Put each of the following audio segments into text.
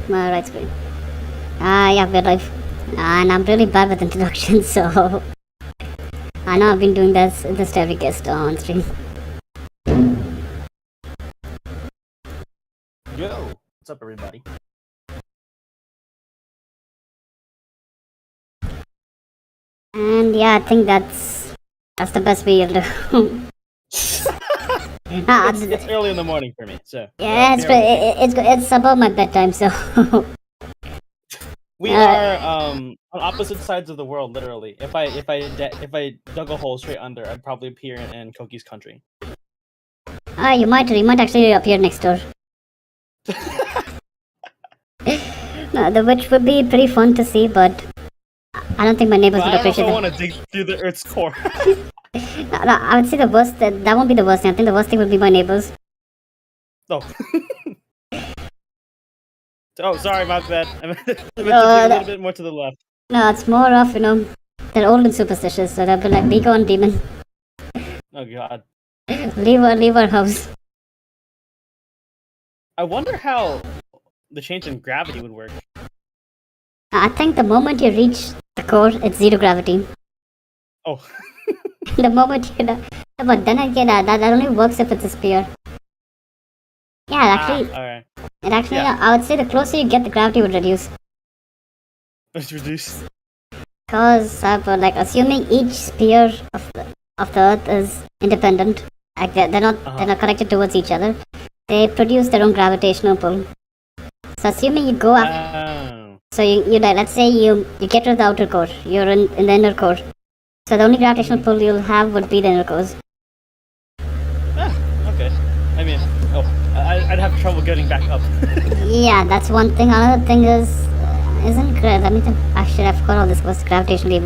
my right screen. Yeah, we're live. And I'm really bad with introductions, so I know I've been doing this to every guest on stream. Yo, what's up, everybody? And yeah, I think that's the best way you'll do. It's early in the morning for me, so yeah, it's about my bedtime, so we are on opposite sides of the world, literally. If I dug a hole straight under, I'd probably appear in Koki's country. you might actually appear next door. Which would be pretty fun to see, but I don't think my neighbors would appreciate it. I don't want to dig through the Earth's core. No, I would say the worst. That won't be the worst thing. I think the worst thing would be my neighbors. Oh. Oh, sorry, my bad. I meant to be a little bit more to the left. No, it's more of, they're old and superstitious, so they'll be like, be gone, demon. Oh, God. Leave our house. I wonder how the change in gravity would work. I think the moment you reach the core, it's zero gravity. Oh. The moment but then again, that only works if it's a sphere. Yeah, alright. I would say the closer you get, the gravity would reduce. It's reduced. Because, assuming each sphere of the Earth is independent, like they're not connected towards each other, they produce their own gravitational pull. So assuming you go after, so you let's say you get to the outer core, you're in the inner core. So the only gravitational pull you'll have would be the inner cores. Okay. I mean, I'd have trouble getting back up. Yeah, that's one thing. Another thing is, isn't great. Let me think. Actually, I forgot all this was gravitational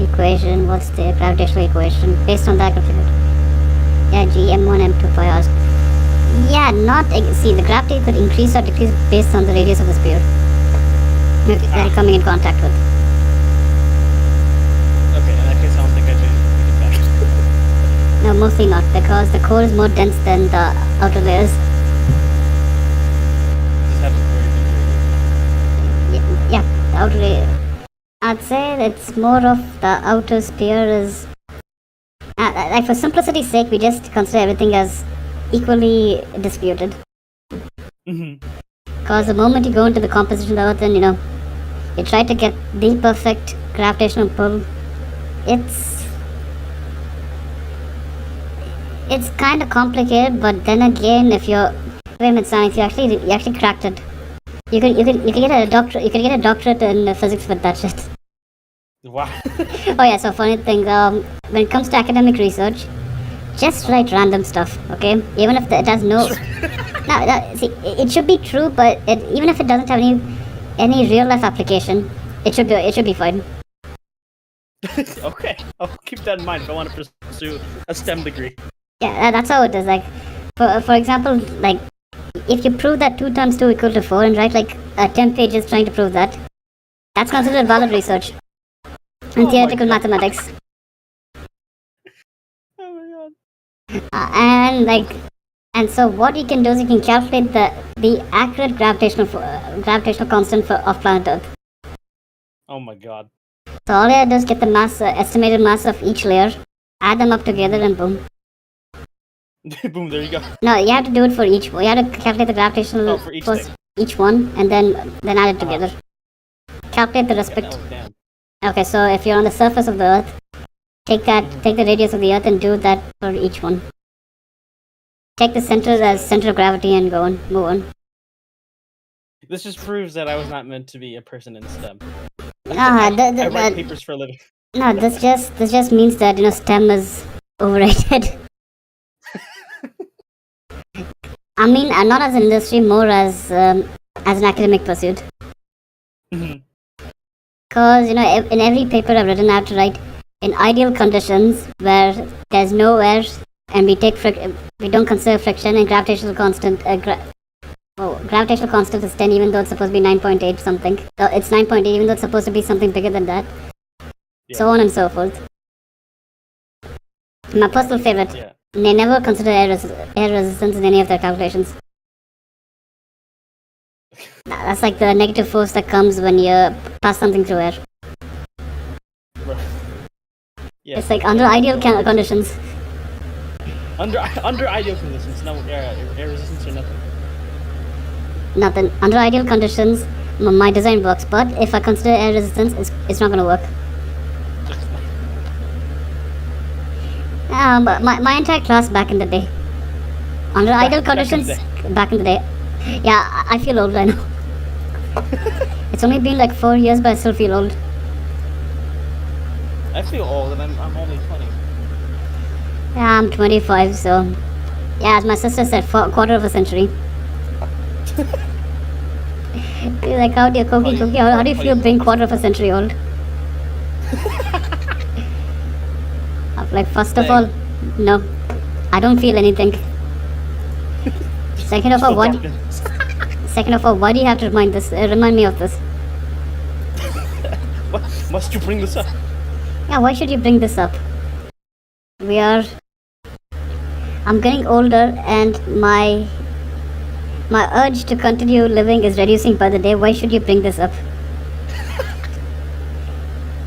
equation. What's the gravitational equation? Based on that, yeah, Gm1 m2 pi r. Yeah, see, the gravity could increase or decrease based on the radius of the sphere that you're coming in contact with. Okay, in that case, I don't think I should get back. No, mostly not, because the core is more dense than the outer layers. Just have a very big radius. Yeah, the outer layer. I'd say it's more of the outer sphere is... like, for simplicity's sake, we just consider everything as equally disputed. Because the moment you go into the composition of the Earth and, you try to get the perfect gravitational pull, it's kind of complicated, but then again, if you're... Wait a minute, SANIX, you actually cracked it. You could get a doctorate in physics with that shit. Wow. Oh yeah, so funny thing, when it comes to academic research, just write random stuff, okay? Even if it has no... see, it should be true, but even if it doesn't have any real life application, it should be fine. Okay, I'll keep that in mind if I want to pursue a STEM degree. Yeah, that's how it is. Like, for example, like, if you prove that 2 times 2 equal to 4 and write like 10 pages trying to prove that, that's considered valid research in theoretical mathematics. Oh my god. And so what you can do is you can calculate the accurate gravitational constant of planet Earth. Oh my god. So all you have to do is get the estimated mass of each layer, add them up together, and boom. Boom, there you go. No, you have to do it for each. You have to calculate the gravitational for each one, and then add it together. Calculate the respect. Okay, so if you're on the surface of the Earth, take the radius of the Earth and do that for each one. Take the center as center of gravity and move on. This just proves that I was not meant to be a person in STEM. I write papers for a living. No, this just means that STEM is overrated. I mean, not as an industry, more as an academic pursuit. Because in every paper I've written, I have to write in ideal conditions where there's no air and we don't consider friction, and gravitational constant. Gravitational constant is 10, even though it's supposed to be 9.8 something. It's 9.8, even though it's supposed to be something bigger than that. Yeah. So on and so forth. My personal favorite. Yeah. They never consider air resistance in any of their calculations. That's like the negative force that comes when you pass something through air. Yeah. It's like under ideal conditions. Under ideal conditions, no air resistance or nothing. Nothing. Under ideal conditions, my design works. But if I consider air resistance, it's not gonna work. But my entire class back in the day. Under ideal conditions, back in the day. Yeah, I feel old right now. It's only been like 4 years, but I still feel old. I feel old, and I'm only 20. Yeah, I'm 25, so... Yeah, as my sister said, quarter of a century. Like, how do you, Cookie, how do you feel being quarter of a century old? Like, first of all, no. I don't feel anything. Second of all, why do you have to remind me of this? What? Must you bring this up? Yeah, why should you bring this up? I'm getting older and my urge to continue living is reducing by the day. Why should you bring this up?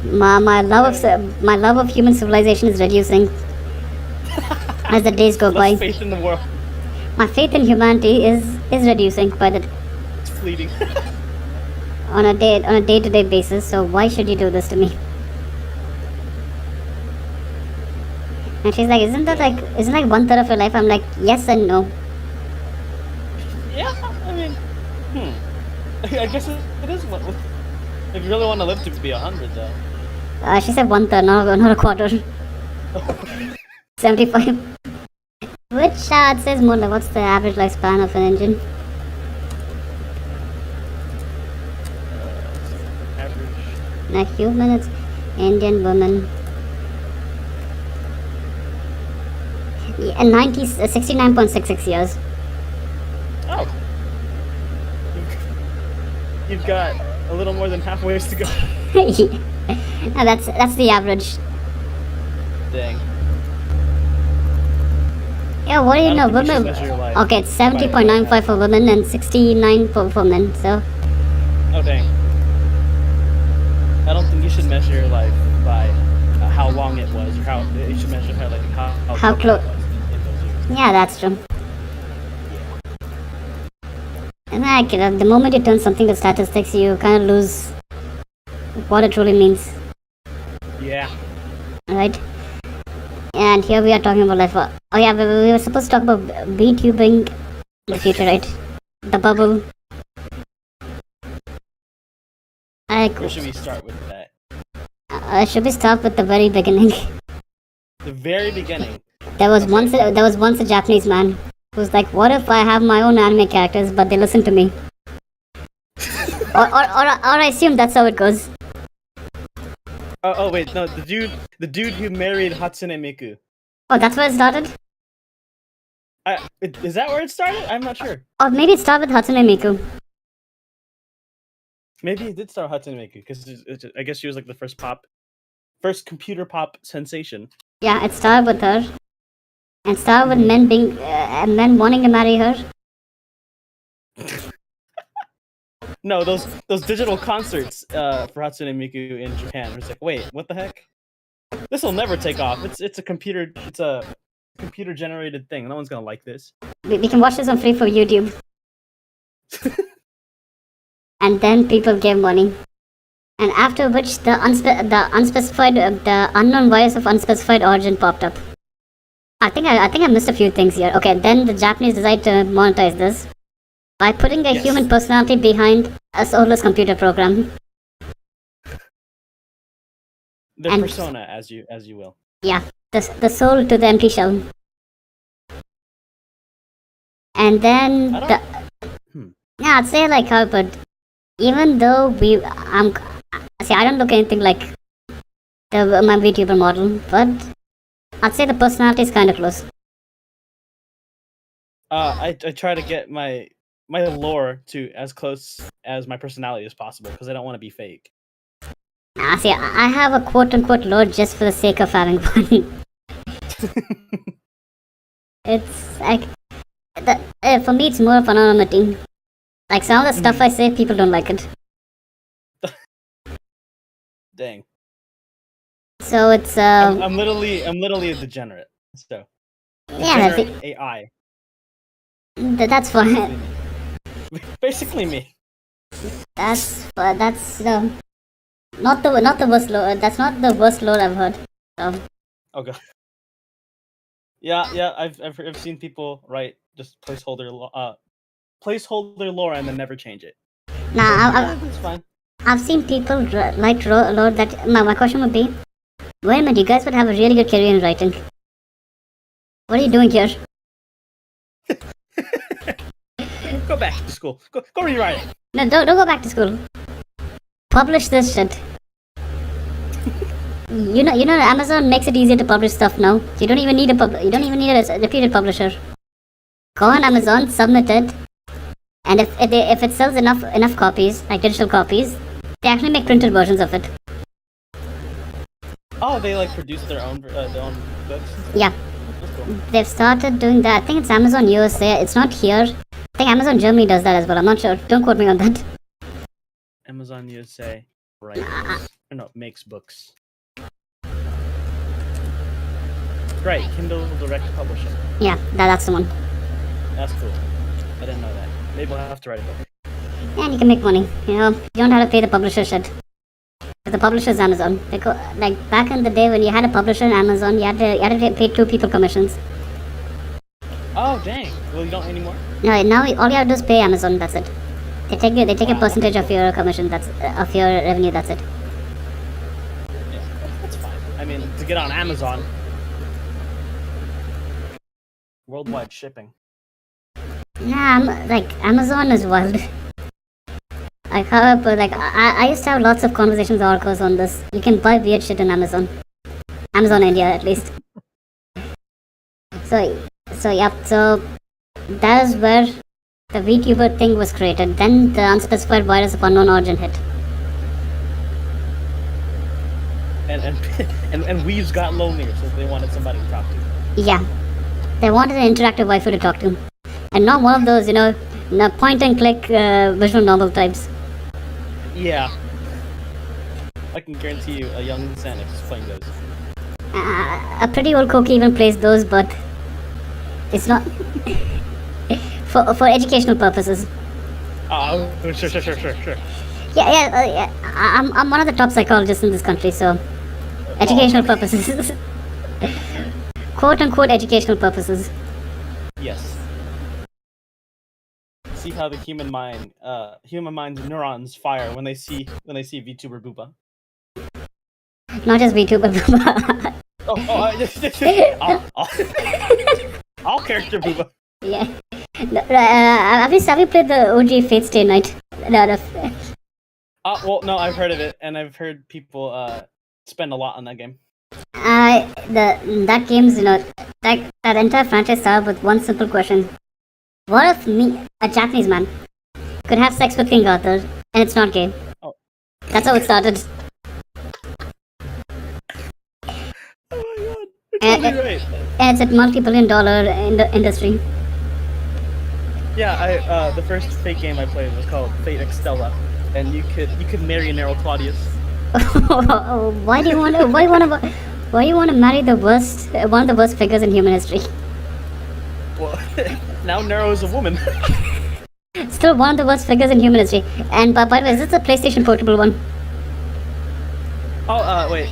My love of human civilization is reducing as the days go by. Faith in the world. My faith in humanity is reducing by the It's fleeting. on a day-to-day basis. So why should you do this to me? And she's like, isn't like 1/3 of your life? I'm like, yes and no. Yeah, I mean, I guess it is what. If you really want to live to be 100, though. She said 1/3, not a quarter. 75. Which it says more like what's the average lifespan of an engine? Average. Like human, it's Indian woman. Yeah, 69.66 years. Oh. You've got a little more than halfway to go. Yeah, that's the average. Dang. Yeah, what do you know? Women. Okay, it's 70.95 for women and 69 for men. So. Oh dang. I don't think you should measure your life by how long it was, or how you should measure how close. It was in those years. Yeah, that's true. And like the moment you turn something to statistics, you kind of lose what it truly means. Yeah. Right? And here we are talking about life. Oh yeah, we were supposed to talk about Vtubing in the future, right? The bubble. Where should we start with that? Should we start with the very beginning? The very beginning. There was once a Japanese man who was like, "What if I have my own anime characters, but they listen to me?" or I assume that's how it goes. Oh wait, no, the dude who married Hatsune Miku. Oh, that's where it started? Is that where it started? I'm not sure. Or maybe it started with Hatsune Miku. Maybe it did start Hatsune Miku, because I guess she was like the first computer pop sensation. Yeah, it started with her. And started with men wanting to marry her. No, those digital concerts for Hatsune Miku in Japan. It's like, wait, what the heck? This will never take off. It's a computer generated thing. No one's gonna like this. We can watch this on free for YouTube. And then people gave money. And after which the unknown virus of unspecified origin popped up. I think I missed a few things here. Okay, then the Japanese decided to monetize this by putting a human personality behind a soulless computer program. Their persona, as you will. Yeah, the soul to the empty shell. And then yeah, I'd say like how, but even though I don't look anything like my VTuber model, but I'd say the personality is kind of close. I try to get my lore to as close as my personality as possible because I don't want to be fake. See, I have a quote-unquote lore just for the sake of having fun. It's like for me, it's more of anonymity. Like some of the stuff I say, people don't like it. Dang. So it's I'm literally a degenerate. So yeah, degenerate AI. that's fine. Basically me. That's not the worst lore. That's not the worst lore I've heard. So. Okay. Yeah. I've seen people write just placeholder lore and then never change it. Nah, That's fine. I've seen people like lore that. My question would be, wait a minute, you guys would have a really good career in writing. What are you doing here? Go back to school. Go rewrite it. No, don't go back to school. Publish this shit. You know, Amazon makes it easier to publish stuff now. You don't even need a reputed publisher. Go on Amazon, submit it, and if it sells enough copies, like digital copies, they actually make printed versions of it. Oh, they like produce their own books. Yeah, That's cool. they've started doing that. I think it's Amazon USA. It's not here. I think Amazon Germany does that as well. I'm not sure. Don't quote me on that. Amazon USA writes or no makes books. Right, Kindle Direct Publishing. Yeah, that's the one. That's cool. I didn't know that. Maybe I'll have to write a book. And you can make money. You know, you don't have to pay the publisher shit. The publisher's Amazon. Like back in the day when you had a publisher in Amazon, you had to pay 2 people commissions. Oh dang! Well, you don't anymore. No, now all you have to do is pay Amazon. That's it. They take a percentage of your commission. That's of your revenue. That's it. Yeah, that's fine. I mean, to get on Amazon, worldwide shipping. Nah, like Amazon is wild. Like however, like I used to have lots of conversations with oracles on this. You can buy weird shit in Amazon. Amazon India at least. So that is where the VTuber thing was created. Then the unspecified virus of unknown origin hit. And weaves got lonely, so they wanted somebody to talk to. Yeah, they wanted an interactive waifu to talk to, and not one of those, point and click visual novel types. Yeah. I can guarantee you a young SANIX is playing those. A pretty old cookie even plays those, but it's not for educational purposes. Oh, sure. Yeah. I'm one of the top psychologists in this country, so educational purposes, quote unquote educational purposes. Yes. See how the human mind's neurons fire when they see VTuber Booba. Not just VTuber. All character Booba. Yeah. Have you played the OG Fate Stay Night? Well, no, I've heard of it, and I've heard people spend a lot on that game. That game's, that entire franchise started with one simple question. What if me, a Japanese man, could have sex with King Arthur, and it's not gay? Oh. That's how it started. Oh my god, you're totally right. And it's a multi-billion-dollar industry. Yeah, the first Fate game I played was called Fate Extella, and you could marry Nero Claudius. Why do you want to marry one of the worst figures in human history? Well, now Nero is a woman. Still one of the worst figures in human history. And by the way, is this a PlayStation Portable one? Oh, wait.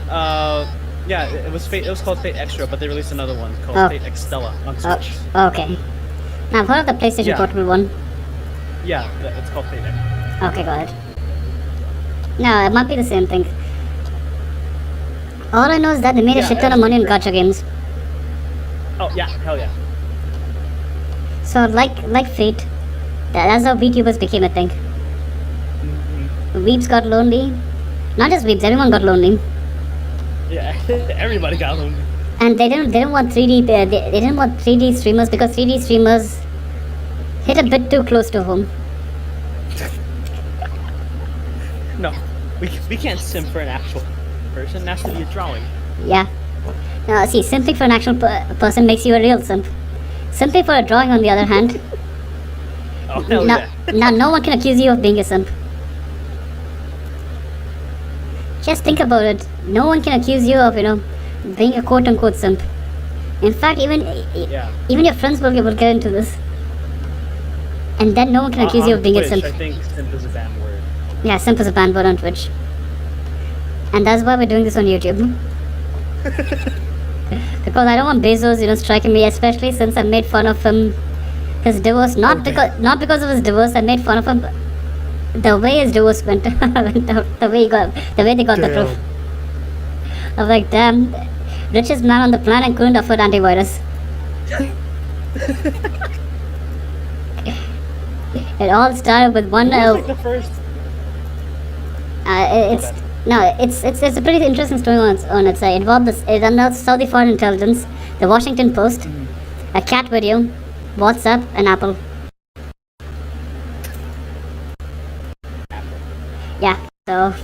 Yeah, it was Fate. It was called Fate Extra, but they released another one called Fate Extella on Switch. Okay. Now I've heard of the PlayStation Portable one. Yeah, it's called Fate Extra. Okay, go ahead. No, it might be the same thing. All I know is that they made a shit ton of money in gacha games. Oh yeah, hell yeah. So like Fate, that's how VTubers became a thing. Weebs got lonely. Not just weebs, everyone got lonely. Yeah, everybody got lonely. And they didn't want 3D. They didn't want 3D streamers because 3D streamers hit a bit too close to home. No, we can't sim for an actual person. It has to be a drawing. Yeah. See, simping for an actual person makes you a real simp. Simping for a drawing, on the other hand, Oh, hell Now, yeah. now no one can accuse you of being a simp. Just think about it. No one can accuse you of, being a quote-unquote simp. In fact, Yeah. even your friends will get into this. And then no one can accuse you On of being a Twitch, simp. I think simp is a banned word. Yeah, simp is a banned word on Twitch. And that's why we're doing this on YouTube. Because I don't want Bezos, striking me, especially since I made fun of him, his divorce. Not because of his divorce. I made fun of him. The way his divorce went, the way they got the proof. I was like, damn, richest man on the planet couldn't afford antivirus. It all started with one. Like the first. It's a pretty interesting story on its side. It involved Saudi foreign intelligence, the Washington Post, a cat video, WhatsApp, and Apple. Yeah, so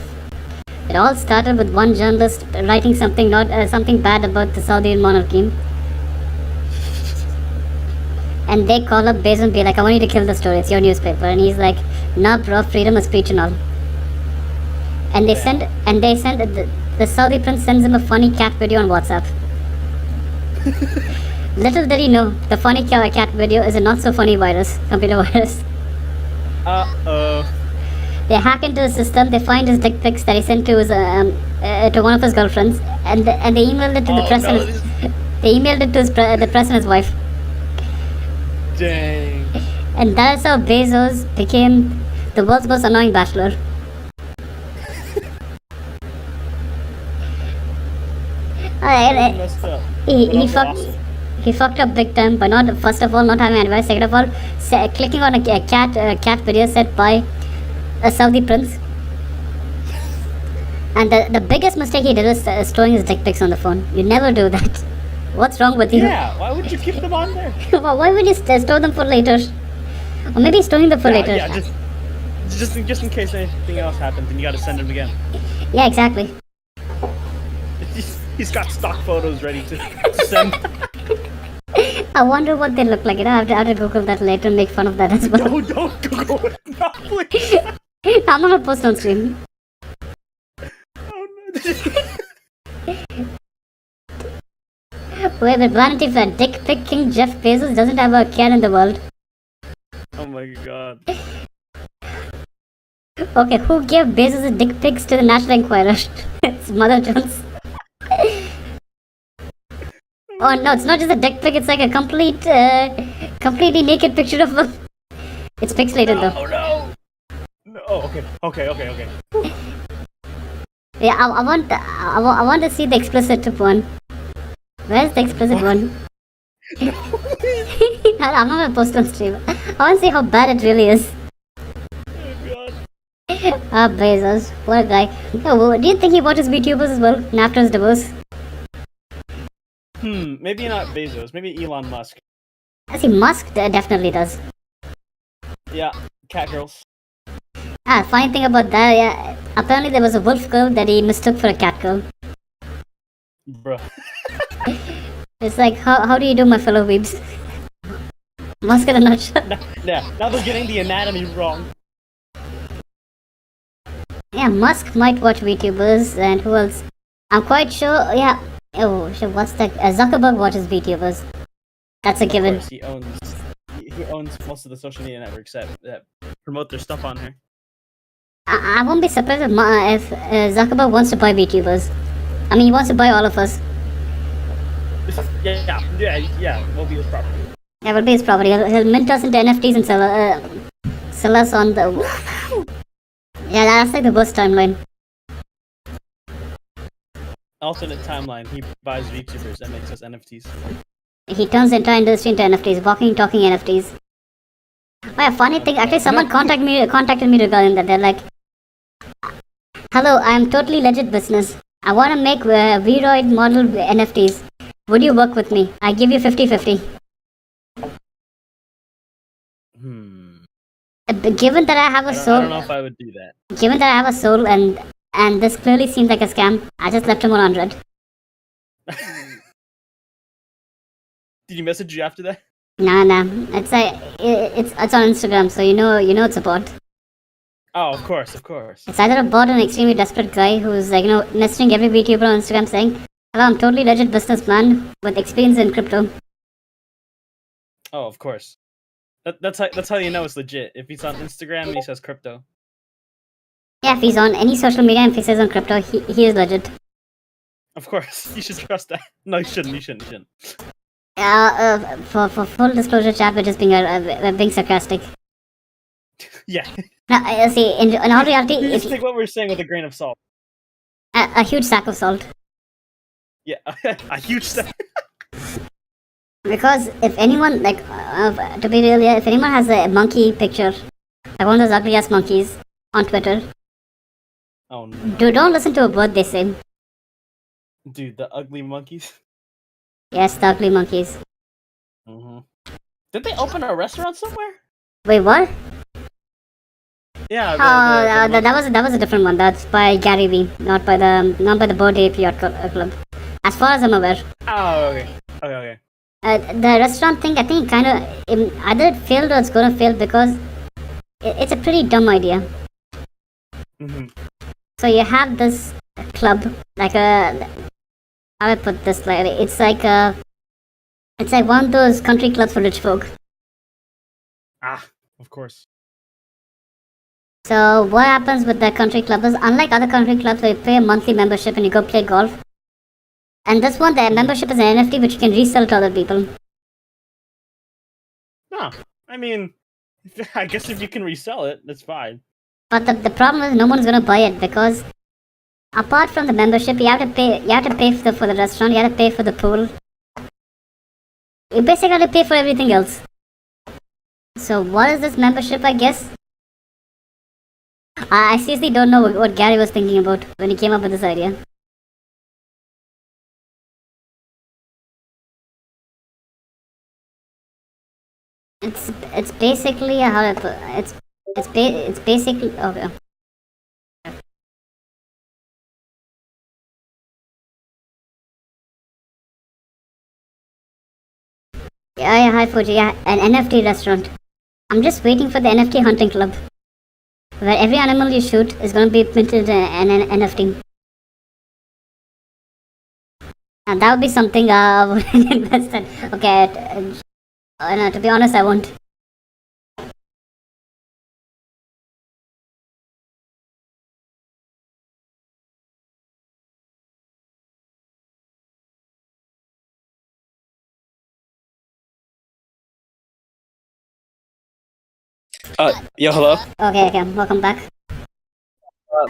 it all started with one journalist writing something bad about the Saudi monarchy. And they call up Bezos and be like, I want you to kill the story, it's your newspaper. And he's like, nah bro, freedom of speech and all. And the Saudi prince sends him a funny cat video on WhatsApp. Little did he know, the funny cat video is a not so funny computer virus. They hack into his system, they find his dick pics that he sent to one of his girlfriends, and they emailed it to the press they emailed it to the press and his wife. Dang. And that's how Bezos became the world's most annoying bachelor. Messed up. He fucked up big time by first of all not having advice, second of all clicking on a cat video set by a Saudi prince. And the biggest mistake he did was storing his dick pics on the phone. You never do that. What's wrong with you? Yeah, why would you keep them on there? Why would you store them for later? Or maybe storing them for later. Yeah, just in case anything else happens and you gotta send them again. Yeah, exactly. He's got stock photos ready to send. I wonder what they look like. I have to Google that later and make fun of that as well. No, don't Google it. No, please. I'm not gonna post on stream. Oh, no. Wait, but Vanity Fair, dick pic king Jeff Bezos doesn't have a care in the world. Oh my god. Okay, who gave Bezos' dick pics to the National Enquirer? It's Mother Jones. Oh no, it's not just a dick pic, it's like a completely naked picture of him. It's pixelated though. Oh no! No, okay. Yeah, I want to see the explicit one. Where's the explicit one? I'm not gonna post on stream. I want to see how bad it really is. Oh god. Bezos, what a guy. Oh, do you think he watches VTubers as well after his divorce? Maybe not Bezos. Maybe Elon Musk. I see Musk definitely does. Yeah, cat girls. Funny thing about that, yeah, apparently there was a wolf girl that he mistook for a cat girl. Bruh. It's like, how do you do, my fellow weebs? Musk in a nutshell. Now they're getting the anatomy wrong. Yeah, Musk might watch VTubers, and who else? I'm quite sure, yeah. Oh, shit, what's that? Zuckerberg watches VTubers. That's a given. Of course, he owns most of the social media networks that promote their stuff on here. I won't be surprised if Zuckerberg wants to buy VTubers. I mean, he wants to buy all of us. Yeah, we'll be his property. Yeah, we'll be his property. He'll mint us into NFTs and sell us on the... Yeah, that's like the worst timeline. Alternate timeline, he buys VTubers and makes us NFTs. He turns the entire industry into NFTs, walking, talking NFTs. Oh yeah, funny thing, actually someone contacted me regarding that. They're like, hello, I am totally legit business. I want to make Vroid model NFTs. Would you work with me? I give you 50-50. Given that I have a soul... I don't know if I would do that. Given that I have a soul and this clearly seems like a scam, I just left him on 100. Did he message you after that? Nah. It's like it's on Instagram, so you know it's a bot. Oh, of course, of course. It's either a bot or an extremely desperate guy who's like messaging every VTuber on Instagram saying, "Hello, I'm totally legit businessman with experience in crypto." Oh, of course. That's how you know it's legit. If he's on Instagram and he says crypto. Yeah, if he's on any social media and if he says on crypto, he is legit. Of course, you should trust that. No, you shouldn't. You shouldn't. For full disclosure, chat, we're just being sarcastic. Yeah. Now, see, in all reality, You if just take what we're saying with a grain of salt. a huge sack of salt. Yeah, a huge step. Because if anyone, like, to be real, yeah, if anyone has a monkey picture, like one of those ugly ass monkeys on Twitter, Oh no, don't listen to a word they say. dude, the ugly monkeys. Yes, the ugly monkeys. Mm-hmm. Did they open a restaurant somewhere? Wait, what? Yeah. That was a different one. That's by Gary Vee, not by the Bored Ape Yacht Club. As far as I'm aware. Oh, okay. Okay. The restaurant thing, I think, kind of either it failed or it's gonna fail because it's a pretty dumb idea. Mm-hmm. So you have this club, like how do I put this slightly? It's like one of those country clubs for rich folk. Ah, of course. So what happens with the country club is, unlike other country clubs where you pay a monthly membership and you go play golf, and this one, the membership is an NFT which you can resell to other people. No, I mean, I guess if you can resell it, that's fine. But the problem is no one's gonna buy it because apart from the membership, you have to pay. You have to pay for the restaurant. You have to pay for the pool. You basically have to pay for everything else. So what is this membership? I guess I seriously don't know what Gary was thinking about when he came up with this idea. It's basically how I put it's basically okay. Yeah, hi Fuji. Yeah, an NFT restaurant. I'm just waiting for the NFT hunting club, where every animal you shoot is going to be minted in an NFT. And that would be something I would invest in. Okay, no, to be honest, I won't. Yo, hello. Okay, welcome back.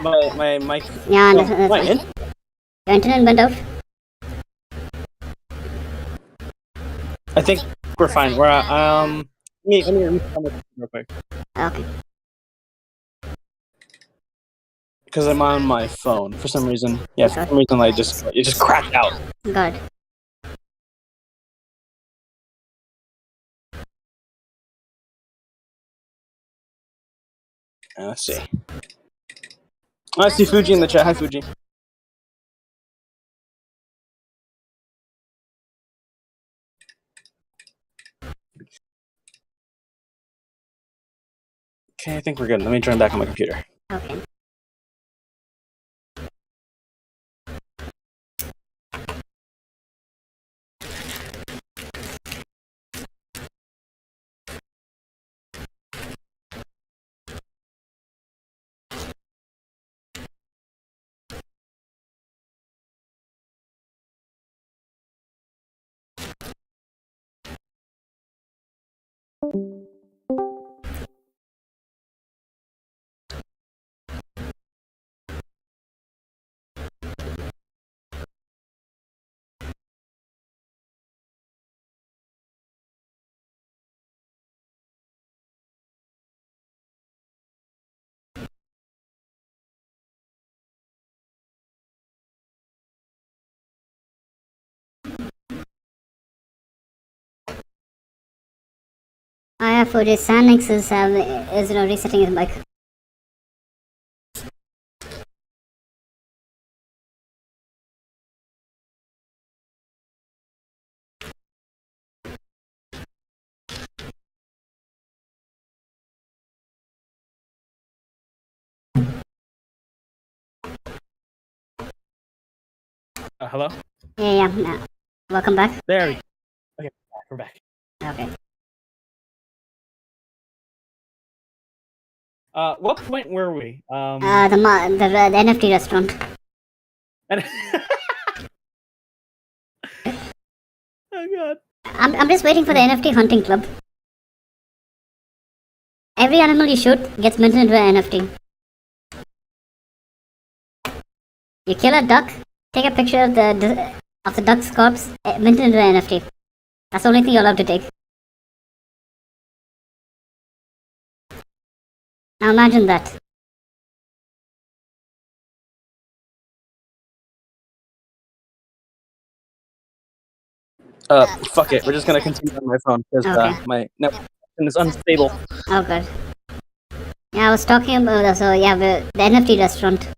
My mic. Yeah, Oh, that's my fine. Your internet went out? I think we're fine. We're let me real quick Okay. because I'm on my phone for some reason. Yeah, for some reason, like it just cracked out. Good. Let's see. I see Fuji in the chat. Hi, Fuji. Okay, I think we're good. Let me turn back on my computer. Okay. I have for this SANIX is resetting his mic. Hello? Yeah. Welcome back. There we go. Okay, we're back. Okay. What point were we? The NFT restaurant. And oh god. I'm just waiting for the NFT hunting club. Every animal you shoot gets minted into an NFT. You kill a duck, take a picture of the duck's corpse, mint it into an NFT. That's the only thing you're allowed to take. Now imagine that. Fuck it. We're just gonna continue on my phone because Okay. my network is unstable. Oh god. Yeah, I was talking about the NFT restaurant.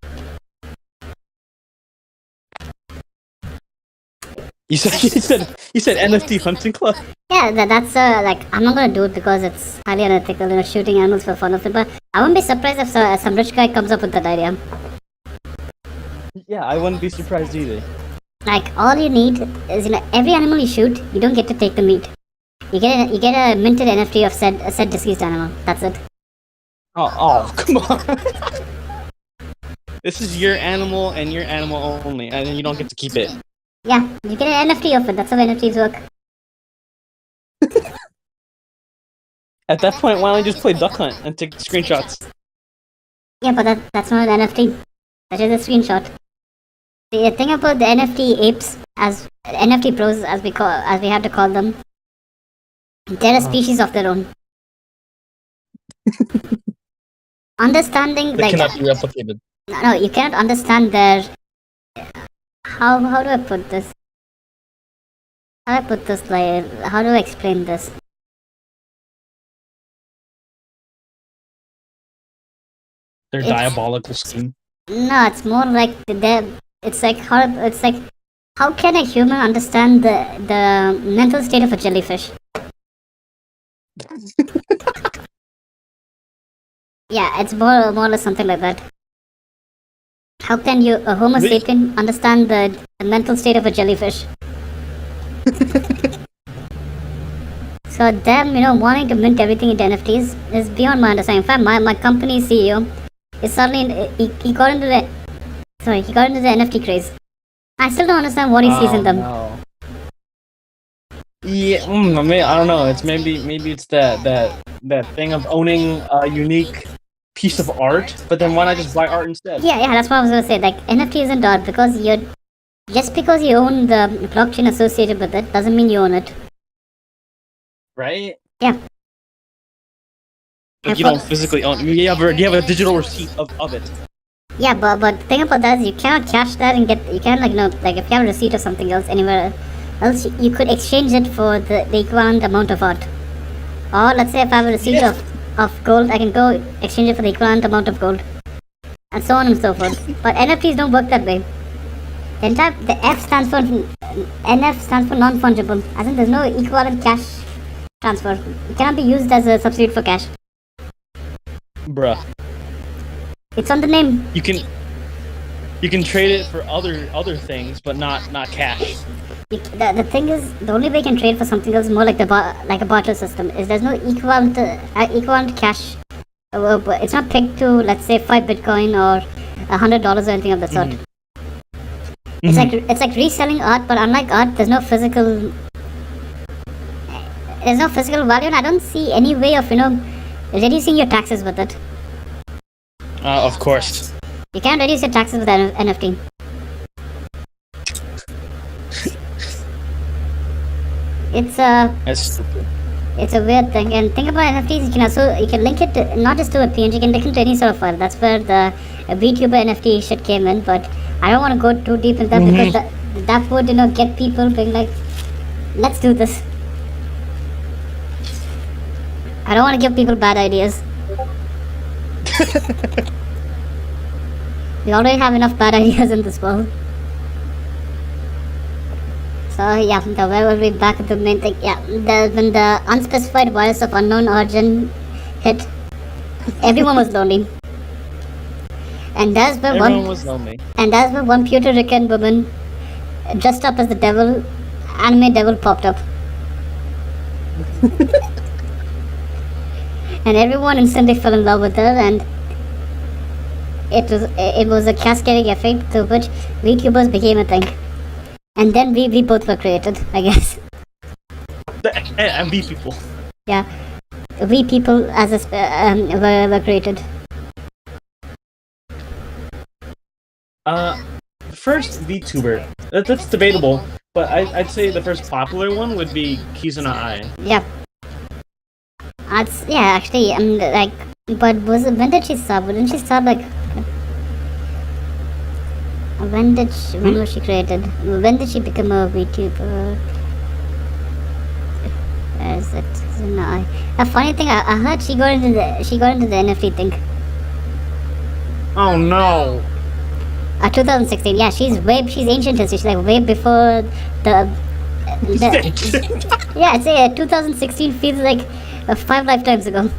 You said NFT hunting club. Yeah, that's like I'm not gonna do it because it's highly unethical, shooting animals for fun of it. But I wouldn't be surprised if some rich guy comes up with that idea. Yeah, I wouldn't be surprised either. Like all you need is every animal you shoot, you don't get to take the meat. You get a minted NFT of said deceased animal. That's it. Oh, come on. This is your animal and your animal only, and then you don't get to keep it. Yeah, you get an NFT of it. That's how NFTs work. At that point, why don't you just play Duck Hunt and take screenshots? Yeah, but that's not an NFT. That is a screenshot. The thing about the NFT apes, as NFT pros, as we have to call them, they're a species of their own. Understanding They like cannot be replicated. no, you cannot understand their. How do I put this? How do I put this? Like, how do I explain this? Their diabolical scheme. No, it's more like it's like how can a human understand the mental state of a jellyfish? Yeah, it's more or less something like that. How can a Homo sapien, understand the mental state of a jellyfish? So them, wanting to mint everything into NFTs is beyond my understanding. In fact, my company's CEO is suddenly he got into the NFT craze. I still don't understand what he sees in them. No. Yeah, I don't know. It's maybe it's that thing of owning a unique piece of art, but then why not just buy art instead? Yeah, that's what I was gonna say. Like NFT isn't art because just because you own the blockchain associated with it doesn't mean you own it. Right? Yeah. Like you don't physically own. You have a digital receipt of it. Yeah, but the thing about that is you cannot cash that and you can't like if you have a receipt of something else anywhere else, you could exchange it for the equivalent amount of art. Or let's say if I have a receipt of gold, I can go exchange it for the equivalent amount of gold. And so on and so forth. But NFTs don't work that way. The F stands for NF stands for non-fungible. As in there's no equivalent cash transfer. It cannot be used as a substitute for cash. Bruh. It's on the name. You can trade it for other things, but not cash. The thing is, the only way you can trade for something else is more like a barter system. Is there's no equivalent cash. It's not pegged to, let's say, 5 Bitcoin or $100 or anything of that sort. It's like reselling art, but unlike art, there's no physical value, and I don't see any way of reducing your taxes with it. Of course. You can't reduce your taxes with an NFT. That's stupid. It's a weird thing. And think about NFTs. You can link it to, not just to a PNG. You can link it to any sort of file. That's where the Vtuber NFT shit came in. But I don't want to go too deep into that because that would get people being like, let's do this. I don't want to give people bad ideas. We already have enough bad ideas in this world. So yeah, where were we back at the main thing? Yeah, when the unspecified virus of unknown origin hit, everyone was lonely. And that's where one Puerto Rican woman dressed up as the devil, anime devil popped up. And everyone instantly fell in love with her, and it was a cascading effect to which VTubers became a thing. And then we both were created, I guess. And we people. Yeah, we people as were created. First VTuber. That's debatable, but I'd say the first popular one would be Kizuna Ai. Yeah. Actually, like, but when did she start? Didn't she start like? When was she created? When did she become a VTuber? Where is it? No, a funny thing, I heard she got into the NFT thing. Oh no! 2016. Yeah, she's ancient history. She's like way before the yeah, I'd say 2016 feels like 5 lifetimes ago.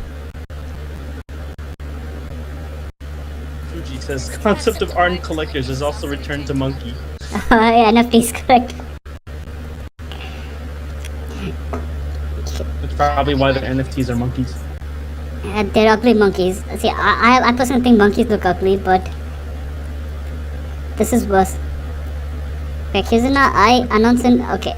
Fuji says concept of art and collectors is also returned to monkey. Yeah, NFTs, correct. That's probably why the NFTs are monkeys. They're ugly monkeys. See, I personally think monkeys look ugly, but this is worse. Okay, Kizuna Ai announcing. Okay.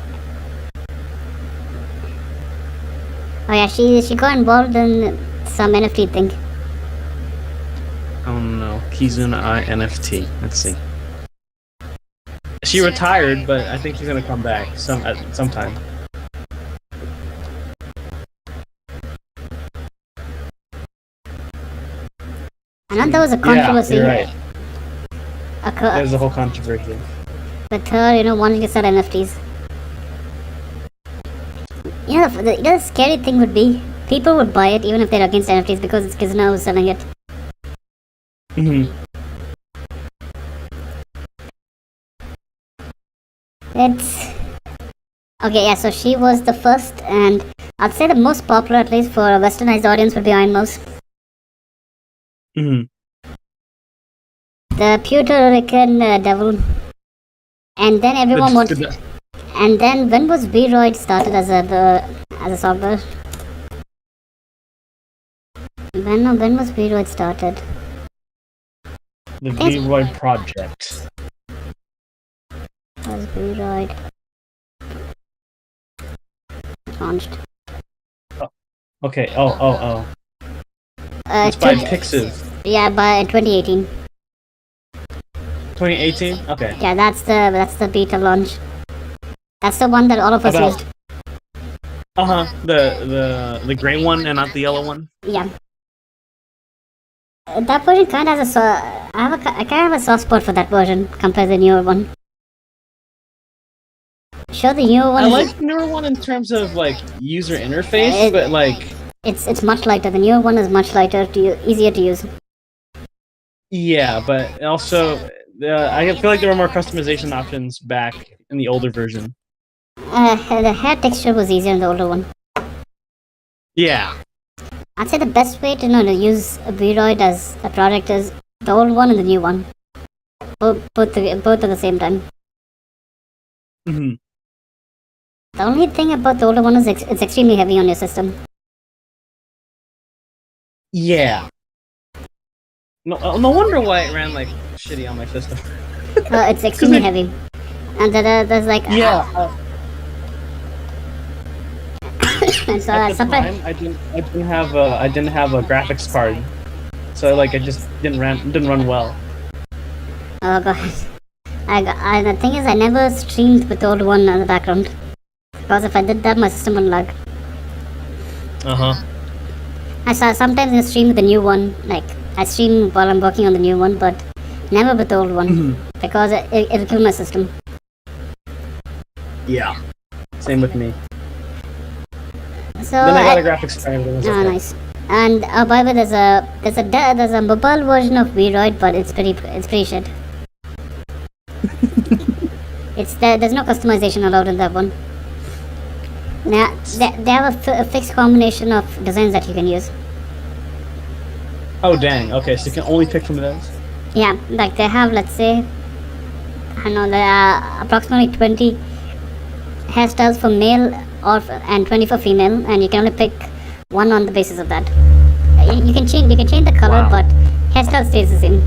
Oh yeah, she got involved in some NFT thing. Oh no, Kizuna Ai NFT. Let's see. She retired, but I think she's gonna come back sometime. I know there was a controversy. Yeah, you're right. There's a whole controversy. With her, wanting to sell NFTs. The scary thing would be people would buy it even if they're against NFTs because it's Kizuna who's selling it. It's okay. Yeah, so she was the first, and I'd say the most popular, at least for a westernized audience, would be Iron Mouse. The Puerto Rican devil, and then everyone wanted. And then when was V-Roid started as a software? When was V-Roid started? The V-Roid project. Was V-Roid launched? Oh. Okay. Oh. It's by Pixiv. Yeah, by 2018. 2018. Okay. Yeah, that's the beta launch. That's the one that all of us used. The gray one and not the yellow one. Yeah. That version kind of has I kind of have a soft spot for that version compared to the newer one. Sure, the newer one. I like the newer one in terms of like user interface, but like it's much lighter. The newer one is much lighter, easier to use. Yeah, but also I feel like there were more customization options back in the older version. The hair texture was easier in the older one. Yeah. I'd say the best way to use a V-Roid as a product is the old one and the new one. Both at the same time. The only thing about the older one is it's extremely heavy on your system. Yeah. No wonder why it ran like shitty on my system. It's extremely heavy, and there's like and so at the time, I didn't have a graphics card, so like it just didn't run well. Oh god, the thing is I never streamed with the old one in the background because if I did that my system would lag. I saw sometimes stream with the new one, like I stream while I'm working on the new one, but never with the old one because it'll kill my system. Yeah, same with me. So then I got a graphics card. Oh, nice. And by the way, there's a mobile version of V-Roid, but it's pretty shit. There's no customization allowed in that one. Now they have a fixed combination of designs that you can use. Oh dang! Okay, so you can only pick from those. Yeah, like they have, let's say, I know there are approximately 20 hairstyles for male and 20 for female, and you can only pick one on the basis of that. You can change the color, Wow. but hairstyle stays the same.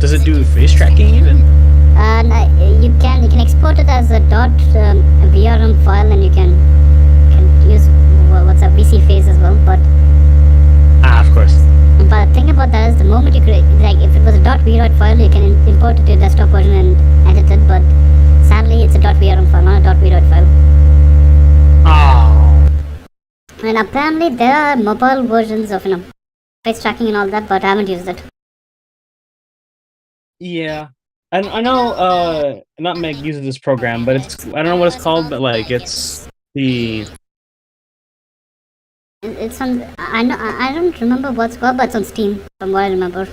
Does it do face tracking even? And you can export it as a .vrm file, and you can use what's a VC phase as well. But Of course. the thing about that is the moment you create, like if it was a .vroid file, you can import it to your desktop version and edit it. But sadly, it's a .vrm file, not a .vroid file. Oh. And apparently there are mobile versions of face tracking and all that, but I haven't used it. Yeah. And I know Nutmeg uses this program, but I don't know what it's called, but like it's the It's on. I don't remember what's called, but it's on Steam from what I remember.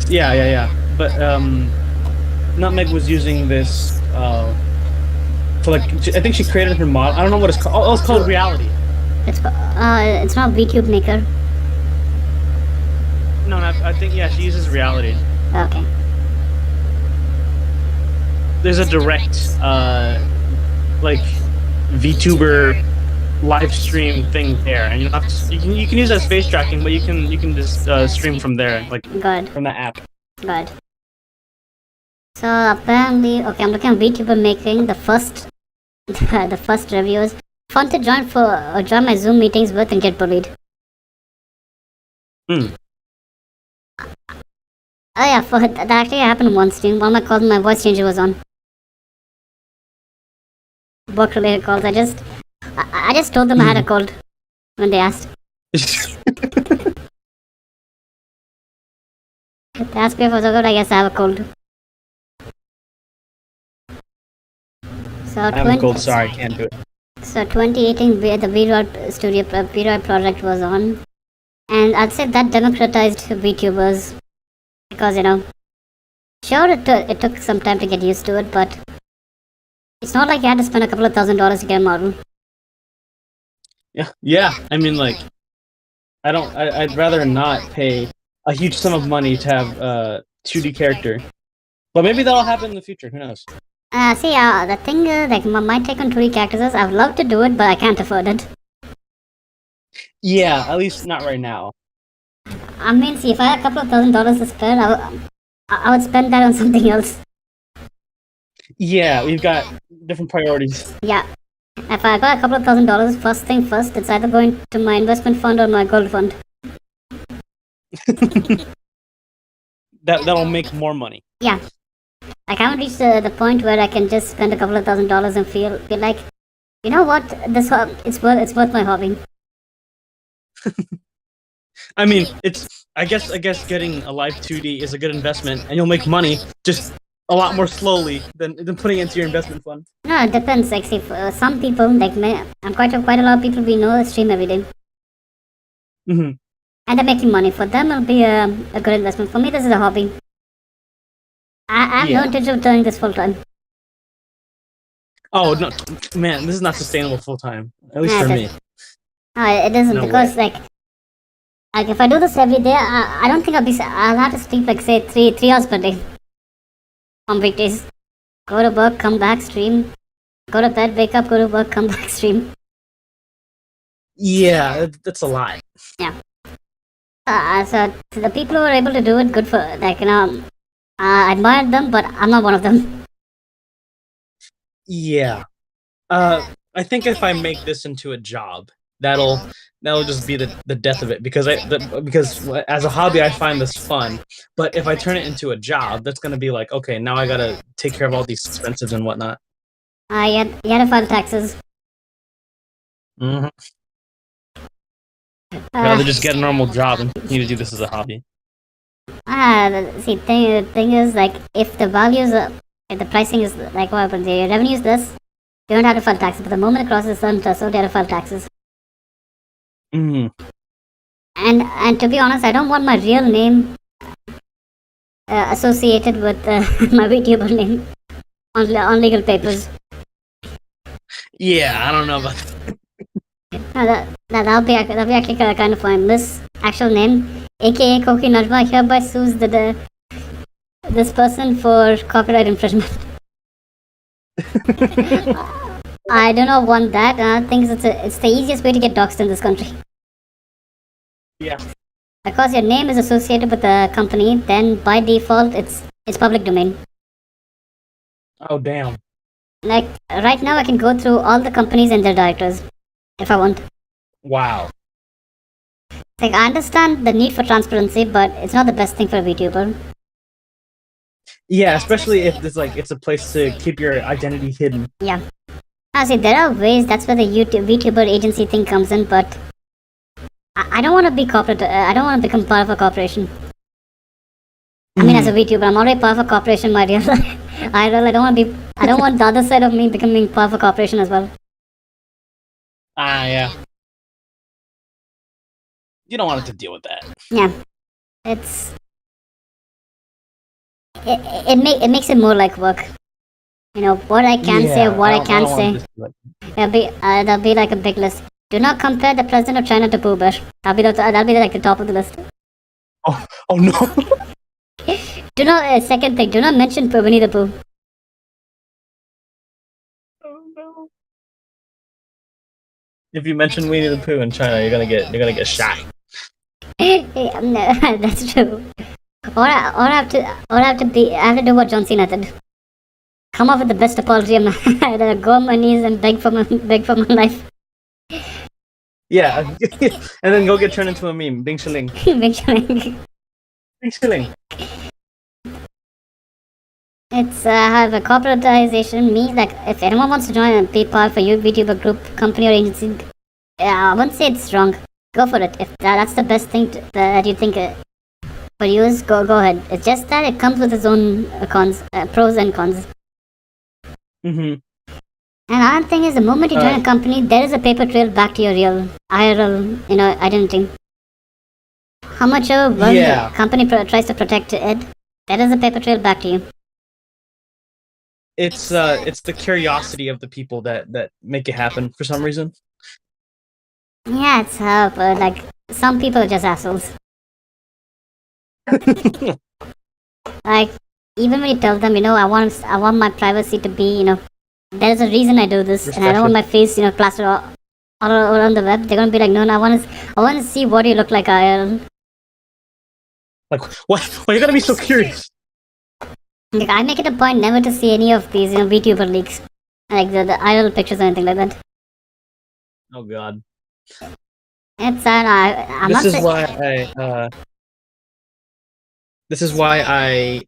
yeah. But Nutmeg was using this to like I think she created her model. I don't know what it's called. Oh, it's called Reality. It's not VTube Maker. No, I think she uses Reality. Okay. There's a direct like VTuber live stream thing there, and you can use it as face tracking, but you can just stream from there, like Good. from the app. Good. So apparently, okay, I'm looking at VTuber making the first reviews. Fun to join my Zoom meetings with and get bullied. Hmm. Oh yeah, that actually happened in one stream. One of my calls, my voice changer was on. Work related calls. I just told them I had a cold when they asked. They asked me if I was okay. I guess I have a cold. So I have a cold. Sorry, can't do it. So 2018, the VROD project was on, and I'd say that democratized VTubers because sure it took some time to get used to it, but it's not like you had to spend a couple of $1,000s to get a model. Yeah. I mean, like, I'd rather not pay a huge sum of money to have a 2D character, but maybe that'll happen in the future. Who knows? The thing is, like, my take on 2D characters is I'd love to do it, but I can't afford it. Yeah, at least not right now. I mean, see, if I had a couple of $1,000s to spend, I would spend that on something else. Yeah, we've got different priorities. Yeah. If I got a couple of $1,000s, first thing first, it's either going to my investment fund or my gold fund. That'll make more money. Yeah. Like, I haven't reached the point where I can just spend a couple of $1,000s and feel like, you know what, it's worth my hobby. I mean, I guess getting a live 2D is a good investment, and you'll make money just a lot more slowly than putting it into your investment fund. No, it depends. Like, see, for some people, like me, I'm quite a lot of people we know stream every day. Mm-hmm. And they're making money. For them, it'll be a good investment. For me, this is a hobby. I have no intention of turning this full time. Oh no, man, this is not sustainable full time. At least for me. It isn't, No because like if I do this every day, I don't think I'll have to sleep like say 3 hours per day on weekdays. Go to work, come back, stream. Go to bed, wake up, go to work, come back, stream. Yeah, that's a lot. Yeah. So to the people who are able to do it, good for I admire them, but I'm not one of them. Yeah. I think if I make this into a job, that'll just be the death of it, because as a hobby I find this fun, but if I turn it into a job, that's gonna be like, okay, now I gotta take care of all these expenses and whatnot. You had to file taxes. Mm-hmm. Rather just get a normal job and continue to do this as a hobby. See, thing is, like, if the pricing is like what happens, the revenue is this, you don't have to file taxes. But the moment it crosses a certain threshold, you have to file taxes. Mm-hmm. And to be honest, I don't want my real name associated with my VTuber name on legal papers. Yeah, I don't know about that. That'll be actually kind of fun. This actual name aka Koki Najma, hereby sues this person for copyright infringement. I do not want that. I think it's the easiest way to get doxxed in this country. Yeah. Because your name is associated with the company, then by default it's public domain. Oh damn. Like right now, I can go through all the companies and their directors if I want. Wow. Like I understand the need for transparency, but it's not the best thing for a VTuber. Yeah, especially if it's a place to keep your identity hidden. Yeah. See, there are ways. That's where the VTuber agency thing comes in, but I don't want to be corporate. I don't want to become part of a corporation. I mean, as a VTuber, I'm already part of a corporation, my dear. I don't want to be. I don't want the other side of me becoming part of a corporation as well. Yeah. You don't want it to deal with that. Yeah, it makes it more like work. You know what I can say, what I can't say. There'll be like a big list. Do not compare the president of China to Pooh Bear. That'll be like the top of the list. Oh no. Do not second thing. Do not mention Winnie the Pooh. Oh no. If you mention Winnie the Pooh in China, you're gonna get shot. No, that's true. Or I have to do what John Cena did. Come up with the best apology and go on my knees and beg for my life. Yeah, and then go get turned into a meme. Bing shilling. Bing shilling. Bing shilling. It's have a corporatization. Like if anyone wants to join and be part of a VTuber group, company or agency, I wouldn't say it's wrong. Go for it. If that's the best thing that you think for you is, go ahead. It's just that it comes with its own pros and cons. Mm-hmm. And another thing is, the moment you join a company, there is a paper trail back to your real IRL, identity. How much the company tries to protect it, there is a paper trail back to you. It's the curiosity of the people that make it happen for some reason. Yeah, it's but like some people are just assholes. Like even when you tell them, I want my privacy to be, there's a reason I do this, and I don't want my face, plastered all around the web. They're gonna be like, no, I want to see what you look like IRL. Like what? Why are you gonna be so curious? Like I make it a point never to see any of these, VTuber leaks, like the IRL pictures or anything like that. Oh God. It's sad. This is why I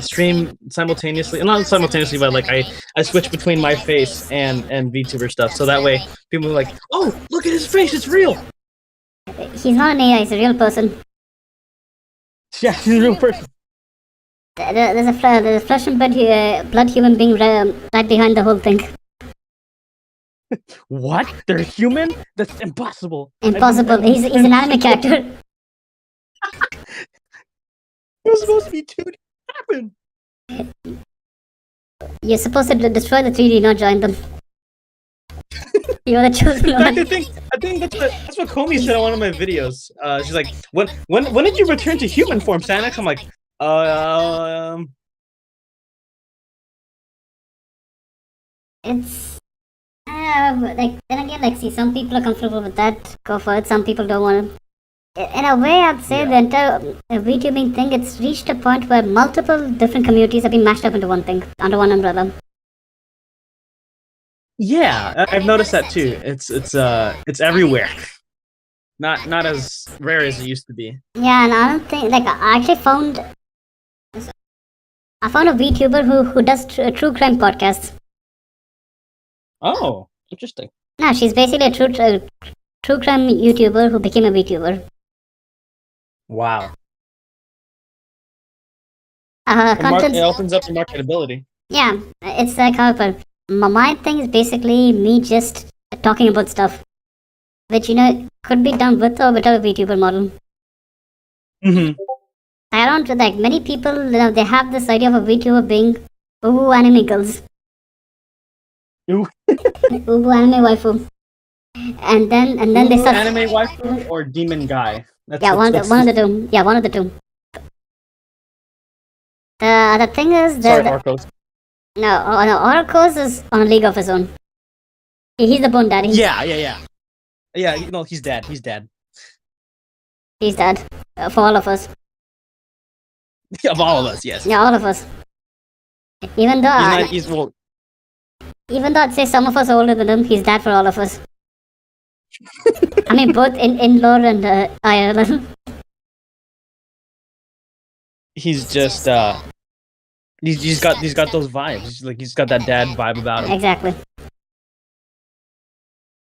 stream simultaneously, not simultaneously, but like I switch between my face and VTuber stuff, so that way people are like, oh, look at his face, it's real. He's not an AI, he's a real person. Yeah, he's a real person. There's a flesh and blood human being right behind the whole thing. What? They're human? That's impossible. Impossible. He's an anime character. It was supposed to be 2D. What happened? You're supposed to destroy the 3D, not join them. You're the chosen one. I think that's what Komi said on one of my videos. She's like, when did you return to human form, SANIX? I'm like, It's like then again, like see, some people are comfortable with that. Go for it. Some people don't want to. In a way, I'd say the entire VTubing thing, it's reached a point where multiple different communities have been mashed up into one thing, under one umbrella. Yeah, I've noticed that too. It's everywhere. Not as rare as it used to be. Yeah, and I don't think I actually found a VTuber who does true crime podcasts. Oh, interesting. No, she's basically a true crime YouTuber who became a VTuber. Wow. Content. It opens up the marketability. Yeah, it's like however, my thing is basically me just talking about stuff, which could be done with or without a VTuber model. Mm-hmm. I don't like many people. They have this idea of a VTuber being anime girls. Ooh. Anime waifu. And then they start anime waifu or demon guy. Yeah, one of the two. Yeah, one of the two. The thing is Sorry, that Orcos. no, Oracles is on a league of his own. He's the Bone Daddy. Yeah. Yeah, no, he's dead. He's dead. He's dead for all of us. Of all of us, yes. Yeah, all of us. Even though even though I'd say some of us are older than him, he's dead for all of us. I mean, both in lore and Ireland. He's just he's got those vibes. He's got that dad vibe about him. Exactly.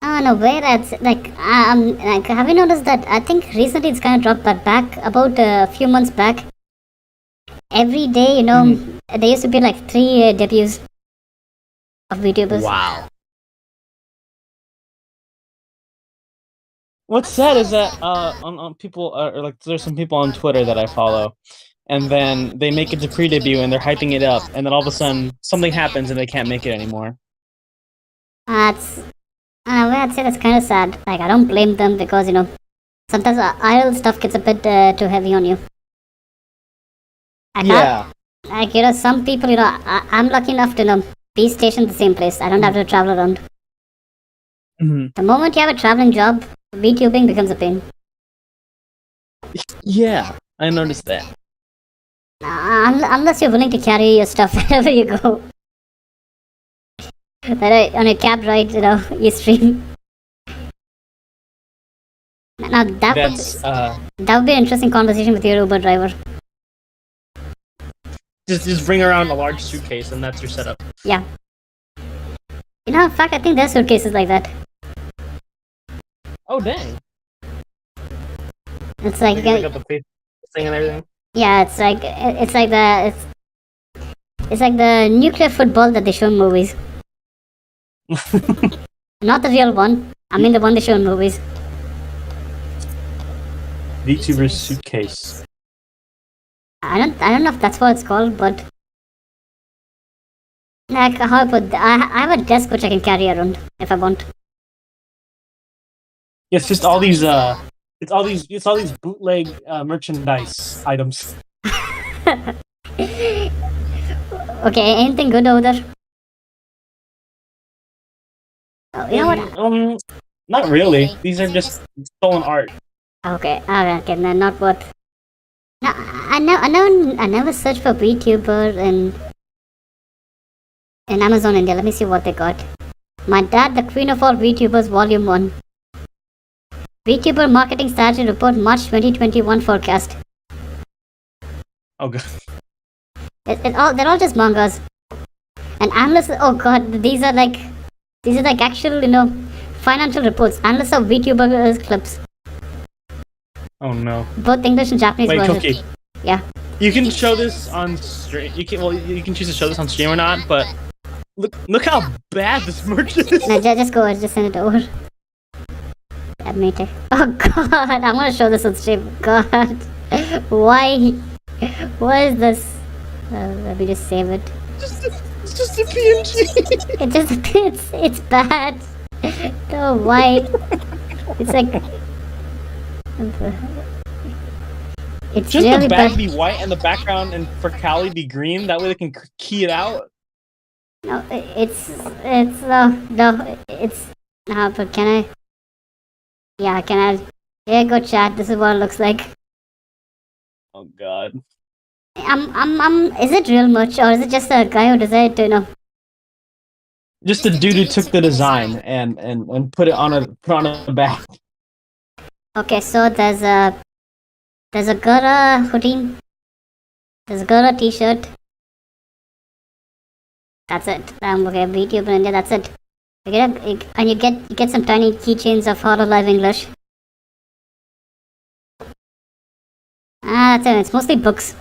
I don't know where that's like. Have you noticed that? I think recently it's kind of dropped that back about a few months back. Every day, you know, there used to be like 3 debuts of VTubers. Wow. What's sad is that on people or like there's some people on Twitter that I follow, and then they make it to pre-debut and they're hyping it up, and then all of a sudden something happens and they can't make it anymore. I'd say that's kind of sad. Like, I don't blame them because, you know, sometimes IRL stuff gets a bit too heavy on you. Like, you know, some people, you know, I'm lucky enough to, you know, be stationed at the same place. I don't have to travel around. The moment you have a traveling job, VTubing becomes a pain. Yeah, I noticed that. Unless you're willing to carry your stuff wherever you go. That on a cab ride, you know, you stream. Now that would be an interesting conversation with your Uber driver. Just bring around a large suitcase and that's your setup. Yeah. You know, in fact, I think there's suitcases like that. Oh dang! It's like you got the face thing and everything. Yeah, it's like the nuclear football that they show in movies. Not the real one. I mean the one they show in movies. VTuber's suitcase. I don't know if that's what it's called, but like how I put, I have a desk which I can carry around if I want. It's just all these it's all these bootleg merchandise items. Okay, anything good over there? Oh, you know what? Not really. These are just stolen art. Okay, okay, then not worth. No, I never searched for VTuber in Amazon India. Let me see what they got. My Dad, the Queen of All VTubers, Volume 1. VTuber Marketing Strategy Report, March 2021 forecast. Oh god. They're all just mangas. And analysts, oh god, these are like actual, you know, financial reports. Analysts of VTuber clips. Oh no. Both English and Japanese versions. Cookie. Yeah. You can show this on stream. You can choose to show this on stream or not, but look how bad this merch is. No, just go ahead, just send it over. Oh god, I'm gonna show this on stream. God. Why? What is this? Let me just save it. It's just a PNG. It's bad. No, why? It's like it's just really the back bad. be white and the background and for Cali be green. That way they can key it out. No, but can I? Yeah, can I? Yeah, go chat. This is what it looks like. Oh god. Is it real much or is it just a guy who decided to, you know? Just the dude who took the design and put it on a back. Okay, so there's a Gura hoodie. There's a Gura t-shirt. That's it. Okay, VTuber India. That's it. You get some tiny keychains of Hololive English. That's it. It's mostly books.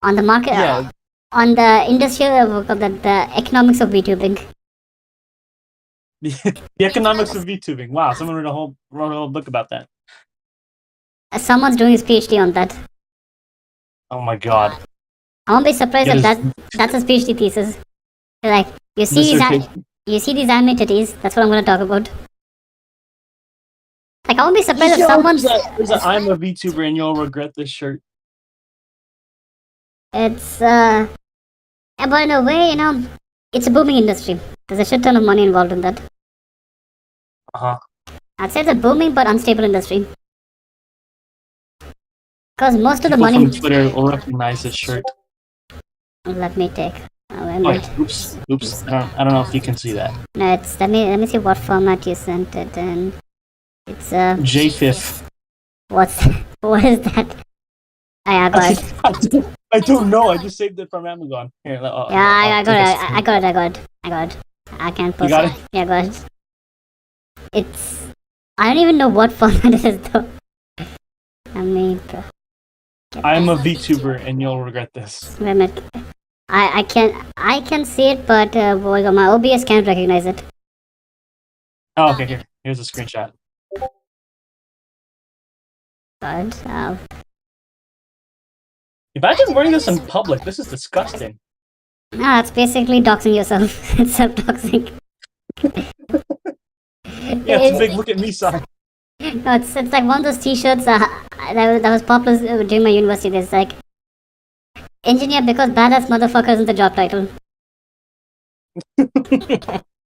On the market, Yeah. On the industry of the economics of VTubing. The economics of VTubing. Wow, someone wrote a whole book about that. Someone's doing his PhD on that. Oh my god. I won't be surprised if that's his PhD thesis. Like, you see these anime titties, that's what I'm gonna talk about. Like, I won't be surprised if Yo, someone's. there's a I'm a VTuber and you'll regret this shirt. It's but in a way, you know, it's a booming industry. There's a shit ton of money involved in that. I'd say it's a booming but unstable industry. Because most of the People money. from Twitter will recognize this shirt. Let me take. Oops. I don't know if you can see that. No, it's let me see what format you sent it in. It's JFIF. what is that? I got it. I don't know. I just saved it from Amazon. Here, I got it. I can't post You got it. Yeah, I got it. It's. I don't even know what format it is though. I'm a VTuber and you'll regret this. Wait a minute. I can see it, but my OBS can't recognize it. Oh, okay. Here's a screenshot. But Imagine wearing this in public. This is disgusting. no, that's basically doxing yourself. It's self-doxing. Yeah, it's a big look at me sign. No, it's like one of those T-shirts that was popular during my university. It's like engineer because badass motherfucker isn't the job title.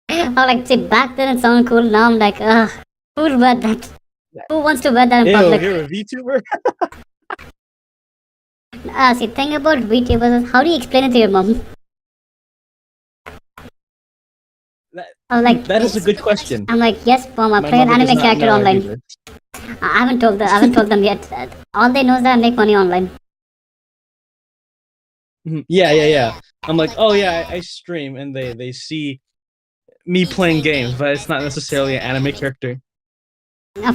I like see back then it sounded cool. Now I'm like, who'd wear that? Who wants to wear that in public? You're a VTuber. See, thing about VTubers is how do you explain it to your mom? I'm like, That is a good question. I'm like, yes, mom, I'm playing an anime character online. I haven't told them yet. All they know is that I make money online. Yeah. I'm like, oh yeah, I stream, and they see me playing games, but it's not necessarily an anime character.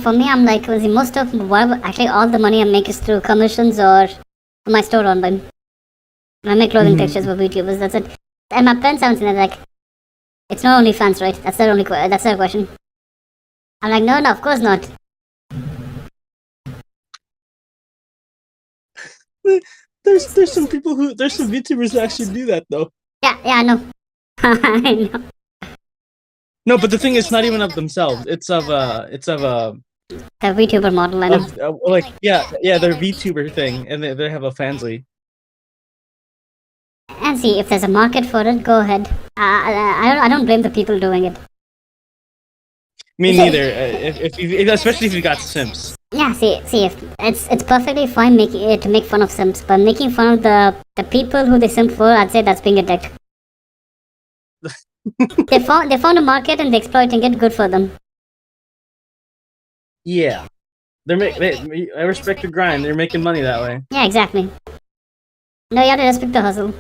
For me, I'm like, most of actually all the money I make is through commissions or my store online. I make clothing textures for VTubers. That's it. And my parents haven't seen it. Like, it's not only fans, right? That's their question. I'm like, no, of course not. There's some VTubers that actually do that though. Yeah, I know. I know. No, but the thing is, not even of themselves. It's of a The VTuber model, I know. their VTuber thing, and they have a fansly. And see, if there's a market for it, go ahead. I don't blame the people doing it. Me neither. Especially if you got Sims. Yeah, see, if it's perfectly fine to make fun of Sims, but making fun of the people who they simp for, I'd say that's being a dick. they found a market and they're exploiting it. Good for them. Yeah, I respect the grind. They're making money that way. Yeah, exactly. No, you have to respect the hustle.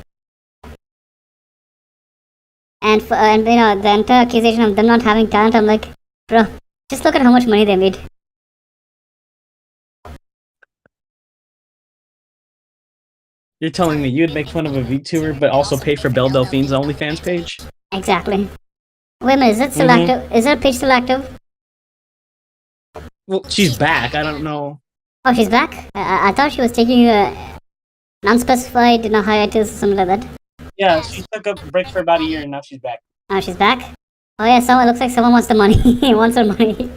And you know, the entire accusation of them not having talent, I'm like, bro, just look at how much money they made. You're telling me you'd make fun of a VTuber, but also pay for Belle Delphine's OnlyFans page? Exactly. Wait a minute, is it still active? Is her page still active? Well, she's back. I don't know. Oh, she's back? I thought she was taking an unspecified, hiatus or something like that. Yeah, she took a break for about a year and now she's back. Oh, she's back? Oh yeah, it looks like someone wants the money. He wants her money.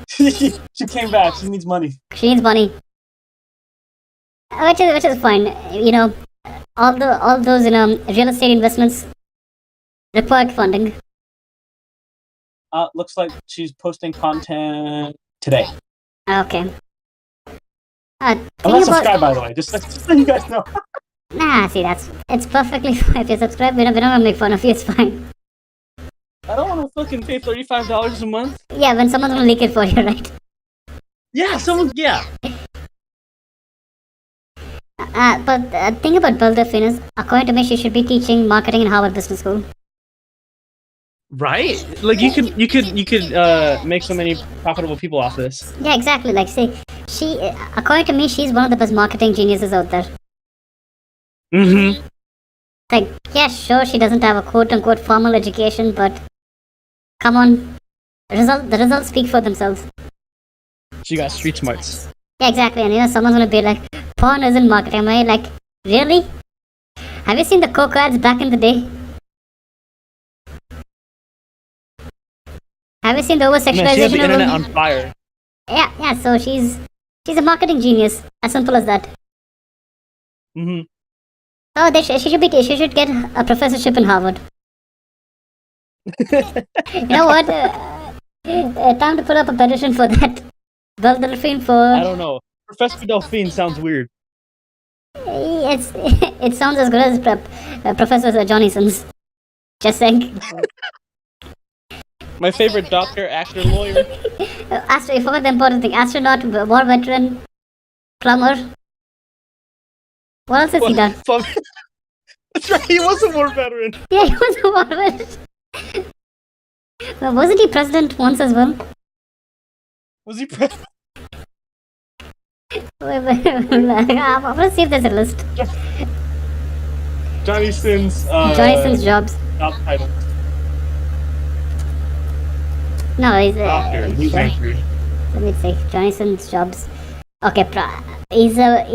She came back. She needs money. She needs money. Which is fine. You know, all those real estate investments require funding. Looks like she's posting content today. Okay. I'm not subscribed, by the way. Just so you guys know. Nah, see, it's perfectly fine. If you subscribe, we're not gonna make fun of you. It's fine. I don't want to fucking pay $35 a month. Yeah, when someone's gonna leak it for you, right? Yeah, yeah. But thing about Belle Delphine is, according to me, she should be teaching marketing in Harvard Business School. Right? Like you could make so many profitable people off this. Yeah, exactly. Like, see, according to me, she's one of the best marketing geniuses out there. Mm-hmm. Like, yeah, sure, she doesn't have a quote-unquote formal education, but come on, the results speak for themselves. She got street smarts. Yeah, exactly. And someone's gonna be like, porn isn't marketing, right? Like, really? Have you seen the Coke ads back in the day? Have you seen the over-sexualization Man, she got the of internet women? on fire. Yeah. So she's a marketing genius. As simple as that. Mm-hmm. Oh, she should get a professorship in Harvard. You know what? Time to put up a petition for that. Well, Delphine for. I don't know. Professor Delphine sounds weird. It sounds as good as Professor Johnson's. Just saying. My favorite doctor, actor, lawyer. I forgot the important thing. Astronaut, war veteran, plumber. What else has he done? That's right. He was a war veteran. Yeah, he was a war veteran. Wasn't he president once as well? Was he president? I'm gonna see if there's a list. Johnny Sins. Jobs. Job title. No, he's Doctor. Let me see. Johnny Sins jobs. Okay, he's a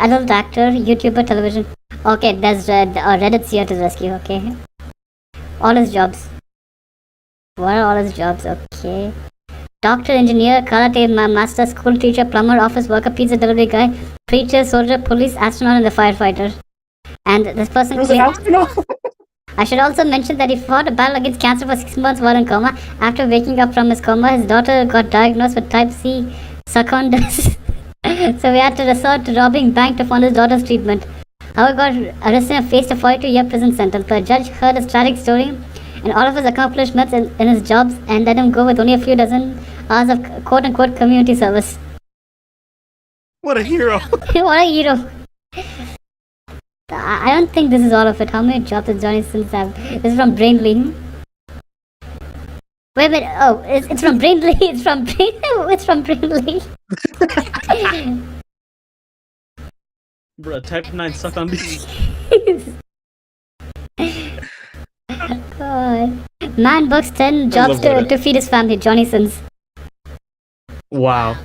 adult actor, YouTuber, television. Okay, there's Reddit's here to the rescue. Okay, all his jobs. What are all his jobs? Okay. Doctor, engineer, karate master, school teacher, plumber, office worker, pizza delivery guy, preacher, soldier, police, astronaut, and the firefighter. And this person I should also mention that he fought a battle against cancer for 6 months while in coma. After waking up from his coma, his daughter got diagnosed with type C sarcoidosis. So we had to resort to robbing bank to fund his daughter's treatment. However, got arrested and faced a 42-year prison sentence. But a judge heard his tragic story and all of his accomplishments in his jobs and let him go with only a few dozen hours of quote-unquote community service. What a hero. What a hero. I don't think this is all of it. How many jobs does Johnny Sins have? This is from Brainly. Wait a minute. Oh, it's from Brainly. It's from Brainly. Bruh, type 9 suck on these. God. Man works 10 jobs to feed his family. Johnny Sins. Wow.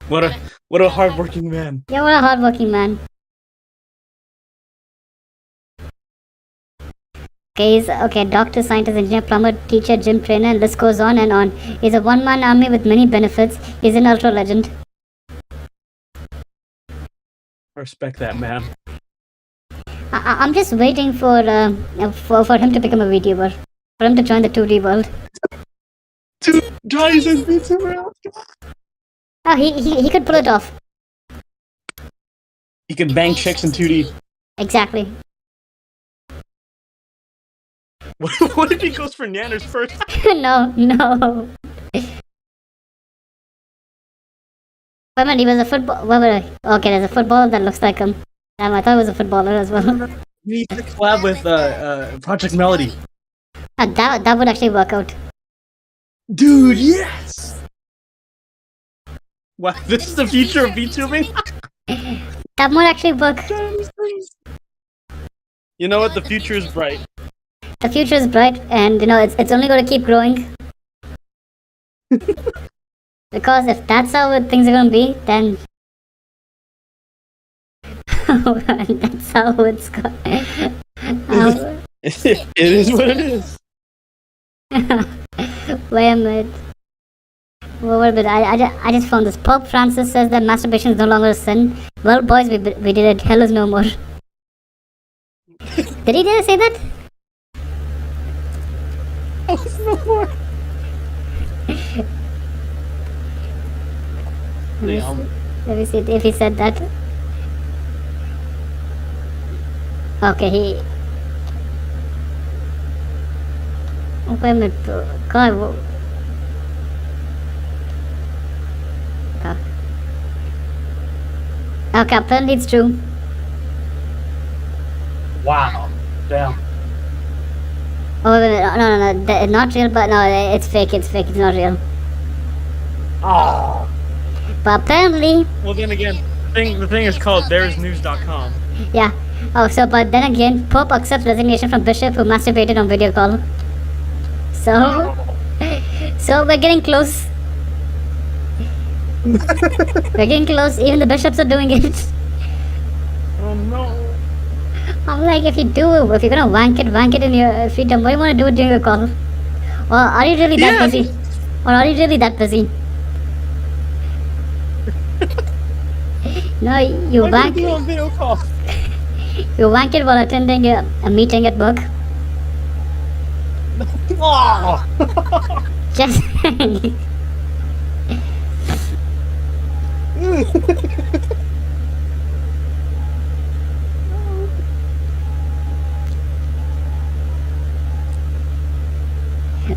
What a hardworking man. Yeah, what a hardworking man. Okay, doctor, scientist, engineer, plumber, teacher, gym trainer, and list goes on and on. He's a one-man army with many benefits. He's an ultra legend. I respect that man. I'm just waiting for him to become a VTuber. For him to join the 2D world. Johnny Sins VTuber. Oh, he could pull it off. He can bang chicks in 2D. Exactly. What if he goes for Nanners first? No. Wait a minute, he was a football. Okay, there's a footballer that looks like him. Damn, I thought he was a footballer as well. We need to collab with Project Melody. That would actually work out. Dude, yes! Wow, this is the future of VTubing? That might actually work. You know what? The future is bright. The future is bright, and it's only going to keep growing. Because if that's how things are going to be, then that's how it's going. It is what it is. Wait a minute. Wait a minute. I just found this. Pope Francis says that masturbation is no longer a sin. Well, boys, we did it. Hell is no more. Did he dare say that? Hell is no more. Let me see if he said that. Okay, he. Oh, wait a minute. God. Okay, apparently it's true. Wow. Damn. Oh, wait a minute. No. Not real, but no, it's fake. It's not real. Oh. But apparently. Well, then again, the thing is called there'snews.com. Yeah. Oh, but then again, Pope accepts resignation from bishop who masturbated on video call. So we're getting close. We're getting close. Even the bishops are doing it. Oh no. I'm like, if you're gonna wank it in your freedom, what do you want to do during your call? Or are you really that busy? No, you Why wank. did you do on video call? You wanked it while attending a meeting at work. Oh! Just.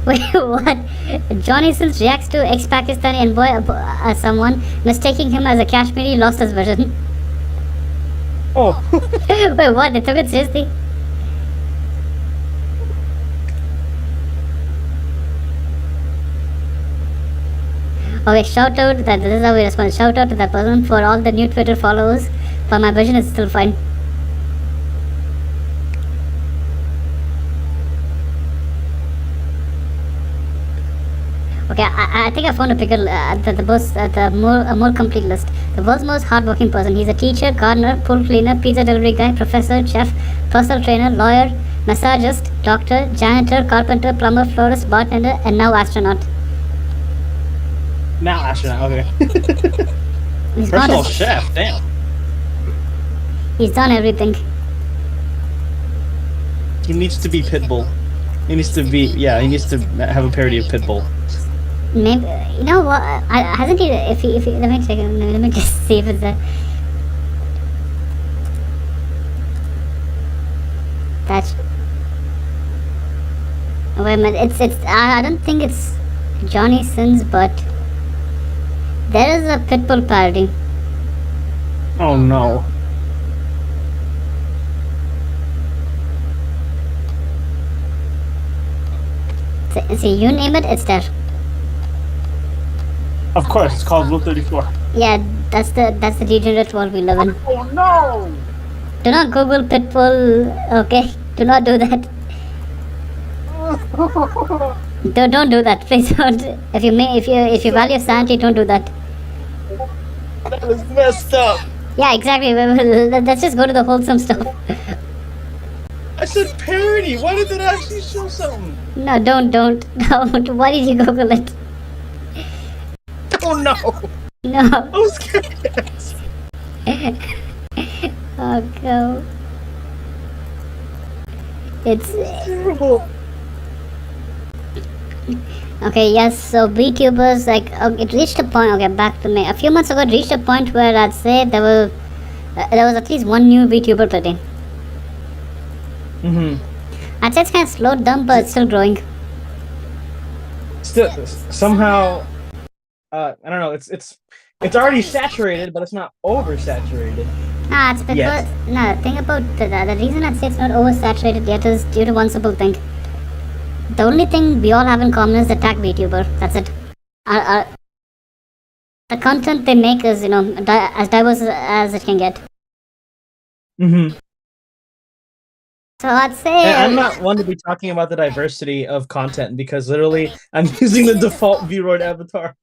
Wait, what? Johnny Sins reacts to ex-Pakistani envoy as someone mistaking him as a Kashmiri lost his vision. Oh. Wait, what? They took it seriously? Okay, shout out that this is how we respond. Shout out to that person for all the new Twitter followers, but my vision is still fine. Okay, I think I found a bigger, a more complete list. The world's most hardworking person. He's a teacher, gardener, pool cleaner, pizza delivery guy, professor, chef, personal trainer, lawyer, massagist, doctor, janitor, carpenter, plumber, florist, bartender, and now astronaut. Now astronaut, okay. He's got Personal his- chef, damn. He's done everything. He needs to be Pitbull. He needs to be, yeah, he needs to have a parody of Pitbull. Maybe, you know what? Hasn't he? If he, let me check. Let me just see if it's a. That's. Wait a minute. It's. I don't think it's Johnny Sins, but there is a Pitbull parody. Oh no. See, you name it, it's there. Of course, it's called Rule 34. Yeah, that's the degenerate world we live in. Oh no! Do not Google Pitbull. Okay, do not do that. Don't do that, please don't. If you value sanity, don't do that. That was messed up. Yeah, exactly. Let's just go to the wholesome stuff. I said parody. Why did it actually show something? No, don't. Why did you Google it? Oh no! No. I was scared. Oh go. It's Terrible. okay. Yes. So VTubers, like, it reached a point. Okay, back to me. A few months ago, it reached a point where I'd say there was at least one new VTuber per day. I'd say it's kind of slowed down, but it's still growing. Still, somehow, I don't know. It's already saturated, but it's not oversaturated. Nah, it's because Yes. the thing about the reason I'd say it's not oversaturated yet is due to one simple thing. The only thing we all have in common is the tag VTuber. That's it. The content they make is, as diverse as it can get. So I'd say And I'm not one to be talking about the diversity of content because literally I'm using the default Vroid avatar.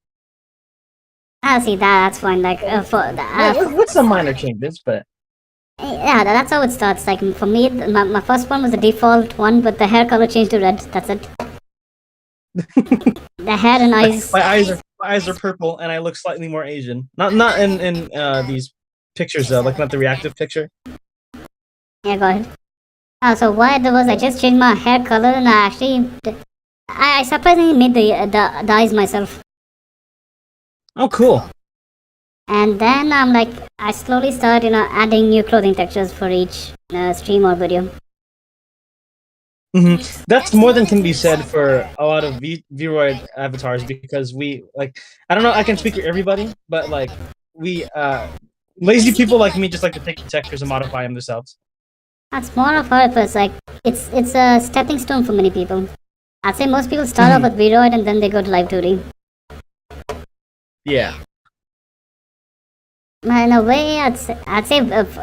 see that's fine. Like With some minor changes, but yeah, that's how it starts. Like for me, my first one was the default one, but the hair color changed to red. That's it. The hair and eyes. my eyes are purple and I look slightly more Asian. Not in these pictures though, like not the reactive picture. Yeah, go ahead. So what I did was I just changed my hair color and I surprisingly made the eyes myself. Oh, cool. And then I slowly started, adding new clothing textures for each stream or video. That's more than can be said for a lot of Vroid avatars because we I don't know, I can speak for everybody, but like we lazy people like me just like to take the textures and modify them themselves. That's more of our purpose. Like it's a stepping stone for many people. I'd say most people start off with Vroid and then they go to live 2D. Yeah. In a way, I'd say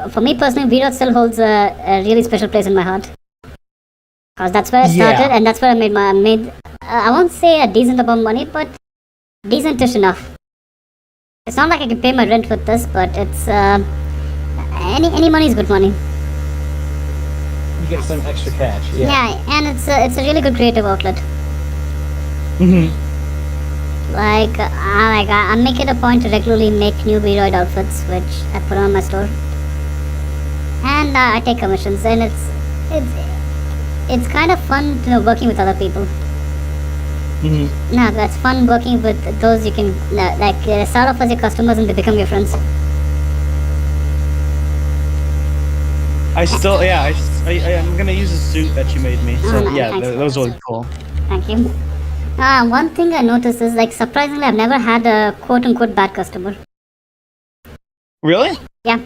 for me personally, Vroid still holds a really special place in my heart. Cause that's where I started, and that's where I made I won't say a decent amount of money, but decentish enough. It's not like I can pay my rent with this, but it's any money is good money. You get some extra cash. Yeah, and it's a really good creative outlet. I make it a point to regularly make new Vroid outfits, which I put on my store, and I take commissions, and it's kind of fun, working with other people. No, that's fun working with those you can start off as your customers and they become your friends. I'm gonna use the suit that you made me. So Thanks. that was really cool. Thank you. One thing I noticed is, surprisingly, I've never had a quote-unquote bad customer. Really? Yeah.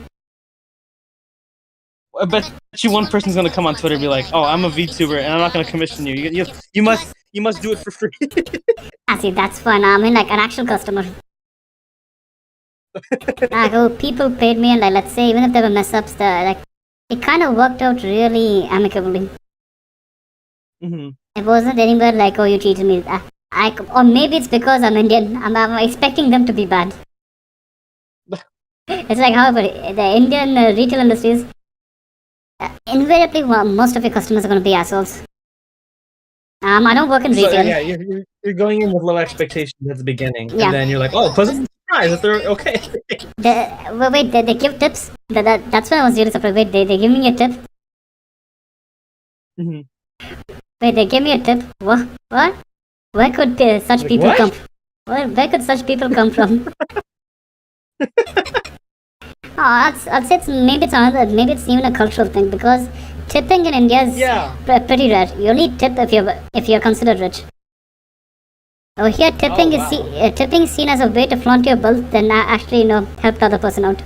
I bet you one person's gonna come on Twitter and be like, "Oh, I'm a VTuber and I'm not gonna commission you. You must do it for free." See, that's fun. I mean, an actual customer. People paid me, and let's say even if there were mess ups, it kind of worked out really amicably. It wasn't anywhere like, "Oh, you cheated me." Or maybe it's because I'm Indian. I'm expecting them to be bad. It's however, the Indian retail industries, invariably, most of your customers are going to be assholes. I don't work in retail. So, yeah, you're going in with low expectations at the beginning, and then you're like, "Oh, pleasant surprise that they're okay." They give tips. That's when I was really surprised. Wait, they give me a tip. Wait, they gave me a tip. What? Where could such people come? Where could such people come from? I'd say maybe it's even a cultural thing, because tipping in India is pretty rare. You only tip if you're considered rich. Over here, tipping is seen as a way to flaunt your wealth, then actually help the other person out.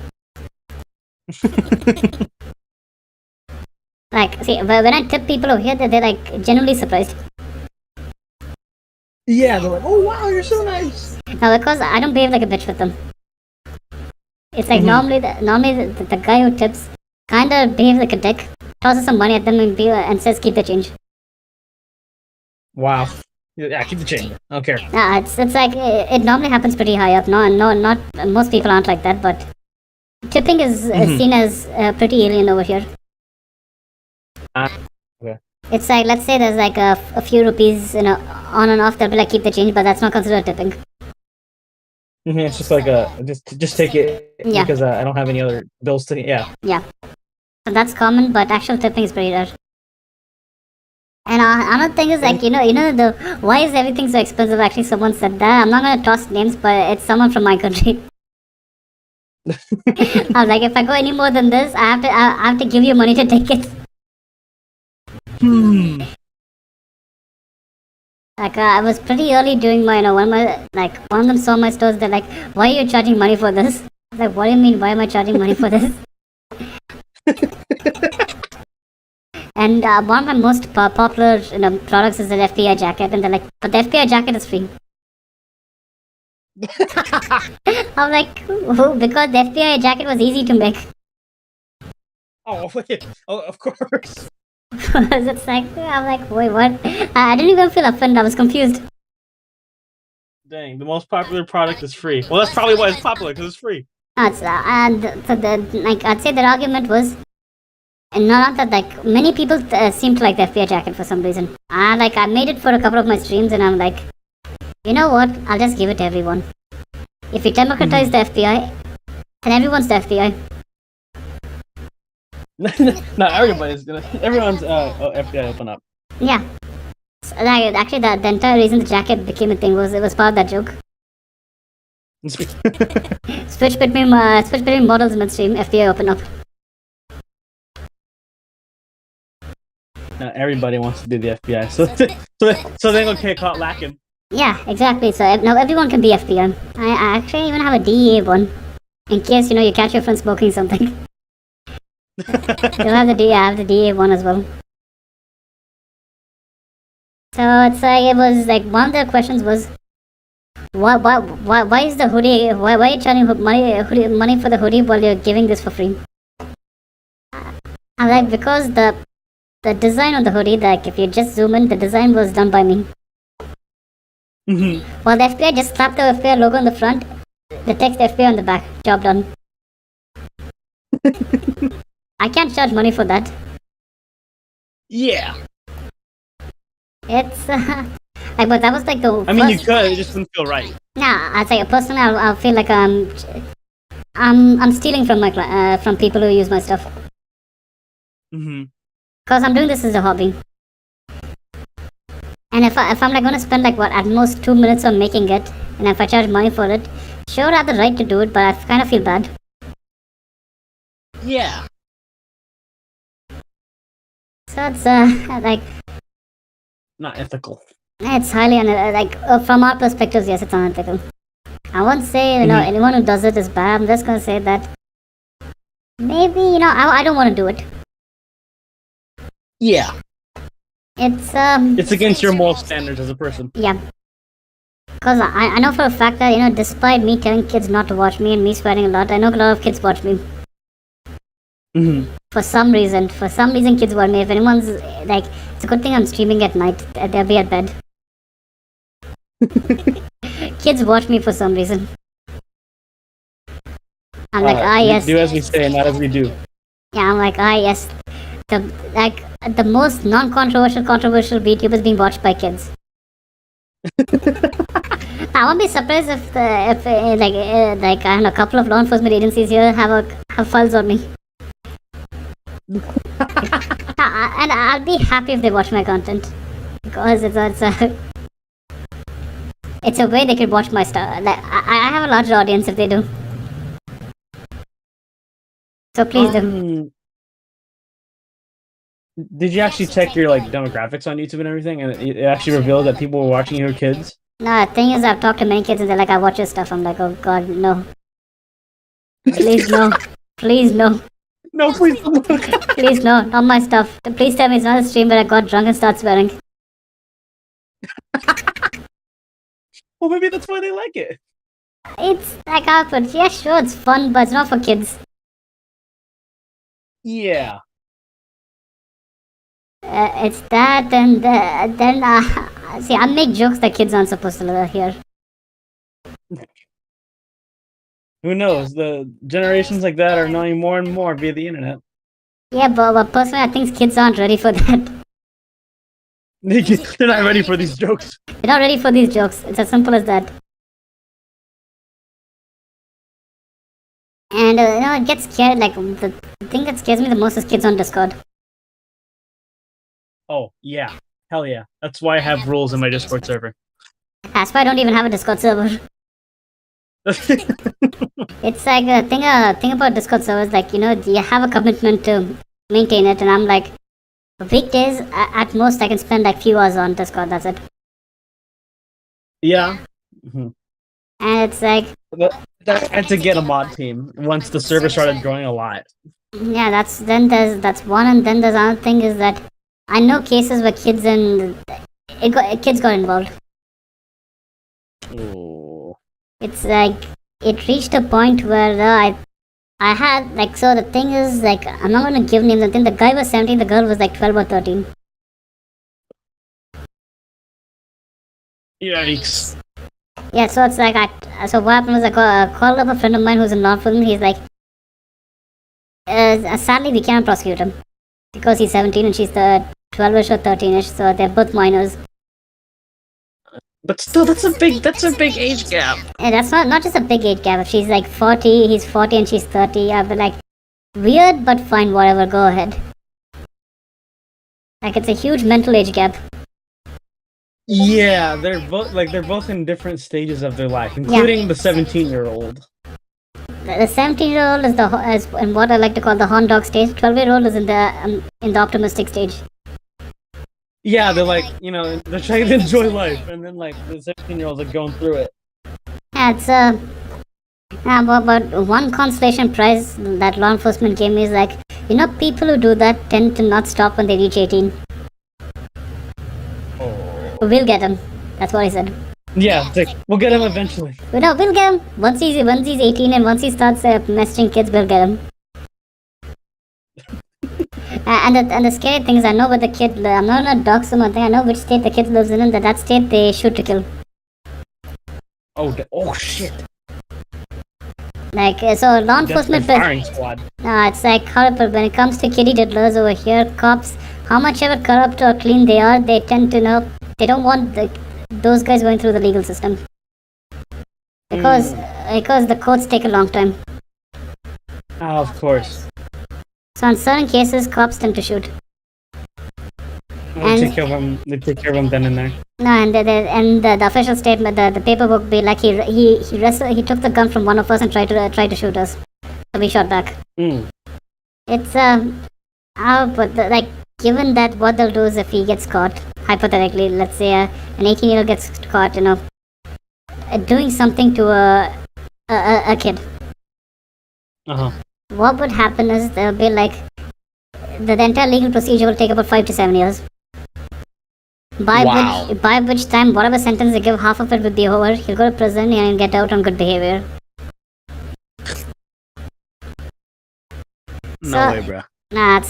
When I tip people over here, they're genuinely surprised. Yeah, they're like, "Oh wow, you're so nice." Now, because I don't behave like a bitch with them. It's normally the guy who tips kind of behaves like a dick, tosses some money at them and says, "Keep the change." Wow. Yeah, keep the change. I don't care. It normally happens pretty high up. No, not most people aren't like that, but tipping is seen as pretty alien over here. Okay. It's let's say there's a few rupees, on and off. They'll be like, "Keep the change," but that's not considered tipping. It's just just take it because I don't have any other bills to. Yeah. So that's common, but actual tipping is pretty rare. And another thing is why is everything so expensive? Actually, someone said that. I'm not gonna toss names, but it's someone from my country. I was like, if I go any more than this, I have to give you money to take it. I was pretty early doing my, one of them saw my stores. They're like, "Why are you charging money for this?" I was like, "What do you mean? Why am I charging money for this?" And one of my most popular products is the FBI jacket, and they're like, "But the FBI jacket is free." I'm like, because the FBI jacket was easy to make. Oh, wait. Oh, of course. I'm like, wait, what? I didn't even feel offended. I was confused. Dang, the most popular product is free. Well, that's probably why it's popular, because it's free. And so I'd say their argument was, and not that many people seem to like the FBI jacket for some reason. I made it for a couple of my streams, and I'm like, you know what? I'll just give it to everyone. If we democratize the FBI, then everyone's the FBI. Not everyone's FBI open up. Yeah. So, actually, the entire reason the jacket became a thing was it was part of that joke. Switch between models midstream, FBI open up. Not everybody wants to be the FBI, so they don't get caught lacking. Yeah, exactly. So now everyone can be FBI. I actually even have a DEA one, in case you catch your friend smoking something. You'll have I have the DA one as well. So it's it was one of the questions was, why is the hoodie? Why are you charging money for the hoodie while you're giving this for free? I'm because the design on the hoodie, if you just zoom in, the design was done by me. While the FBI just slapped the FBI logo on the front, the text FBI on the back. Job done. I can't charge money for that. Yeah. It's but that was the. I mean, you could. It just wouldn't feel right. Nah, I'd say personally, I'll feel like I'm stealing from from people who use my stuff. Cause I'm doing this as a hobby. And if I'm like gonna spend like what at most 2 minutes on making it, and if I charge money for it, sure I have the right to do it, but I kind of feel bad. Yeah. So it's like Not ethical. it's highly from our perspectives, yes, it's unethical. I won't say anyone who does it is bad. I'm just gonna say that maybe I don't want to do it. Yeah. It's against your moral standards as a person. Yeah. Because I know for a fact that, despite me telling kids not to watch me and me swearing a lot, I know a lot of kids watch me. For some reason, kids watch me. If anyone's like, it's a good thing I'm streaming at night. They'll be at bed. Kids watch me for some reason. I'm like, yes. Do as we say, not as we do. Yeah, I'm like, yes. The most non-controversial VTuber is being watched by kids. I won't be surprised if I don't know, a couple of law enforcement agencies here have files on me. And I'll be happy if they watch my content, because it's a way they could watch my stuff. Like, I have a larger audience if they do. So please do. Did you actually check your demographics on YouTube and everything, and it actually revealed that people were watching your kids? No, the thing is, I've talked to many kids and they're like, I watch your stuff. I'm like, oh god, no. Please no. Please no. No, please. Please no, not my stuff. Please tell me it's not a stream where I got drunk and started swearing. Well, maybe that's why they like it. It's like output. Yeah, sure, it's fun, but it's not for kids. Yeah. It's that, and then see, I make jokes that kids aren't supposed to hear. Who knows? The generations like that are knowing more and more via the internet. Yeah, but personally, I think kids aren't ready for that. They're not ready for these jokes. They're not ready for these jokes. It's as simple as that. And it gets scared. Like the thing that scares me the most is kids on Discord. Oh yeah, hell yeah. That's why I have rules in my Discord server. That's why I don't even have a Discord server. It's like a thing about Discord servers, like you have a commitment to maintain it, and I'm like, weekdays at most I can spend like few hours on Discord. That's it. Yeah. And it's like I had to get a mod team once the server started growing a lot. Yeah, that's one, and then there's another thing is that I know cases where kids got involved. Oh. It's like it reached a point where I had so the thing is I'm not gonna give names. I think the guy was 17, the girl was 12 or 13. Yikes. Yeah, so it's so what happened was I called up a friend of mine who's in law enforcement. He's like, sadly we can't prosecute him because he's 17 and she's 12ish or 13ish, so they're both minors. But still, that's a big age gap. And that's not just a big age gap. If she's 40, he's 40 and she's 30, I'd be like, weird, but fine, whatever, go ahead. It's a huge mental age gap. Yeah, they're both in different stages of their life, including the 17-year-old. The 17-year-old is in what I like to call the horn dog stage. 12-year-old is in the optimistic stage. Yeah, they're they're trying to enjoy life, and then the 17-year-olds are going through it. Yeah, it's but one consolation prize that law enforcement gave me is people who do that tend to not stop when they reach 18. Oh. We'll get him. That's what he said. Yeah, we'll get him eventually. No, we'll get him once he's 18 and once he starts messaging kids. We'll get him. And the scary thing is, I know where the kid. I'm not gonna dox him or thing. I know which state the kid lives in, and that state they shoot to kill. Oh shit! So law enforcement. Firing squad. It's horrible when it comes to kitty diddlers over here. Cops, how much ever corrupt or clean they are, they tend to know they don't want those guys going through the legal system. because the courts take a long time. Oh, of course. So in certain cases, cops tend to shoot. They take care of them. They take care of them then and there. No, and the official statement, the paperwork be like he took the gun from one of us and tried to shoot us. So we shot back. It's but given that what they'll do is if he gets caught, hypothetically, let's say an 18-year-old gets caught, doing something to a kid. What would happen is they'll be like the entire legal procedure will take about 5 to 7 years. By which time, whatever sentence they give, half of it would be over. He'll go to prison and get out on good behavior. No way, bro. Nah, it's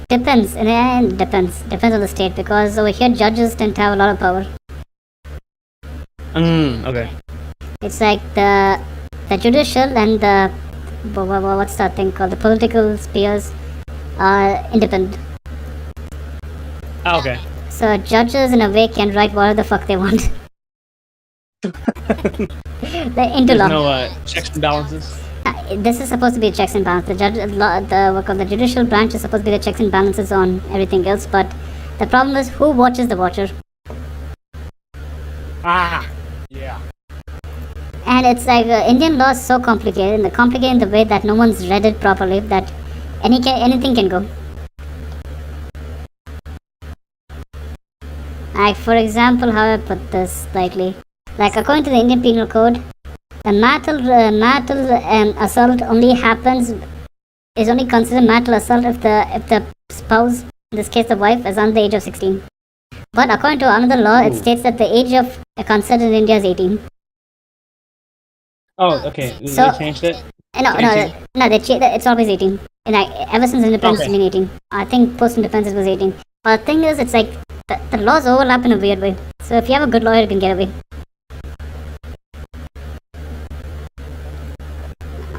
depends. In the end, depends on the state, because over here judges tend to have a lot of power. Okay. It's like the judicial and the what's that thing called? The political spheres are independent. Okay. So judges in a way can write whatever the fuck they want. They're into law. No checks and balances. This is supposed to be checks and balances. The judicial branch is supposed to be the checks and balances on everything else. But the problem is, who watches the watcher? Yeah. And it's like Indian law is so complicated, and complicated in the way that no one's read it properly. That anything can go. Like, for example, how I put this slightly. Like, according to the Indian Penal Code, the marital assault is only considered marital assault if the spouse, in this case the wife, is under the age of 16. But according to another law, it states that the age of consent in India is 18. Oh, okay. So, they changed it? No, it's always 18. And ever since independence, it's been 18. I think post-independence it was 18. But the thing is, it's like, the laws overlap in a weird way. So if you have a good lawyer, you can get away.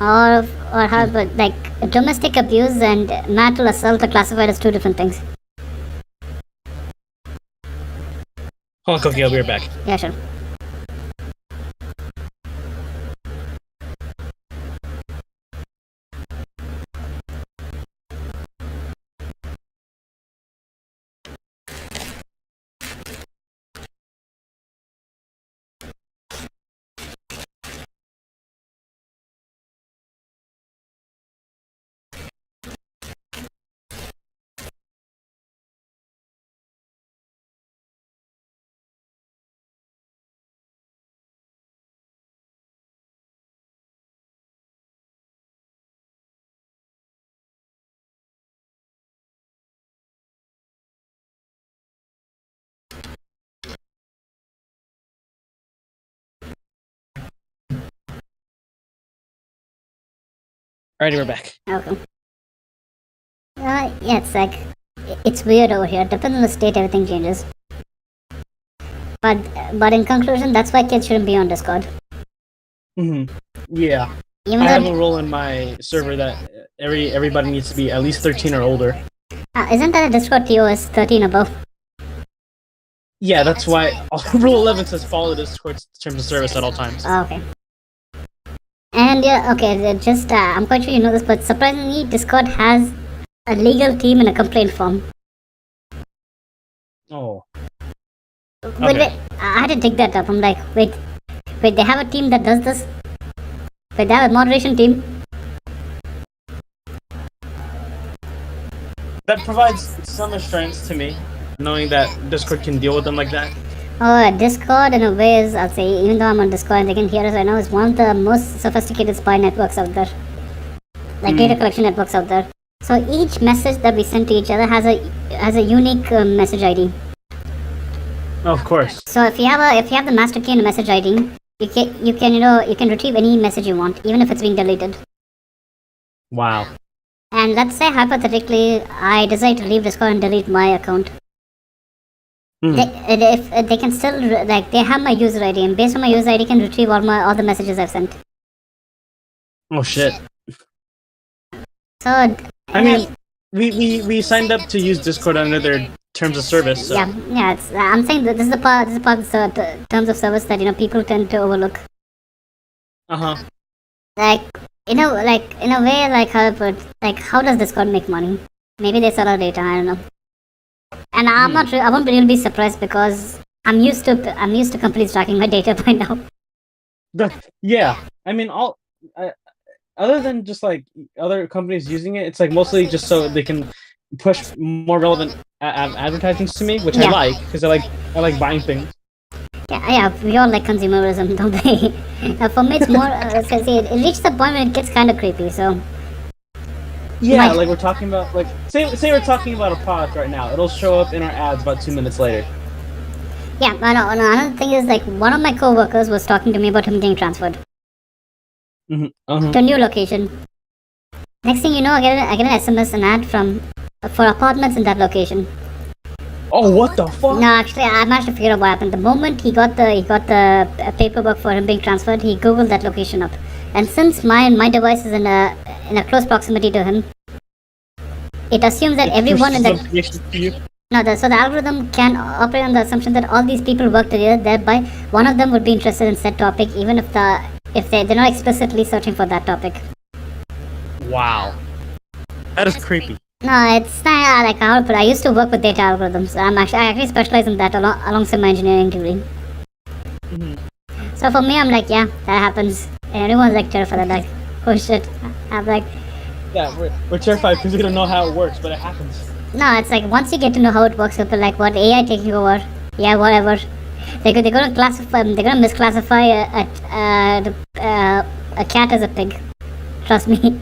Or how, but like, domestic abuse and marital assault are classified as two different things. Hold on, Cookie, I'll be right back. Yeah, sure. Alrighty, we're back. Okay. Yeah, it's like, it's weird over here. Depends on the state, everything changes. But in conclusion, that's why kids shouldn't be on Discord. Yeah. Even I have though, a rule in my server that everybody needs to be at least 13 or older. isn't that a Discord TOS 13 above? Yeah, that's why Rule 11 says follow the Discord's terms of service at all times. Oh, okay. And I'm quite sure you know this, but surprisingly, Discord has a legal team and a complaint form. Oh. Wait, I had to dig that up. I'm like, wait, they have a team that does this? Wait, they have a moderation team? That provides some assurance to me, knowing that Discord can deal with them like that. Oh, Discord in a way is, I'll say, even though I'm on Discord and they can hear us right now, is one of the most sophisticated spy networks out there. Like data collection networks out there. So each message that we send to each other has a unique message ID. Oh, of course. So if you have the master key and the message ID, you can retrieve any message you want, even if it's being deleted. Wow. And let's say hypothetically, I decide to leave Discord and delete my account. If they can still they have my user ID, and based on my user ID, can retrieve all the messages I've sent. Oh shit. So I mean, we signed up to use Discord under their terms of service. So. Yeah. I'm saying that this is the part of the terms of service that people tend to overlook. Like, like in a way, like how to put, like how does Discord make money? Maybe they sell our data. I don't know. And I'm not. I won't really be surprised because I'm used to companies tracking my data by now. Yeah, I mean, other than just like other companies using it, it's like mostly just so they can push more relevant advertisements to me, which I like because I like buying things. Yeah, we all like consumerism, don't they? For me, it's more. See, it reached the point where it gets kind of creepy. So. Yeah, like we're talking about, like say we're talking about a product right now. It'll show up in our ads about 2 minutes later. Yeah, no. Another thing is like one of my coworkers was talking to me about him getting transferred to a new location. Next thing you know, I get an SMS, an ad for apartments in that location. Oh, what the fuck? No, actually, I managed to figure out what happened. The moment he got the paperwork for him being transferred, he googled that location up. And since my device is in a close proximity to him, it assumes that everyone in the so the algorithm can operate on the assumption that all these people work together. Thereby, one of them would be interested in said topic, even if they're not explicitly searching for that topic. Wow, that is creepy. No, it's not like how to put it. I used to work with data algorithms. I actually specialize in that alongside my engineering degree. So for me, I'm like, yeah, that happens. And everyone's like terrified. Like, oh shit. I'm like, yeah, we're terrified because we don't know how it works, but it happens. No, it's like once you get to know how it works, people like what AI taking over. Yeah, whatever. They're gonna classify. They're gonna misclassify a cat as a pig. Trust me.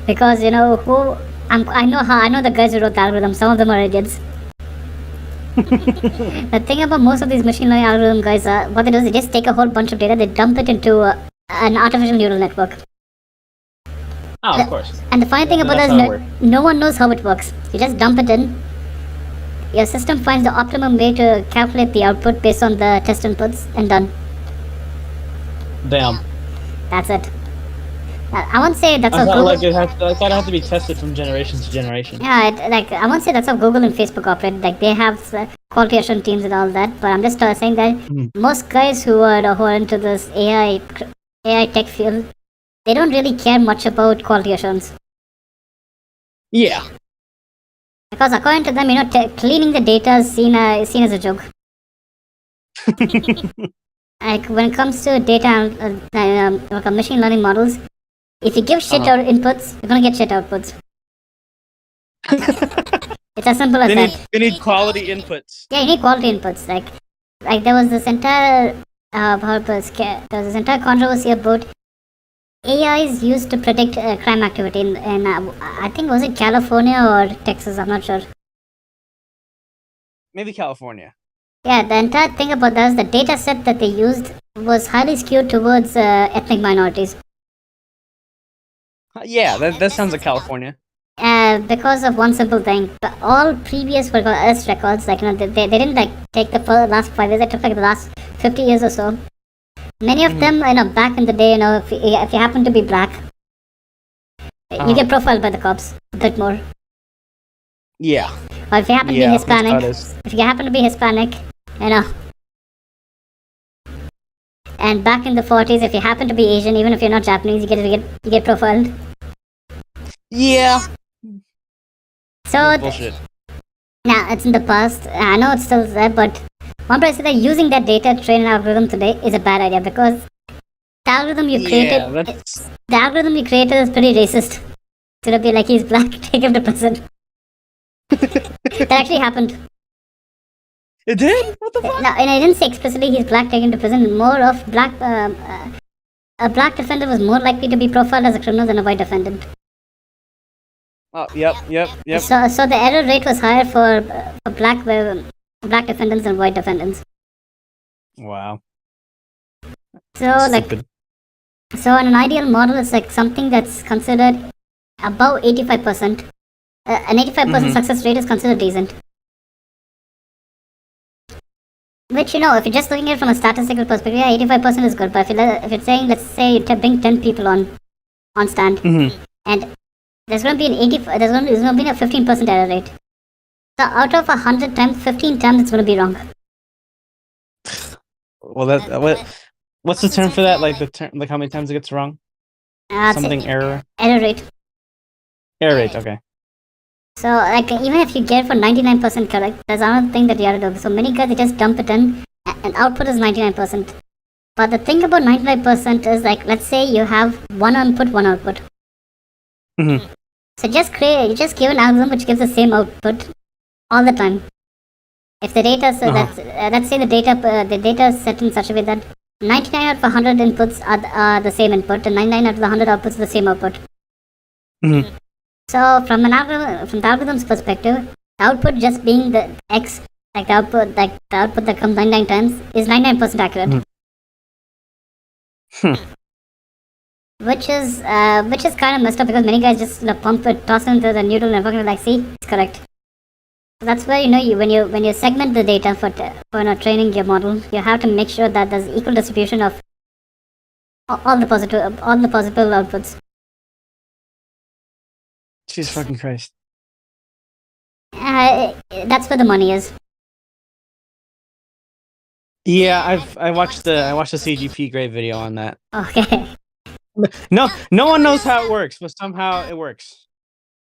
Because I know the guys who wrote the algorithm. Some of them are idiots. The thing about most of these machine learning algorithm guys, what they do is they just take a whole bunch of data, they dump it into an artificial neural network. Oh, of course. And the funny thing about that is no one knows how it works. You just dump it in. Your system finds the optimum way to calculate the output based on the test inputs, and done. Damn. That's it. I won't say that's how Google... like I thought it had to be tested from generation to generation. Yeah, I won't say that's how Google and Facebook operate. Like they have quality assurance teams and all that. But I'm just saying that most guys who are into this AI tech field, they don't really care much about quality assurance. Yeah. Because according to them, cleaning the data is seen as a joke. Like when it comes to data, like machine learning models, if you give shit out inputs, you're gonna get shit outputs. It's as simple as that. They need quality inputs. Yeah, you need quality inputs. Like there was this entire controversy about AIs used to predict crime activity in I think was it California or Texas? I'm not sure. Maybe California. Yeah, the entire thing about that is the data set that they used was highly skewed towards ethnic minorities. Yeah, that sounds like California. Because of one simple thing, but all previous arrest records, like they didn't like take the last 5 years. They took like the last 50 years or so. Many of them, back in the day, if you happen to be black, you get profiled by the cops a bit more. Yeah. Or if you happen to be Hispanic, and back in the 40s, if you happen to be Asian, even if you're not Japanese, you get profiled. Yeah. So bullshit. Nah, it's in the past. I know it's still there, but one person that using that data to train an algorithm today is a bad idea because the algorithm you created, is pretty racist. It's gonna be like he's black, take him to prison. That actually happened. It did? What the fuck? No, and I didn't say explicitly he's black, take him to prison. More of a black defendant was more likely to be profiled as a criminal than a white defendant. Oh, yep. So the error rate was higher for black defendants than white defendants. Wow. So so in an ideal model, it's like something that's considered above 85%. An 85% success rate is considered decent. Which, if you're just looking at it from a statistical perspective, yeah, 85% is good. But if you're saying, let's say you bring 10 people on stand, and there's going to be there's going to be a 15% error rate. So out of 100 times, 15 times it's going to be wrong. Well, What's the term for that? Like the term, like how many times it gets wrong? Something error. Error rate. Error rate. Okay. So like even if you get it for 99% correct, there's another thing that you have to do. So many guys they just dump it in, and output is 99%. But the thing about 99% is like, let's say you have one input, one output. Mm-hmm. So just give an algorithm which gives the same output all the time. If the data, so let's say the data is set in such a way that 99 out of 100 inputs are the same input, and 99 out of the 100 outputs are the same output. Mm-hmm. So from the algorithm's perspective, the output just being the x, like the output that comes 99 times is 99% accurate. Mm-hmm. Which is kind of messed up because many guys just pump it, toss it into the neural network and like, see, it's correct. So that's where when you segment the data for training your model, you have to make sure that there's equal distribution of all the possible outputs. Jesus fucking Christ. That's where the money is. Yeah, I watched the CGP grade video on that. Okay. No one knows how it works, but somehow it works.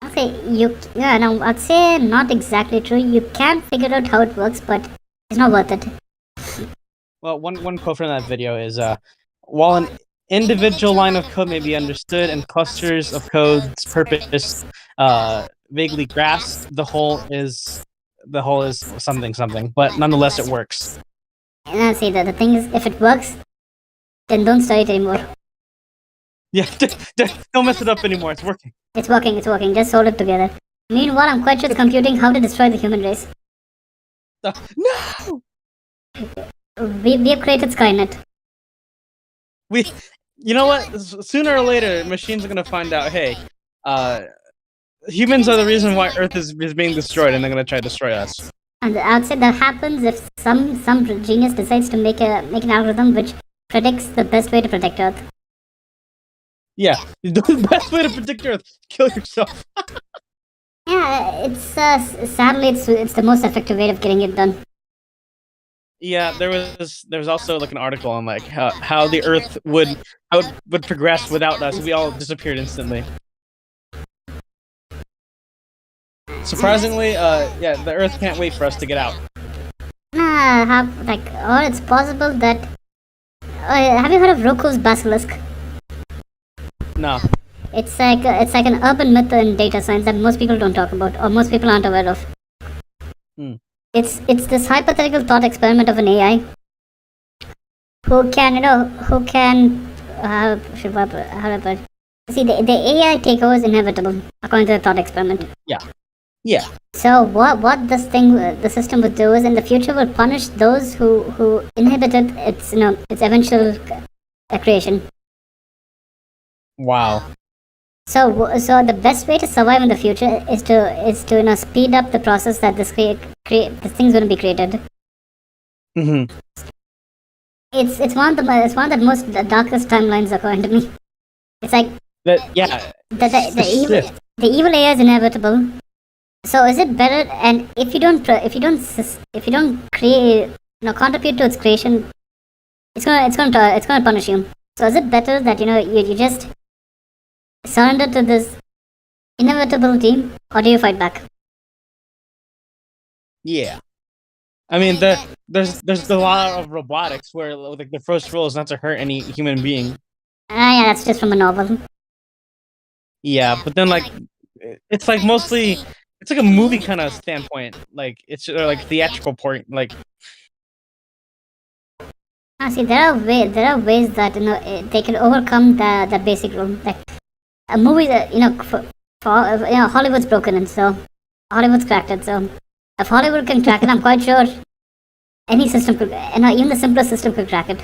I'd say not exactly true. You can figure out how it works, but it's not worth it. Well, one quote from that video is, while an individual line of code may be understood and clusters of code's purpose vaguely grasped, the whole is something, but nonetheless it works. And I'd say that the thing is, if it works, then don't study it anymore. Yeah, don't mess it up anymore. It's working. It's working. Just hold it together. Meanwhile, I'm quite sure it's computing how to destroy the human race. No! We have created Skynet. You know what? Sooner or later, machines are gonna find out, hey, humans are the reason why Earth is being destroyed, and they're gonna try to destroy us. And I'd say that happens if some genius decides to make an algorithm which predicts the best way to protect Earth. Yeah, the best way to protect Earth, kill yourself. Yeah, it's sadly it's the most effective way of getting it done. Yeah, there was also like an article on like how the Earth would progress without us if we all disappeared instantly. Surprisingly, yeah, the Earth can't wait for us to get out. Or it's possible that. Have you heard of Roku's basilisk? No. It's like an urban myth in data science that most people don't talk about, or most people aren't aware of. It's this hypothetical thought experiment of an AI who can see the AI takeover is inevitable according to the thought experiment. Yeah. So what the system would do is in the future will punish those who inhibited its eventual creation. Wow. So the best way to survive in the future is to speed up the process that this thing's going to be created. Mm-hmm. It's one of the most darkest timelines according to me. It's like that. Yeah. The evil AI is inevitable. So is it better? And if you don't create contribute to its creation, it's gonna punish you. So is it better that you just surrender to this inevitability, or do you fight back? Yeah. I mean, there's a lot of robotics where like the first rule is not to hurt any human being. Yeah, that's just from a novel. Yeah, but then like it's like mostly it's like a movie kind of standpoint. Like it's like theatrical point. Like see, there are ways that they can overcome the basic rule. Like a movie that Hollywood's broken in, so Hollywood's cracked it. So if Hollywood can crack it, I'm quite sure any system could, even the simplest system could crack it.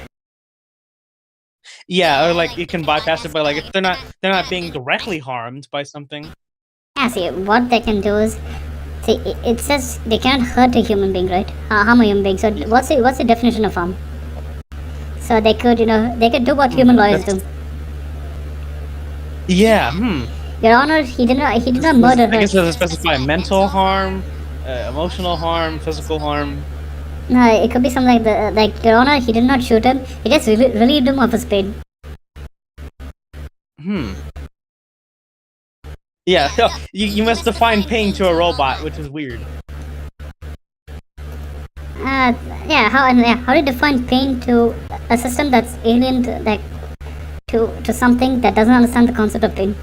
Yeah, or like you can bypass it by like if they're not being directly harmed by something. Yeah, see, what they can do is, see, it says they can't hurt a human being, right? Harm a human being. So what's the definition of harm? So they could do what human lawyers do. Yeah. Your Honor, he did not murder her. I guess it doesn't specify mental harm, emotional harm, physical harm. No, it could be something like Your Honor, he did not shoot him. He just relieved him of his pain. Yeah, you must define pain to a robot, which is weird. Yeah. How do you define pain to a system that's alien to something that doesn't understand the concept of pain?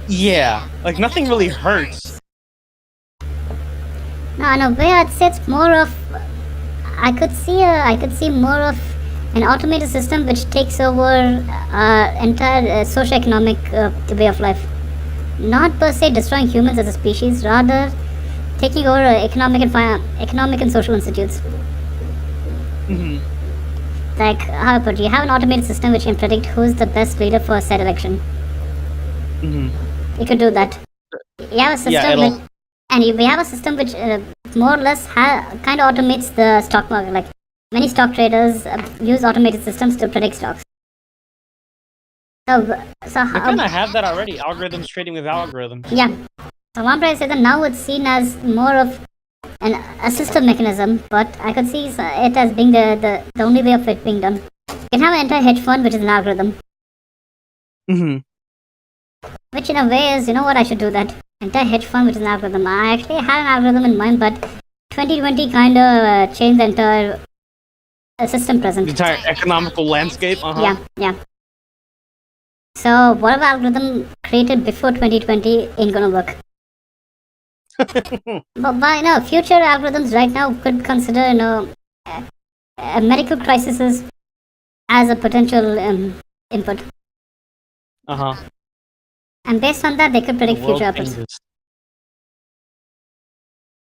Yeah, like nothing really hurts. No, in a way, I'd say it's more of. I could see more of an automated system which takes over entire socio-economic way of life. Not per se destroying humans as a species, rather taking over economic and social institutes. Like, how about you have an automated system which can predict who's the best leader for a said election. You could do that. You have a system we have a system which more or less kind of automates the stock market. Like, many stock traders use automated systems to predict stocks. So they kind of have that already. Algorithms trading with algorithms. Yeah. So one price said that now it's seen as more of an assistive mechanism, but I could see it as being the only way of it being done. You can have an entire hedge fund which is an algorithm. Which in a way is, you know what, I should do that. Entire hedge fund which is an algorithm. I actually had an algorithm in mind, but 2020 kind of changed the entire system present. The entire economical landscape? Yeah. So whatever algorithm created before 2020 ain't gonna work. But future algorithms right now could consider a medical crisis as a potential input. And based on that, they could predict future outputs.